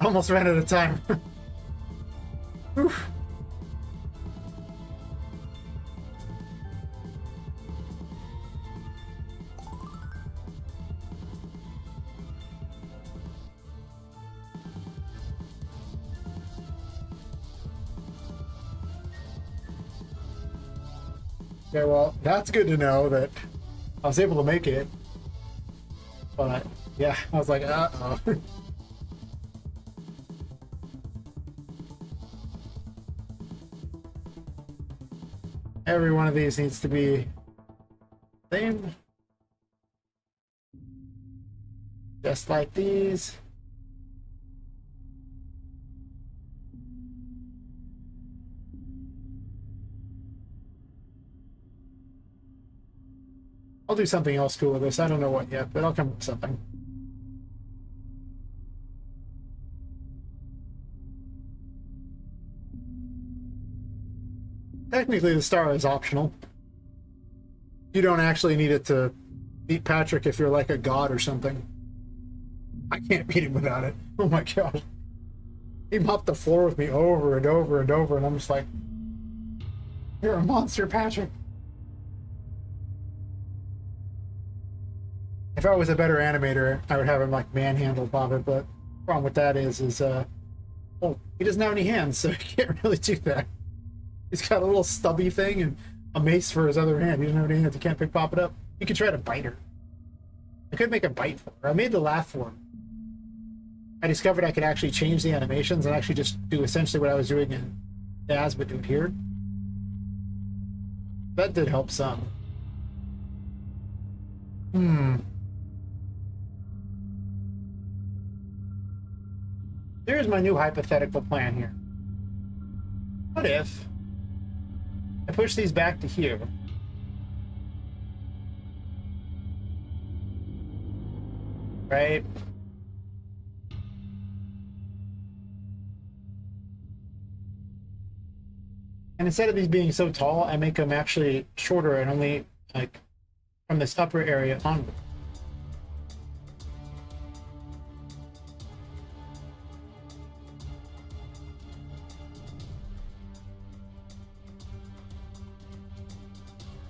I almost ran out of time. Oof. Okay, well, that's good to know that I was able to make it. But, yeah, I was like, uh-oh. Every one of these needs to be same. Just like these. I'll do something else cool with this. I don't know what yet, but I'll come up with something. Technically, the star is optional. You don't actually need it to beat Patrick if you're like a god or something. I can't beat him without it. Oh my god. He mopped the floor with me over and over and over, and I'm just like, you're a monster, Patrick. If I was a better animator, I would have him like manhandle Poppet, but the problem with that is well, he doesn't have any hands, so he can't really do that. He's got a little stubby thing and a mace for his other hand. He doesn't have any hands. He can't pick Poppet up. You could try to bite her. I could make a bite for her. I made the laugh for him. I discovered I could actually change the animations and actually just do essentially what I was doing in Daz, but do it here. That did help some. Here's my new hypothetical plan here. What if I push these back to here? Right? And instead of these being so tall, I make them actually shorter and only like from this upper area onward.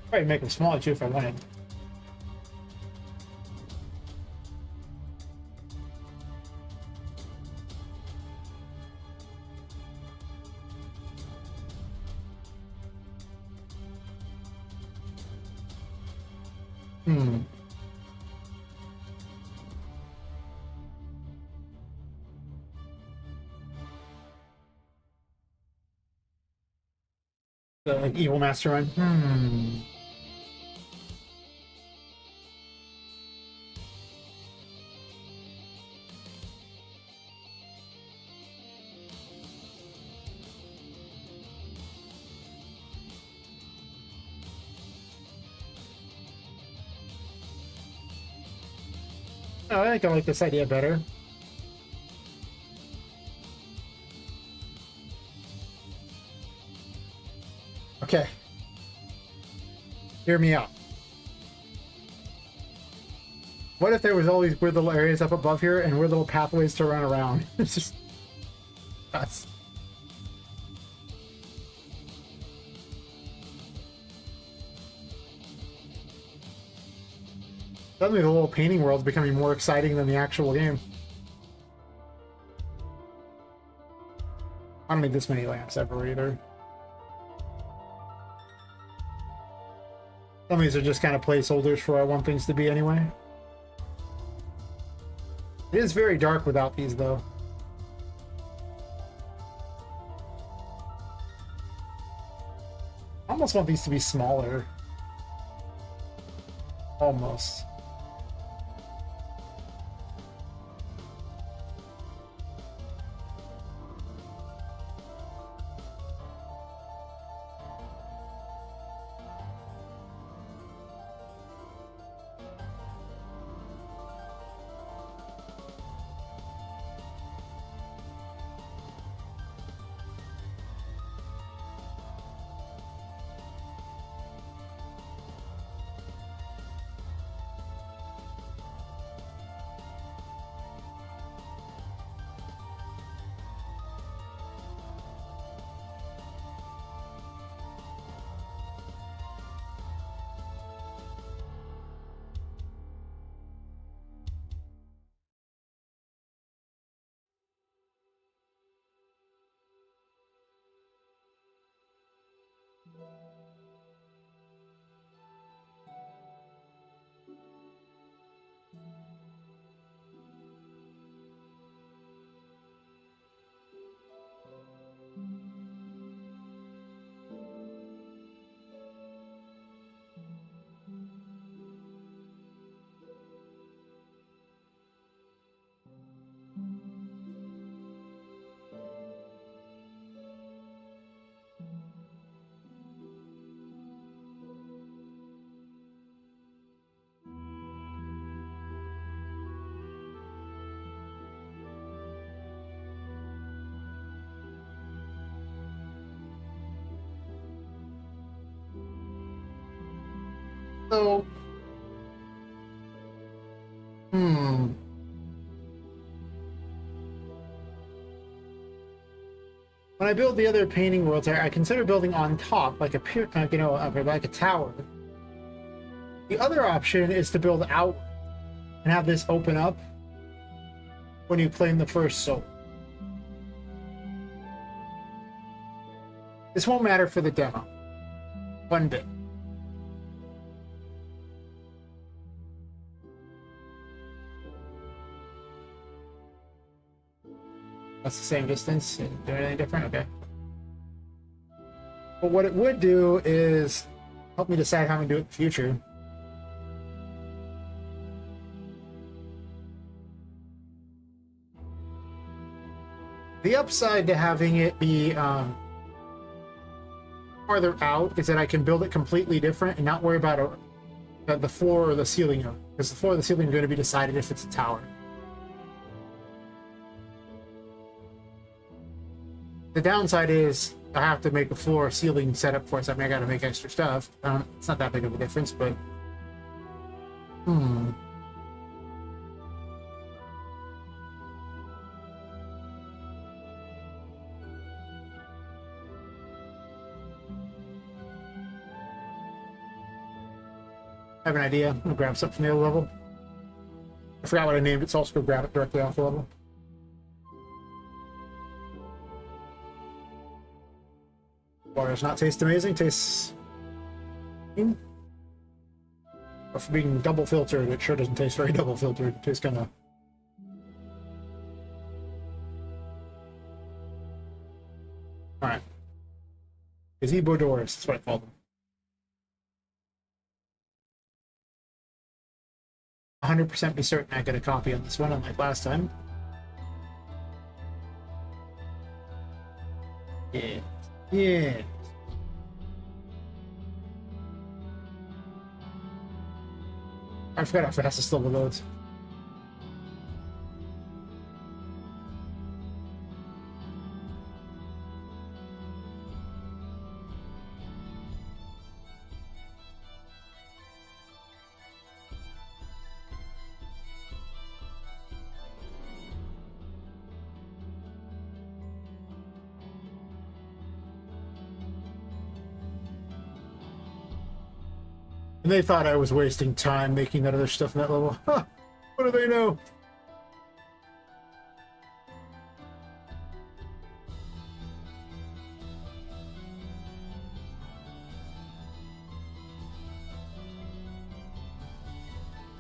Probably make them smaller too if I wanted. The like evil mastermind. Oh, I think I like this idea better. Okay. Hear me out. What if there was all these weird little areas up above here and weird little pathways to run around? It's just nuts. Suddenly the little painting world's becoming more exciting than the actual game. I don't need this many lamps ever either. Some of these are just kind of placeholders for what I want things to be anyway. It is very dark without these though. I almost want these to be smaller. Almost. So, when I build the other painting worlds, I consider building on top, like a like a tower. The other option is to build out and have this open up when you claim the first soul. This won't matter for the demo. One bit. That's the same distance. Do anything different? Okay. But what it would do is help me decide how I'm going to do it in the future. The upside to having it be farther out is that I can build it completely different and not worry about the floor or the ceiling of it. Because the floor or the ceiling is going to be decided if it's a tower. The downside is I have to make a floor or ceiling setup for it, so I got to make extra stuff. It's not that big of a difference, but... I have an idea. I'm gonna grab something from the other level. I forgot what I named it, so I'll just go grab it directly off the level. Water does not taste amazing, tastes... But for being double filtered, it sure doesn't taste very double filtered. It tastes kinda... Alright. Gazebo doors, that's what I call them. 100% be certain I get a copy on this one, unlike last time. Yeah. Yeah. I forgot how fast it still loads. And they thought I was wasting time making that other stuff in that level. Huh, what do they know?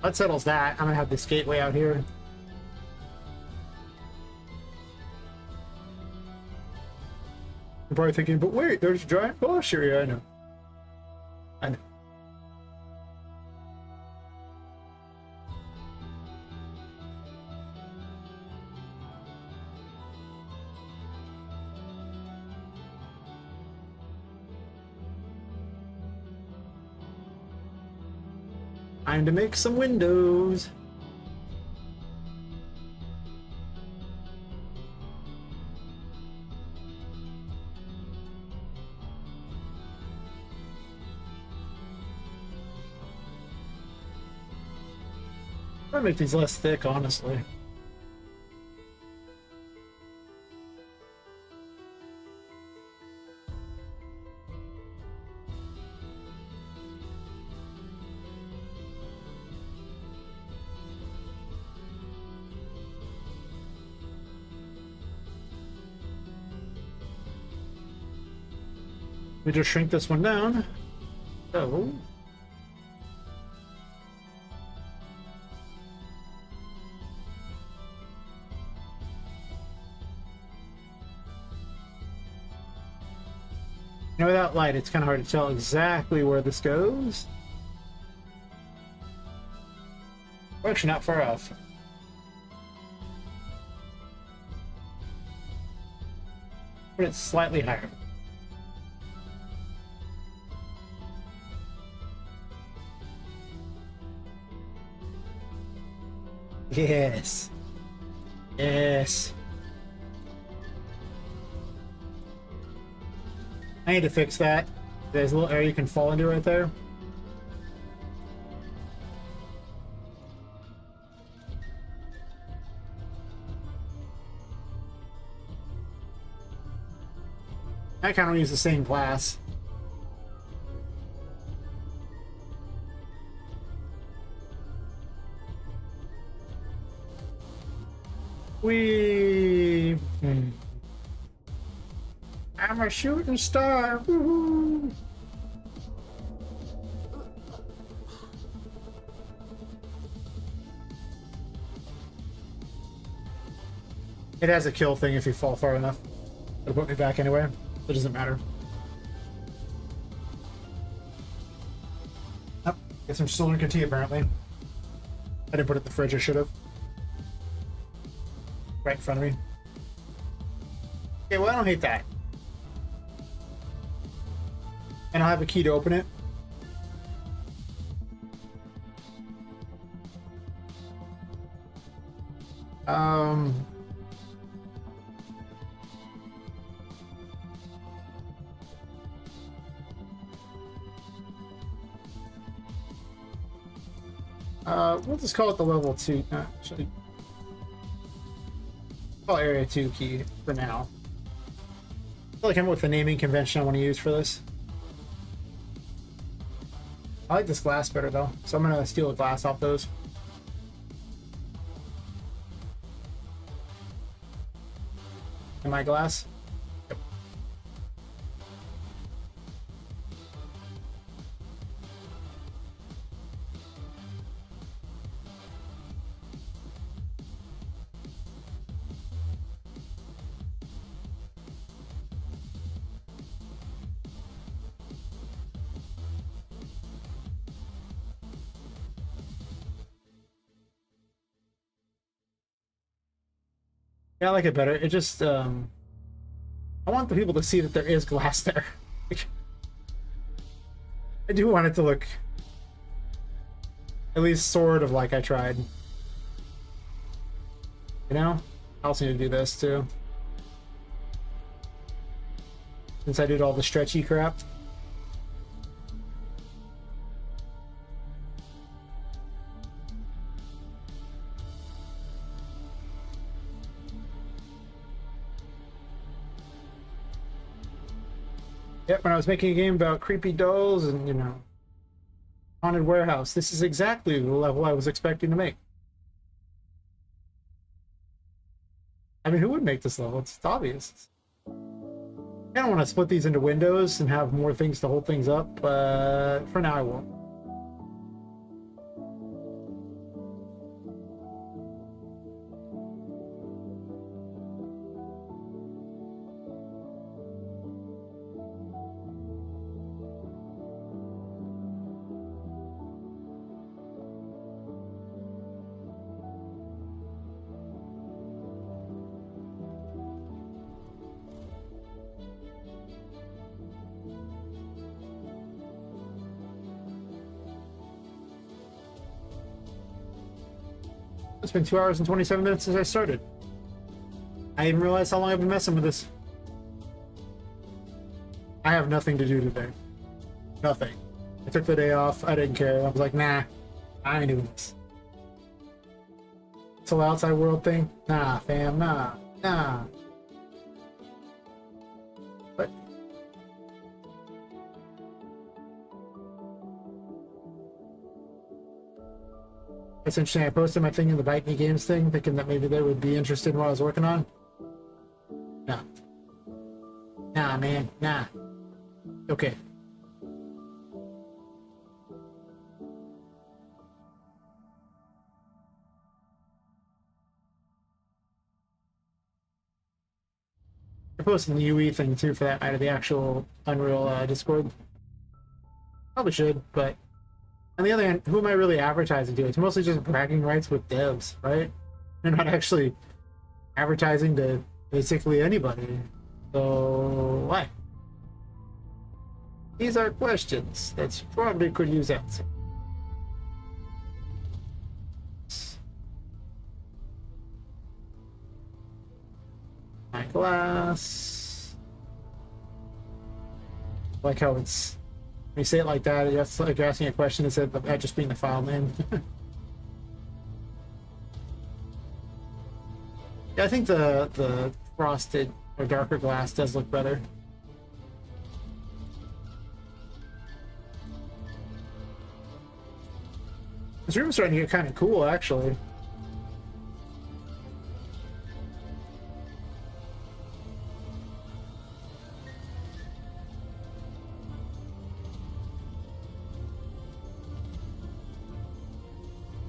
That settles that. I'm gonna have this gateway out here. You're probably thinking, but wait, there's a giant boss area. I know. I know. Time to make some windows. I'll make these less thick, honestly. We just shrink this one down. So now without light, it's kind of hard to tell exactly where this goes. We're actually not far off. But it's slightly higher. Yes. Yes. I need to fix that. There's a little area you can fall into right there. I kind of use the same glass. I'm a shooting star. Woohoo! It has a kill thing if you fall far enough. It'll put me back anyway. It doesn't matter. Oh, guess I'm still drinking tea apparently. I didn't put it in the fridge, I should have. Right in front of me. Okay, well, I don't hate that. And I'll have a key to open it. We'll just call it the level 2. Actually, call it area 2 key for now. I feel like I'm with the naming convention I want to use for this. I like this glass better though, so I'm gonna steal a glass off those. And my glass. Yep. Yeah, I like it better. It just, I want the people to see that there is glass there. I do want it to look at least sort of like I tried. You know? I also need to do this too. Since I did all the stretchy crap. Yep, when I was making a game about creepy dolls and, you know, haunted warehouse, this is exactly the level I was expecting to make. I mean, who would make this level? It's obvious. I don't want to split these into windows and have more things to hold things up, but for now I won't. It's been 2 hours and 27 minutes since I started. I didn't realize how long I've been messing with this. I have nothing to do today. Nothing. I took the day off. I didn't care. I was like, nah, I ain't doing this. This whole outside world thing? Nah, fam, nah, nah. But it's interesting. I posted my thing in the Bite Me Games thing, thinking that maybe they would be interested in what I was working on. No. Nah, man. Nah. Okay. I posted the UE thing too, for that matter, the actual Unreal Discord. Probably should, but on the other hand, who am I really advertising to? It's mostly just bragging rights with devs, right? They're not actually advertising to basically anybody. So why? These are questions that you probably could use answer. My glass. Like how it's, when you say it like that, it's like you're asking a question instead of just being the file name. Yeah, I think the frosted or darker glass does look better. This room's starting to get kind of cool, actually.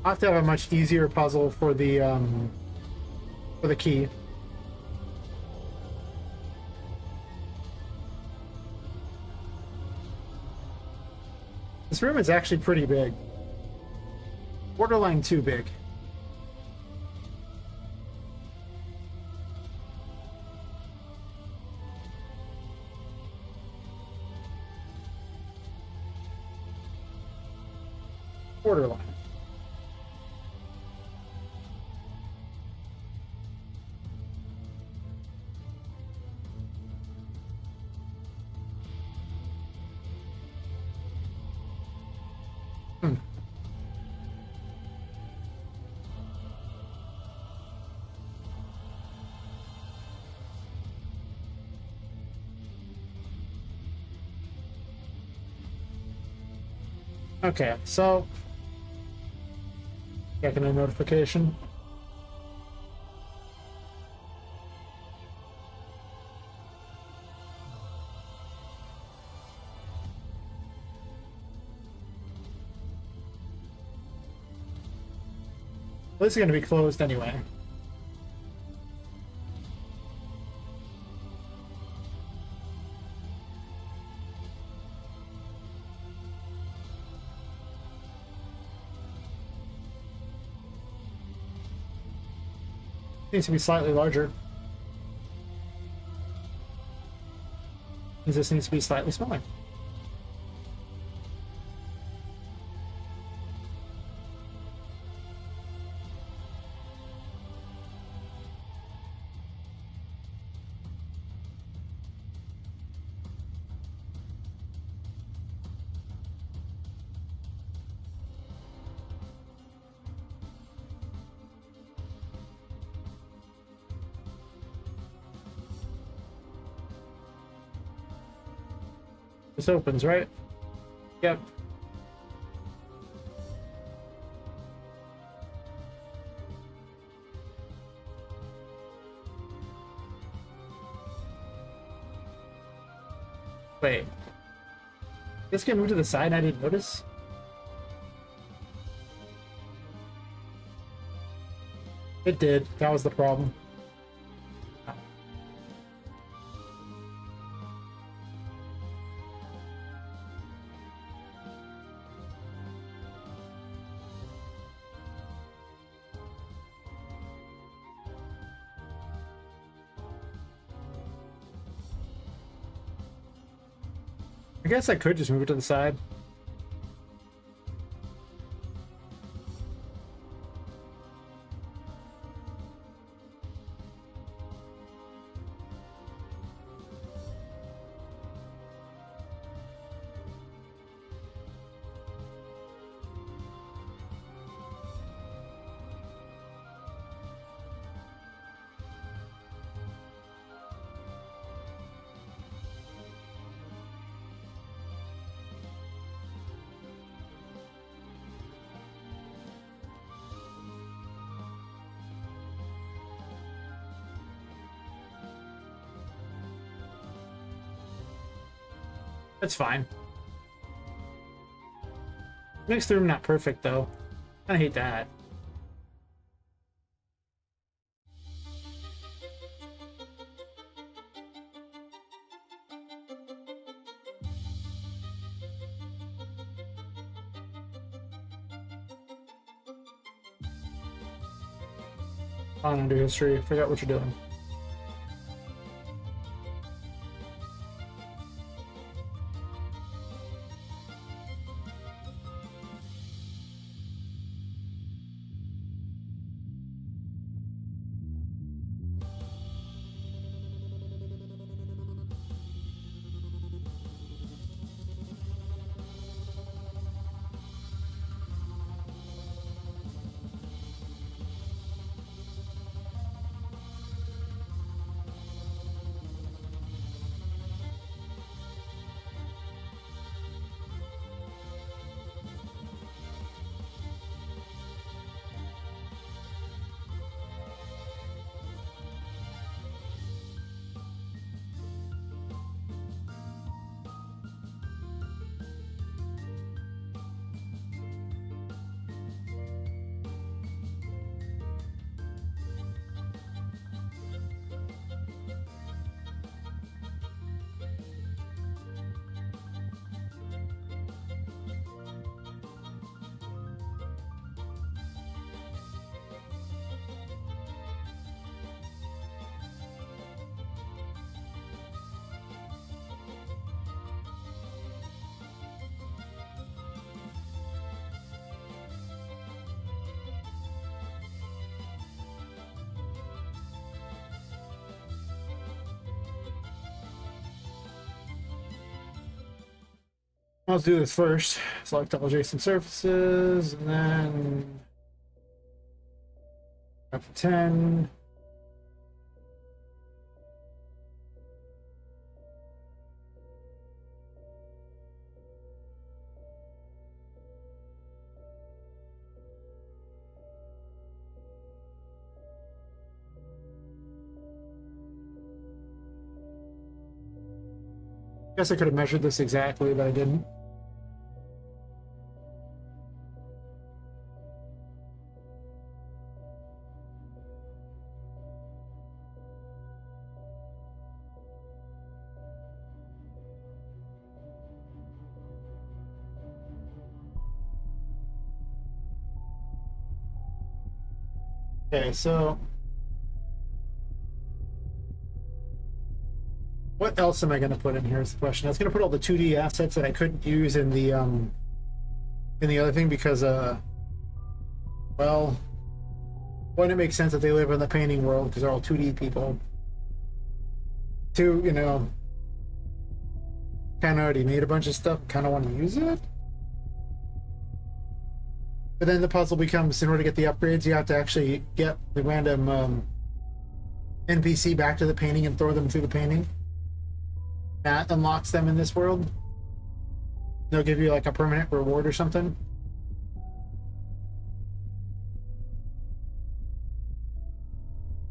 I'll have to have a much easier puzzle for the key. This room is actually pretty big. Borderline too big. Borderline. Okay, so checking a notification. Well, this is going to be closed anyway. Needs to be slightly larger. Means this needs to be slightly smaller. This opens, right? Yep. Wait. This can move to the side and I didn't notice? It did. That was the problem. I guess I could just move it to the side. That's fine. Makes the room not perfect, though. I hate that. On into history. Forgot what you're doing. Let's do this first. Select all adjacent surfaces, and then up to 10. Guess I could have measured this exactly, but I didn't. Okay, so what else am I going to put in here is the question. I was going to put all the 2D assets that I couldn't use in the other thing because well, wouldn't it make sense that they live in the painting world because they're all 2D people? Two, you know, kind of already made a bunch of stuff, kind of want to use it. But then the puzzle becomes, in order to get the upgrades, you have to actually get the random NPC back to the painting and throw them through the painting. That unlocks them in this world. They'll give you like a permanent reward or something.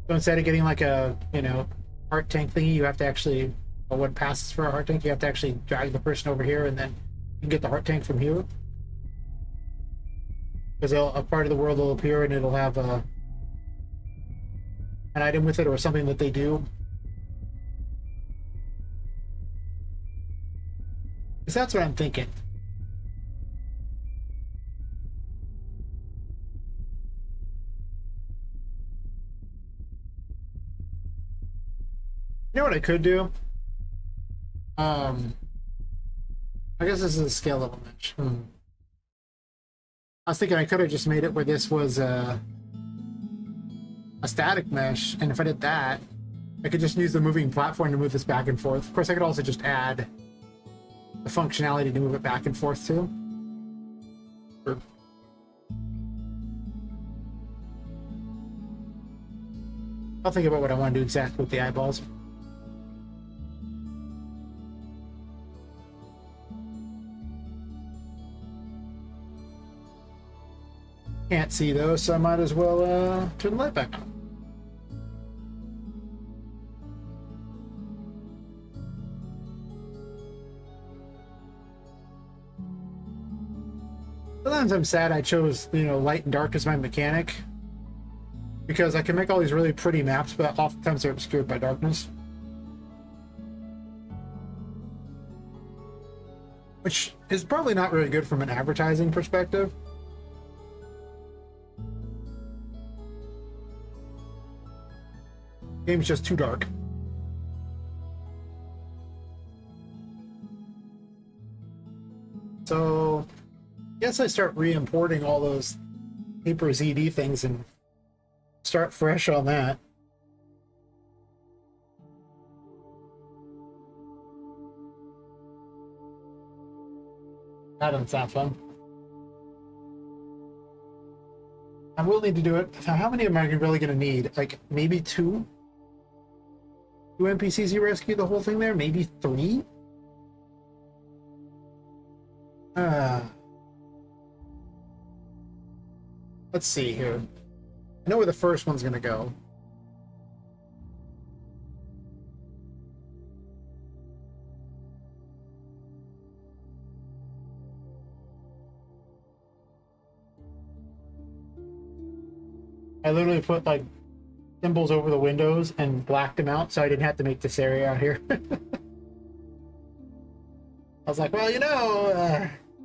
So instead of getting like a, you know, heart tank thingy, you have to actually, or what passes for a heart tank, you have to actually drag the person over here and then you can get the heart tank from here. Because a part of the world will appear and it'll have an item with it or something that they do. Because that's what I'm thinking. You know what I could do? I guess this is a scale level mesh. I was thinking I could have just made it where this was a static mesh, and if I did that, I could just use the moving platform to move this back and forth. Of course, I could also just add the functionality to move it back and forth too. I'll think about what I want to do exactly with the eyeballs. Can't see those, so I might as well turn the light back on. Sometimes I'm sad I chose, you know, light and dark as my mechanic, because I can make all these really pretty maps, but oftentimes they're obscured by darkness. Which is probably not really good from an advertising perspective. Game's just too dark. So, guess I start re-importing all those paper ZD things and start fresh on that. That doesn't sound fun. I'm willing to do it. How many am I really going to need? Like, maybe two? Two NPCs you rescue the whole thing there? Maybe three? Let's see here. I know where the first one's gonna go. I literally put like symbols over the windows and blacked them out so I didn't have to make this area out here. I was like, well, you know,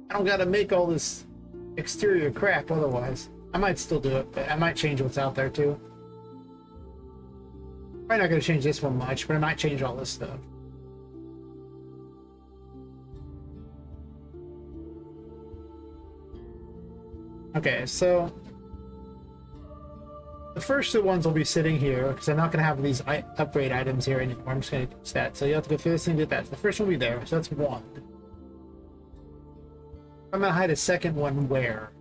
I don't gotta make all this exterior crap otherwise. I might still do it, but I might change what's out there too. Probably not gonna change this one much, but I might change all this stuff. Okay, so the first two ones will be sitting here because I'm not going to have these upgrade items here anymore. I'm just going to use that. So you have to go through this and do that. So the first one will be there. So that's one. I'm gonna hide a second one where?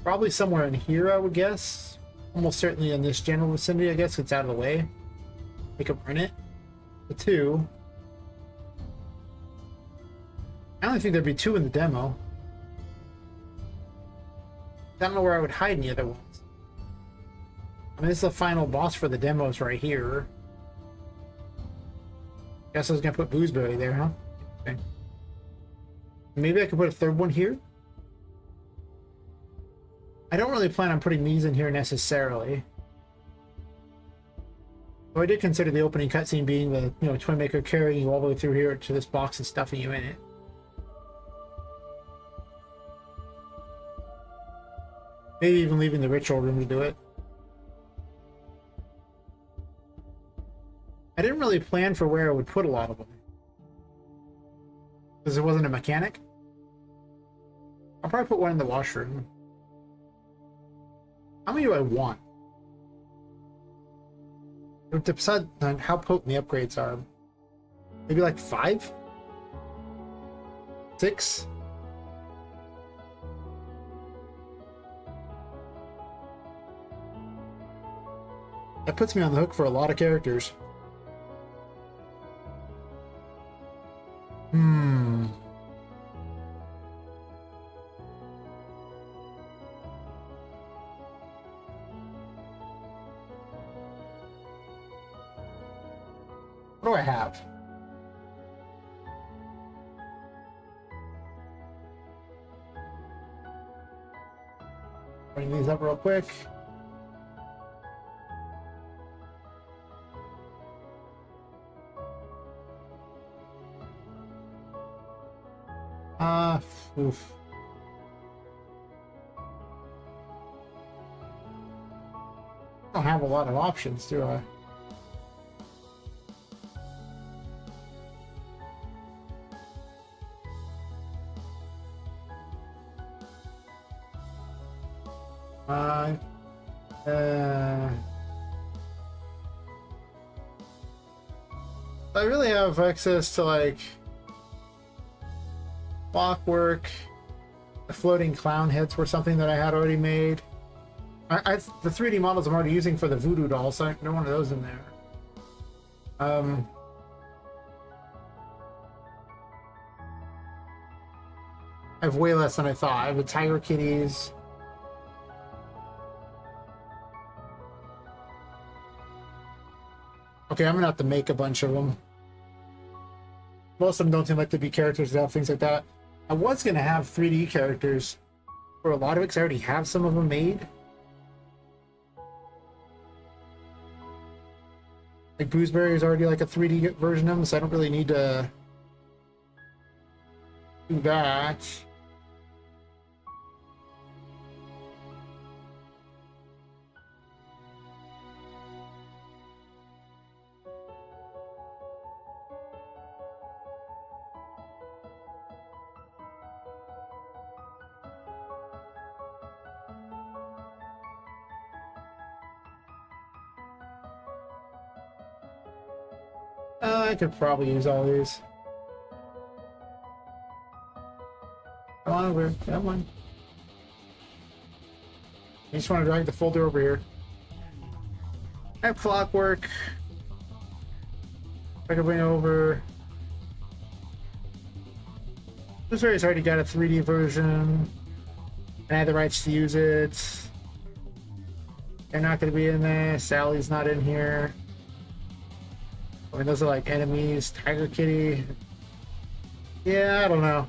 Probably somewhere in here, I would guess. Almost certainly in this general vicinity, I guess. It's out of the way. We could run it. The two. I only think there'd be two in the demo. I don't know where I would hide any other ones. I mean, this is the final boss for the demos right here. Guess I was gonna put Boozberry there, huh? Okay. Maybe I could put a third one here? I don't really plan on putting these in here necessarily. Though I did consider the opening cutscene being the, Twin Maker carrying you all the way through here to this box and stuffing you in it. Maybe even leaving the ritual room to do it. I didn't really plan for where I would put a lot of them. Because it wasn't a mechanic. I'll probably put one in the washroom. How many do I want? It depends on how potent the upgrades are. Maybe like 5? 6? That puts me on the hook for a lot of characters. What do I have? Bring these up real quick. Oof. I don't have a lot of options, do I? I really have access to like clockwork. The floating clown heads were something that I had already made. The 3D models I'm already using for the voodoo doll, so no one of those in there. I have way less than I thought. I have the tiger kitties. Okay, I'm gonna have to make a bunch of them. Most of them don't seem like to be characters that have things like that. I was gonna have 3D characters for a lot of it, because I already have some of them made. Like Boozberry is already like a 3D version of them, so I don't really need to do that. I could probably use all these. Come on over. Come on. I just want to drag the folder over here. I have clockwork. I can bring over. This area's already got a 3D version, and I had the rights to use it. They're not going to be in there. Sally's not in here. I mean, those are like enemies. Tiger Kitty. Yeah, I don't know.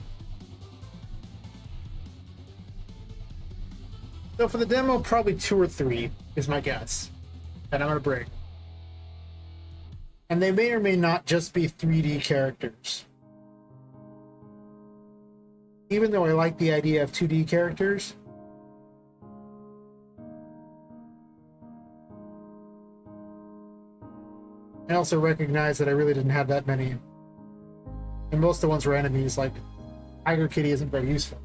So for the demo, probably 2 or 3 is my guess that I'm going to bring. And they may or may not just be 3D characters. Even though I like the idea of 2D characters, I also recognize that I really didn't have that many. And most of the ones were enemies, like Tiger Kitty isn't very useful.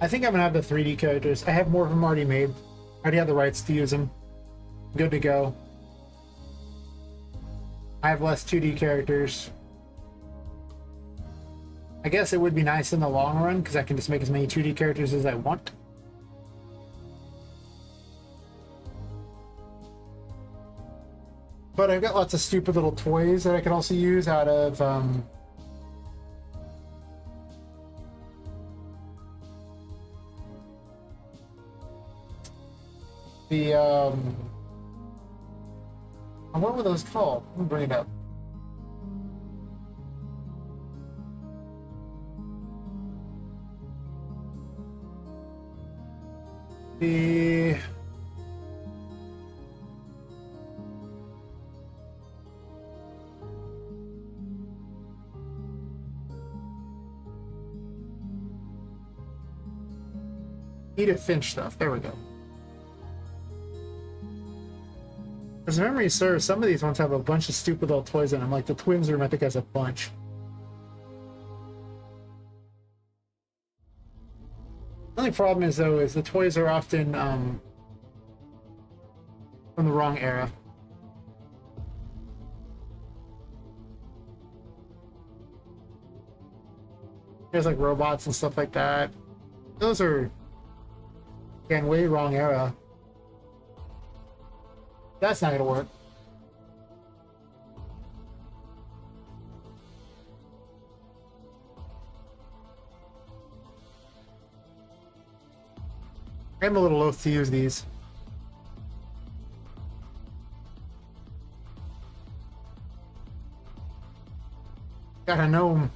I think I'm gonna have the 3D characters. I have more of them already made. I already have the rights to use them. Good to go. I have less 2D characters. I guess it would be nice in the long run because I can just make as many 2D characters as I want. But I've got lots of stupid little toys that I can also use out of the what were those called? Let me bring it up. The Edith Finch stuff. There we go. As memory serves, some of these ones have a bunch of stupid little toys in them. Like the twins room, I think has a bunch. The only problem is though is the toys are often from the wrong era. There's like robots and stuff like that. Those are, again, way wrong era. That's not gonna work. I'm a little loath to use these. Got a gnome.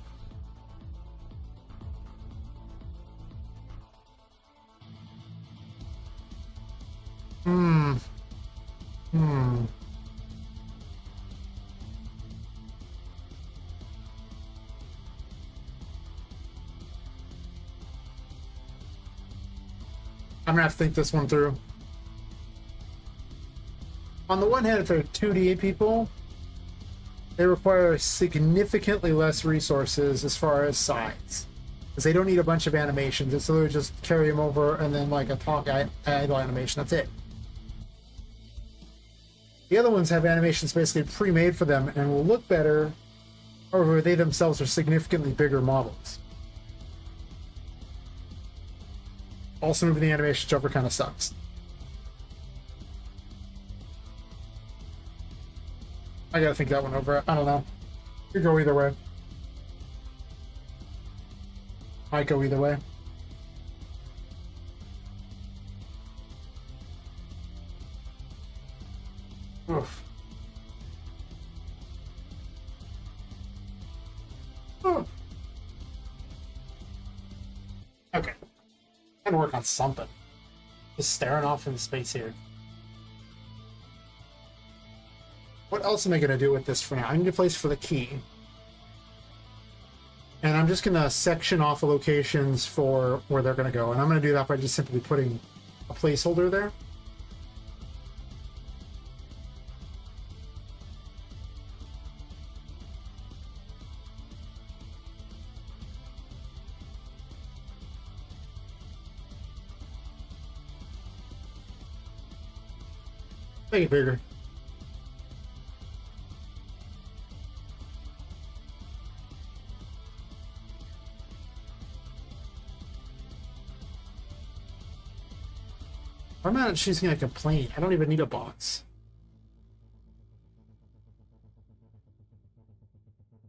I'm gonna have to think this one through. On the one hand, if they're 2D people, they require significantly less resources as far as size. Because they don't need a bunch of animations. It's literally just carry them over and then like a talk idle animation. That's it. The other ones have animations basically pre-made for them and will look better. However, they themselves are significantly bigger models. Also, moving the animations over kind of sucks. I gotta think that one over. I don't know. Could go either way. Might go either way. Oof. Oh. Okay. Gotta work on something. Just staring off into space here. What else am I gonna do with this for now? I need a place for the key. And I'm just gonna section off the locations for where they're gonna go. And I'm gonna do that by just simply putting a placeholder there. Make it bigger. I'm not she's gonna complain. I don't even need a box.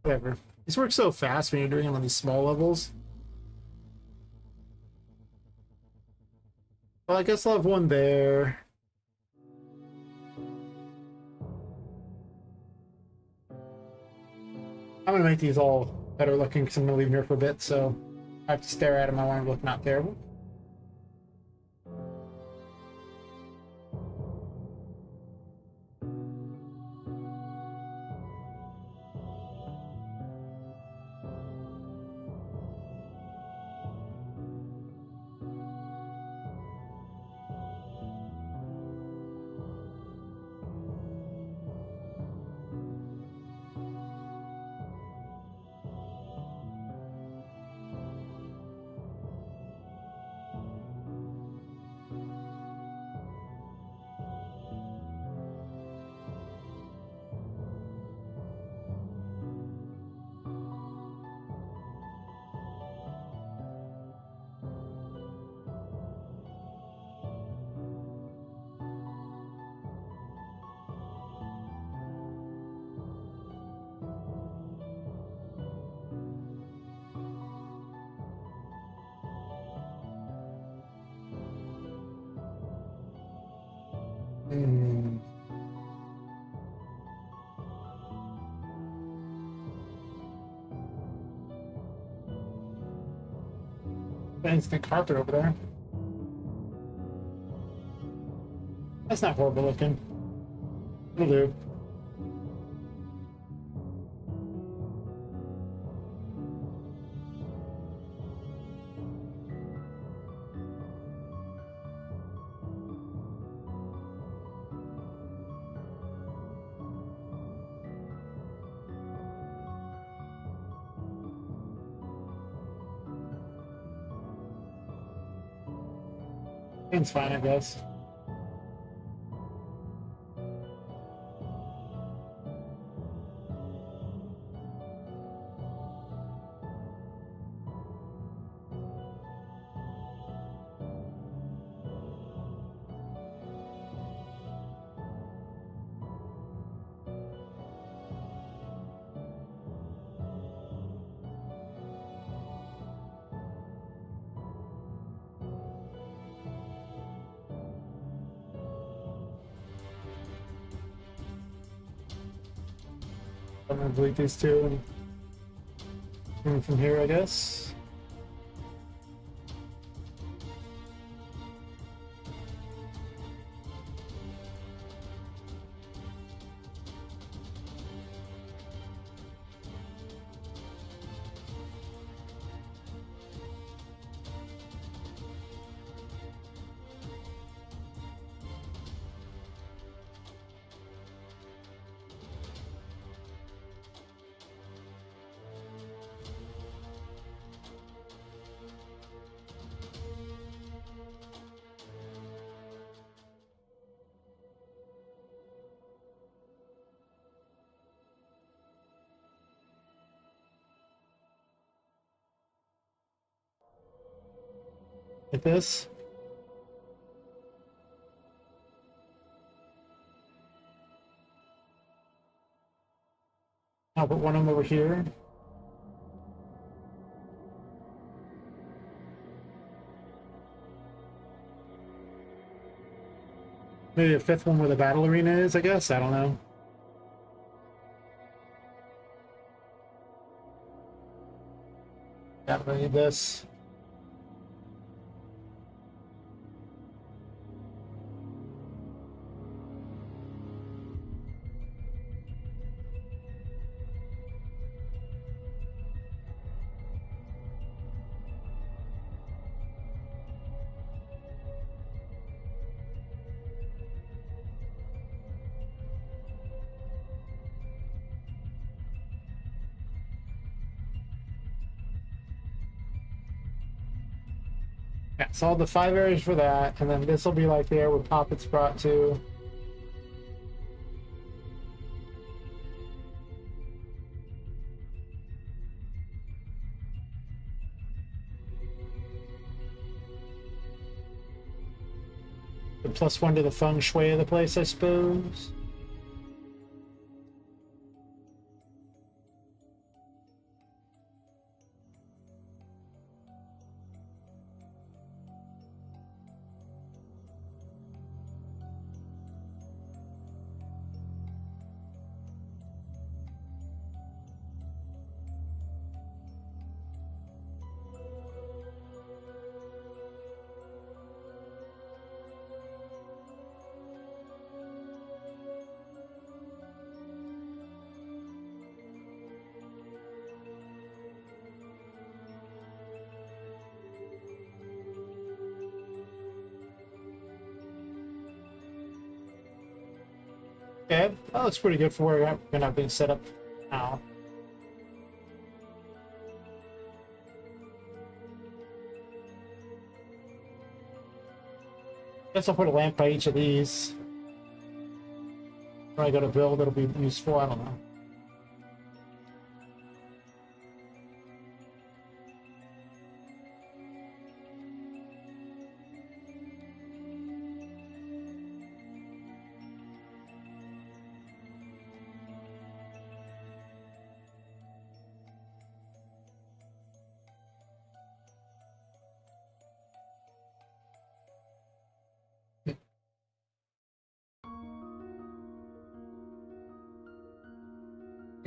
Whatever. These work so fast when you're doing them on these small levels. Well, I guess I'll have one there. I'm gonna make these all better looking because I'm gonna leave them here for a bit, so I have to stare at them. I want to look not terrible. Hmm. Instant carpet over there. That's not horrible looking. It'll do. It's fine, I guess. I'm gonna delete these two and from here, I guess. Like this. I'll put one of them over here. Maybe a fifth one where the battle arena is, I guess. I don't know. Definitely need this. Yeah, so all the 5 areas for that, and then this will be like there where Poppet's brought to. The +1 to the feng shui of the place, I suppose. Okay, well, that's pretty good for where we're gonna be set up now. Guess I'll put a lamp by each of these. When I go to build, it'll be useful. I don't know.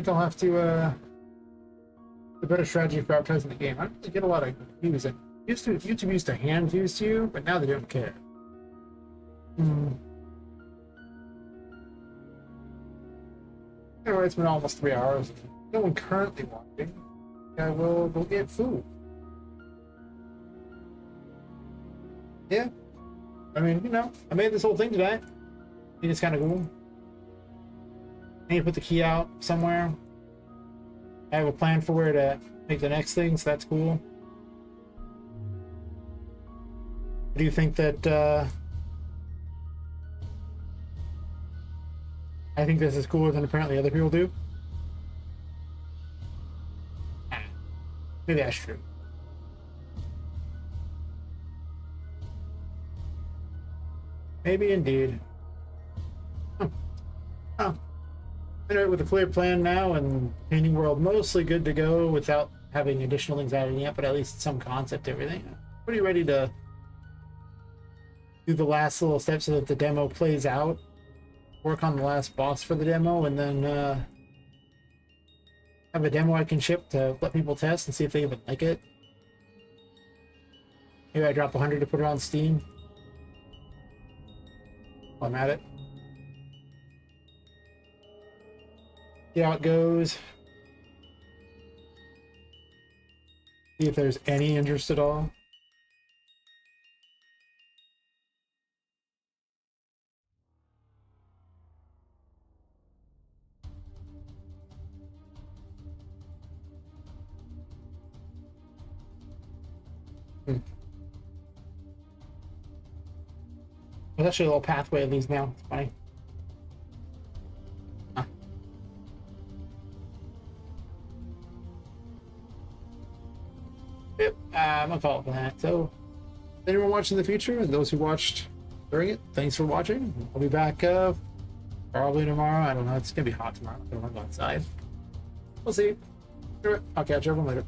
think I'll have to the better strategy for advertising the game. I don't really get a lot of views. And YouTube used to hand views to you, but now they don't care. Anyway, it's been almost 3 hours. No one currently watching. I will go get food. Yeah. I mean, you know, I made this whole thing today. I think it's kind of cool. I need to put the key out somewhere. I have a plan for where to make the next thing, so that's cool. Do you think that I think this is cooler than apparently other people do? Maybe that's true. Maybe indeed. Oh. Anyway, with a clear plan now and painting world mostly good to go without having additional things added yet, but at least some concept to everything. Pretty ready to do the last little steps so that the demo plays out. Work on the last boss for the demo, and then have a demo I can ship to let people test and see if they even like it. Maybe I drop 100 to put it on Steam while I'm at it. See how it goes. See if there's any interest at all. There's actually a little pathway at least now. It's funny. Huh. Yep, I'm gonna follow up on that. So, anyone watching in the future, and those who watched during it, thanks for watching. I'll be back probably tomorrow. I don't know. It's gonna be hot tomorrow. I don't want to go outside. We'll see. I'll catch everyone later.